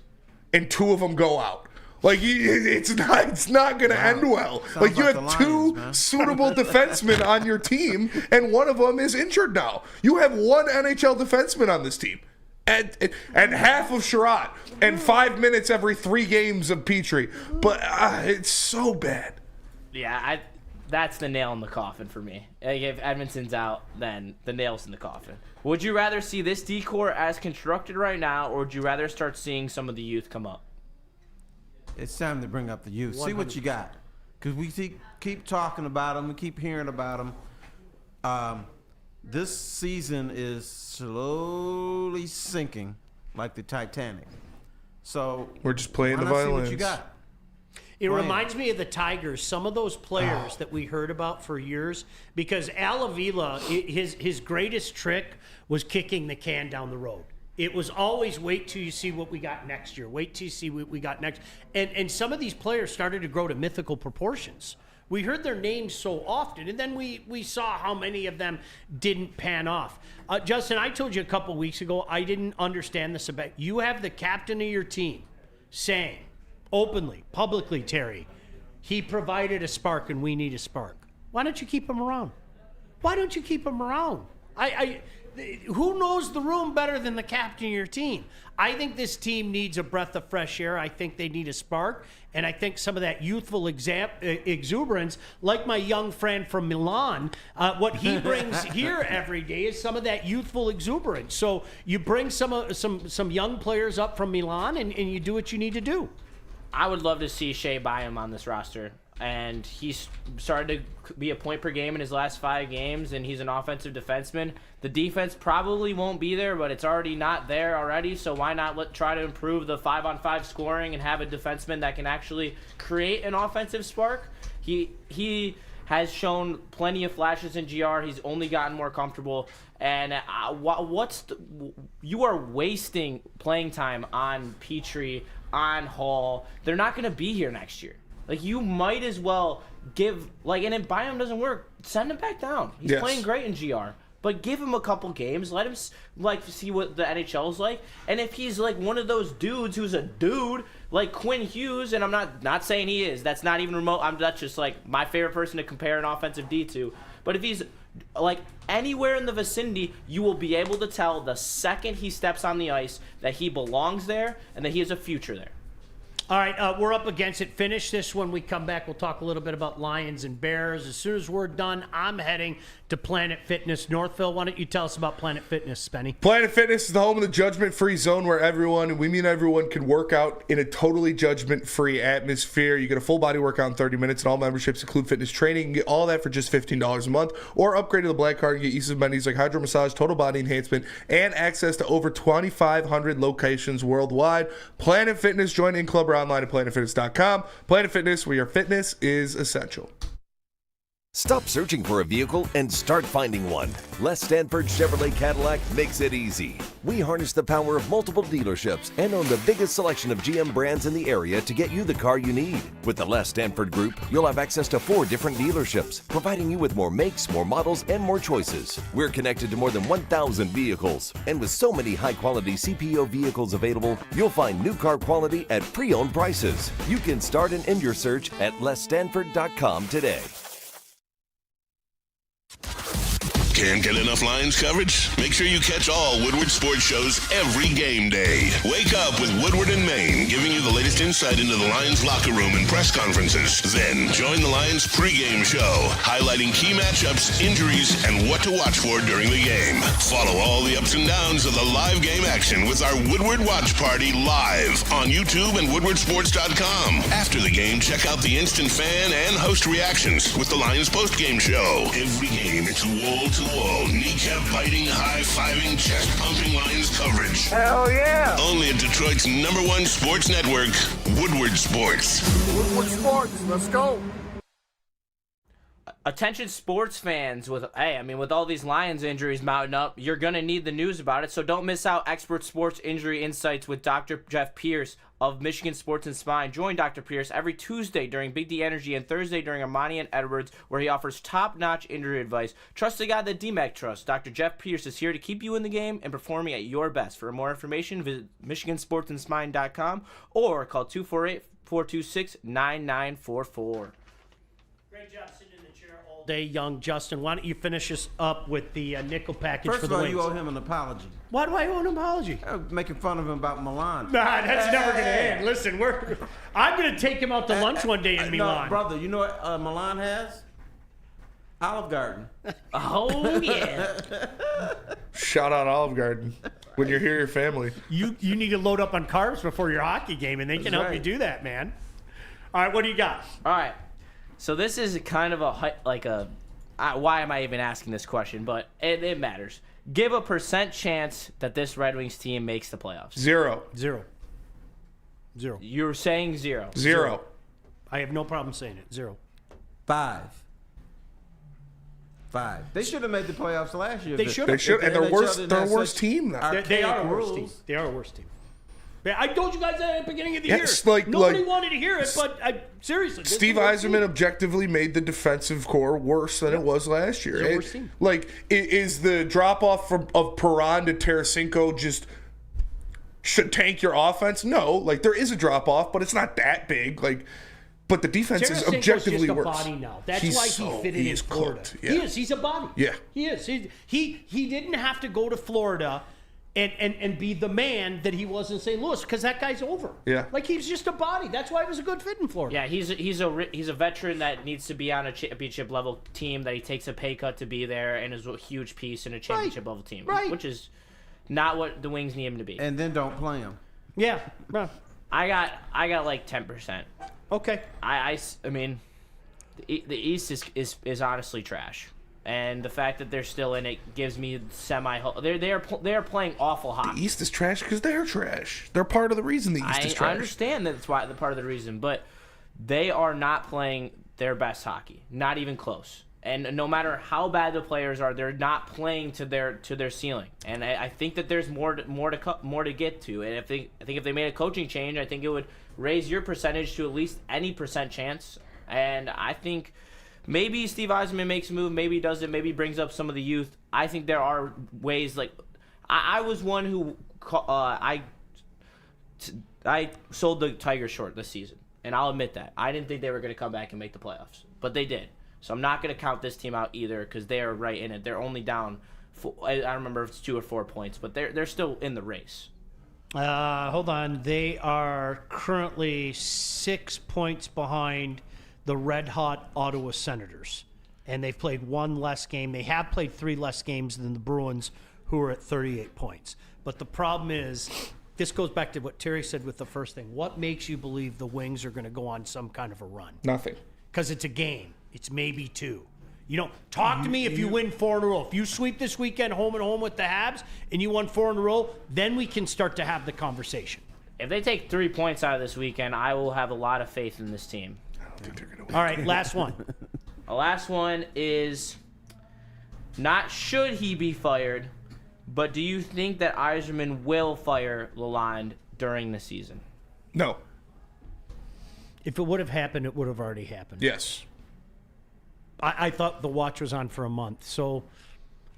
and 2 of them go out. Like, it's not going to end well. Sounds like, you like have the 2 Lions, suitable defensemen on your team, and one of them is injured now. You have 1 NHL defenseman on this team, and half of Sherratt, and 5 minutes every 3 games of Petrie. But it's so bad. Yeah, that's the nail in the coffin for me. Like, if Edmondson's out, then the nail's in the coffin. Would you rather see this D-core as constructed right now, or would you rather start seeing some of the youth come up? It's time to bring up the youth. 100%. See what you got. Because we keep talking about them. We keep hearing about them. This season is slowly sinking like the Titanic. So we're just playing the violins. See what you got. It reminds me of the Tigers, some of those players that we heard about for years, because Al Avila, his greatest trick was kicking the can down the road. It was always wait till you see what we got next year. Wait till you see what we got next. And some of these players started to grow to mythical proportions. We heard their names so often, and then we saw how many of them didn't pan off. Justin, I told you a couple weeks ago, I didn't understand this about you. Have the captain of your team saying openly, publicly, Terry, he provided a spark and we need a spark. Why don't you keep him around? Why don't you keep him around? who knows the room better than the captain of your team? I think this team needs a breath of fresh air. I think they need a spark. And I think some of that youthful exuberance, like my young friend from Milan, what he brings here every day is some of that youthful exuberance. So you bring some young players up from Milan, and you do what you need to do. I would love to see Shea Byam on this roster. And he's started to be a point per game in his last 5 games, and he's an offensive defenseman. The defense probably won't be there, but it's already not there already, so why not try to improve the 5-on-5 scoring and have a defenseman that can actually create an offensive spark? He has shown plenty of flashes in GR. He's only gotten more comfortable. And you are wasting playing time on Petrie, on Hall. They're not going to be here next year. Like, you might as well give, like, and if Byam doesn't work, send him back down. He's playing great in GR. But give him a couple games. Let him, like, see what the NHL is like. And if he's, like, one of those dudes who's a dude, like Quinn Hughes, and I'm not saying he is. That's not even remote. That's just, like, my favorite person to compare an offensive D to. But if he's, like, anywhere in the vicinity, you will be able to tell the second he steps on the ice that he belongs there and that he has a future there. All right, we're up against it. Finish this when we come back. We'll talk a little bit about Lions and Bears. As soon as we're done, I'm heading to Planet Fitness. Northville, why don't you tell us about Planet Fitness, Spenny? Planet Fitness is the home of the judgment-free zone where everyone, and we mean everyone, can work out in a totally judgment-free atmosphere. You get a full body workout in 30 minutes, and all memberships include fitness training. You can get all that for just $15 a month, or upgrade to the Black Card and get easy amenities like hydro massage, total body enhancement, and access to over 2,500 locations worldwide. Planet Fitness, join in club or online at planetfitness.com. Planet Fitness, where your fitness is essential. Stop searching for a vehicle and start finding one. Les Stanford Chevrolet Cadillac makes it easy. We harness the power of multiple dealerships and own the biggest selection of GM brands in the area to get you the car you need. With the Les Stanford Group, you'll have access to 4 different dealerships, providing you with more makes, more models, and more choices. We're connected to more than 1,000 vehicles, and with so many high-quality CPO vehicles available, you'll find new car quality at pre-owned prices. You can start and end your search at lesstanford.com today. Can't get enough Lions coverage? Make sure you catch all Woodward sports shows every game day. Wake up with Woodward and Maine, giving you the latest insight into the Lions locker room and press conferences. Then join the Lions pregame show, highlighting key matchups, injuries, and what to watch for during the game. Follow all the ups and downs of the live game action with our Woodward Watch Party live on YouTube and woodwardsports.com. After the game, check out the instant fan and host reactions with the Lions postgame show. Every game, it's wall-to-wall, kneecap-biting, high-fiving, chest-pumping Lions coverage. Hell yeah! Only at Detroit's #1 sports network, Woodward Sports. Woodward Sports, let's go. Attention sports fans, with all these Lions injuries mounting up, you're going to need the news about it, so don't miss out expert sports injury insights with Dr. Jeff Pierce of Michigan Sports and Spine. Join Dr. Pierce every Tuesday during Big D Energy and Thursday during Ermanni and Edwards, where he offers top-notch injury advice. Trust the guy that DMAC trusts. Dr. Jeff Pierce is here to keep you in the game and performing at your best. For more information, visit michigansportsandspine.com or call 248-426-9944. Great job sitting in the chair all day, young Justin. Why don't you finish us up with the nickel package First for of the all, Wings? you owe him an apology. Why do I owe an apology? Making fun of him about Milan. Nah, that's never going to end. Listen, I'm going to take him out to lunch one day in Milan. No, brother, you know what Milan has? Olive Garden. Oh, yeah. Shout out Olive Garden. When you're here, your family. You need to load up on carbs before your hockey game, and they can help you do that, man. All right, what do you got? All right. So this is kind of why am I even asking this question? But it matters. Give a % chance that this Red Wings team makes the playoffs. 0. You're saying 0. 0. I have no problem saying it. 0. 5. They should have made the playoffs last year. They should, and they're a worse team now. They are a worse team. They are a worse team. I told you guys that at the beginning of the year. Like, Nobody wanted to hear it, but seriously. Steve Yzerman objectively made the defensive core worse than it was last year. They're a worse team. Like, is the drop-off of Perron to Tarasenko just should tank your offense? No. Like, there is a drop-off, but it's not that big. Like, But the defense is Tarasenko's objectively just a worse. body now. That's He's why so- he fitted he in is Florida. cooked, yeah. He is. He's a body. Yeah. He is. He didn't have to go to Florida and be the man that he was in St. Louis because that guy's over. Yeah. Like he's just a body. That's why he was a good fit in Florida. Yeah, he's a veteran that needs to be on a championship level team, that he takes a pay cut to be there, and is a huge piece in a championship level team, which is not what the Wings need him to be. And then don't play him. Yeah. Right. I got like 10%. Okay. I mean, the East is honestly trash. And the fact that they're still in it gives me semi-hope. They are playing awful hockey. The East is trash because they're trash. They're part of the reason the East is trash. I understand that it's why the part of the reason, but they are not playing their best hockey, not even close. And no matter how bad the players are, they're not playing to their ceiling. And I think that there's more to get to. And I think if they made a coaching change, I think it would raise your percentage to at least any percent chance. And I think maybe Steve Yzerman makes a move, maybe he doesn't, maybe he brings up some of the youth. I think there are ways. Like I was one who I sold the Tigers short this season, and I'll admit that I didn't think they were going to come back and make the playoffs, but they did. So I'm not going to count this team out either because they are right in it. They're only down, I don't remember if it's 2 or 4 points, but they're still in the race. Hold on. They are currently 6 points behind the red-hot Ottawa Senators, and they've played 1 less game. They have played 3 less games than the Bruins, who are at 38 points. But the problem is, this goes back to what Terry said with the first thing. What makes you believe the Wings are going to go on some kind of a run? Nothing. Because it's a game. It's maybe 2. You don't talk to me if you win 4 in a row. If you sweep this weekend home and home with the Habs and you won 4 in a row, then we can start to have the conversation. If they take 3 points out of this weekend, I will have a lot of faith in this team. I don't think they're going to win. All right, last one. The last one is not should he be fired, but do you think that Yzerman will fire Lalonde during the season? No. If it would have happened, it would have already happened. Yes. I thought the watch was on for a month. So,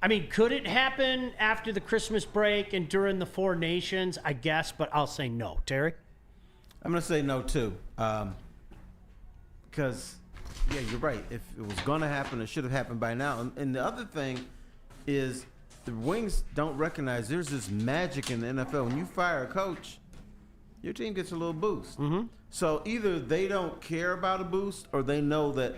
I mean, could it happen after the Christmas break and during the 4 Nations? I guess, but I'll say no. Terry? I'm going to say no, too. Because, yeah, you're right. If it was going to happen, it should have happened by now. And the other thing is the Wings don't recognize there's this magic in the NFL. When you fire a coach, your team gets a little boost. Mm-hmm. So either they don't care about a boost or they know that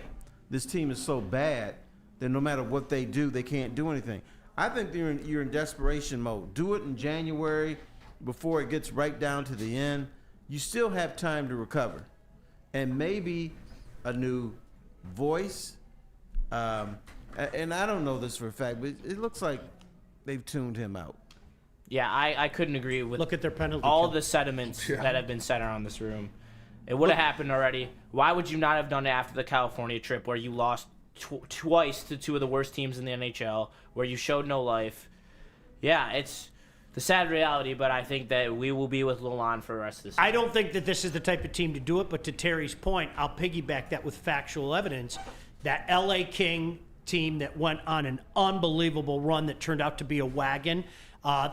this team is so bad that no matter what they do, they can't do anything. I think you're in desperation mode. Do it in January before it gets right down to the end. You still have time to recover. And maybe a new voice. And I don't know this for a fact, but it looks like they've tuned him out. Yeah, I couldn't agree with Look at their penalty all kill. The sentiments that have been said around this room. It would have happened already. Why would you not have done it after the California trip where you lost twice to 2 of the worst teams in the NHL, where you showed no life? Yeah, it's the sad reality, but I think that we will be with Lalonde for the rest of the season. I don't think that this is the type of team to do it, but to Terry's point, I'll piggyback that with factual evidence. That LA King team that went on an unbelievable run that turned out to be a wagon,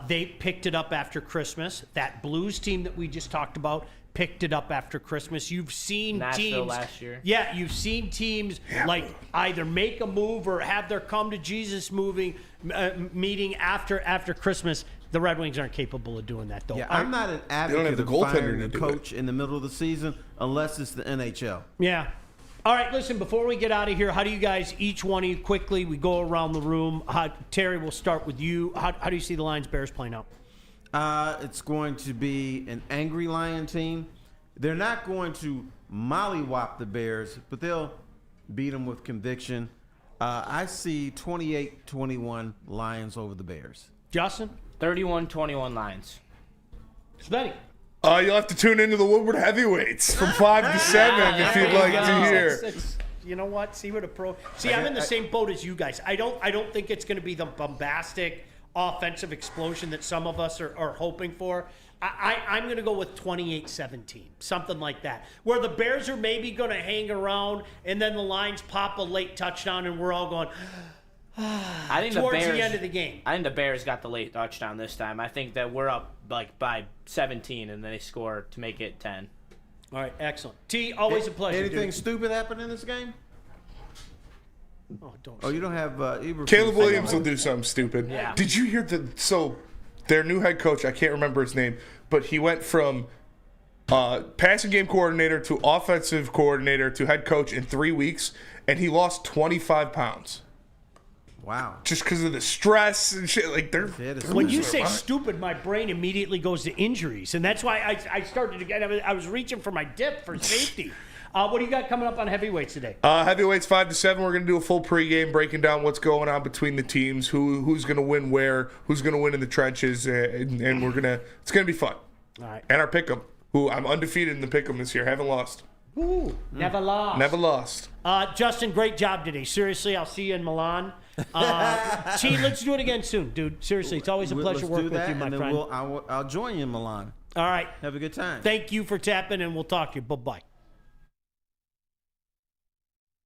they picked it up after Christmas. That Blues team that we just talked about picked it up after Christmas. You've seen Nashville teams last year. Yeah, you've seen teams like either make a move or have their come to Jesus meeting after Christmas. The Red Wings aren't capable of doing that, though. Yeah, I'm not an advocate the of goaltender firing to a do coach in the middle of the season unless it's the NHL. Yeah. All right, listen, before we get out of here, how do you guys, each one of you, quickly, we go around the room. Terry, we'll start with you. How do you see the Lions-Bears playing out? It's going to be an angry Lion team. They're not going to mollywop the Bears, but they'll beat them with conviction. I see 28-21 Lions over the Bears. Justin? 31-21 Lions. Svetty? You'll have to tune into the Woodward Heavyweights from 5 to 7 if you'd like to hear. You know what? See what a pro. See, I'm in the same boat as you guys. I don't think it's going to be the bombastic offensive explosion that some of us are hoping for. I'm going to go with 28-17, something like that, where the Bears are maybe going to hang around and then the Lions pop a late touchdown and we're all going. I think towards the Bears, the end of the game. I think the Bears got the late touchdown this time. I think that we're up like by 17 and then they score to make it 10. All right, excellent. T, always a pleasure. Anything dude. stupid happen in this game? Oh, don't. Oh, you don't have Ibrahim. Caleb Williams will do something stupid. Yeah. Did you hear their new head coach, I can't remember his name, but he went from passing game coordinator to offensive coordinator to head coach in 3 weeks, and he lost 25 pounds. Wow. Just because of the stress and shit. Like, they're When you losing say their mind. stupid, my brain immediately goes to injuries, and that's why I started to get. I was reaching for my dip for safety. What do you got coming up on heavyweights today? Heavyweights 5 to 7. We're gonna do a full pregame breaking down what's going on between the teams, who's gonna win where, who's gonna win in the trenches, and it's gonna be fun. All right. And our pick'em, who I'm undefeated in the pick'em this year, haven't lost. Ooh, never lost. Never lost. Justin, great job today. Seriously, I'll see you in Milan. T, let's do it again soon, dude. Seriously, it's always a pleasure Let's working do that, with you, my and then friend. I'll join you in Milan. All right. Have a good time. Thank you for tapping, and we'll talk to you. Bye-bye.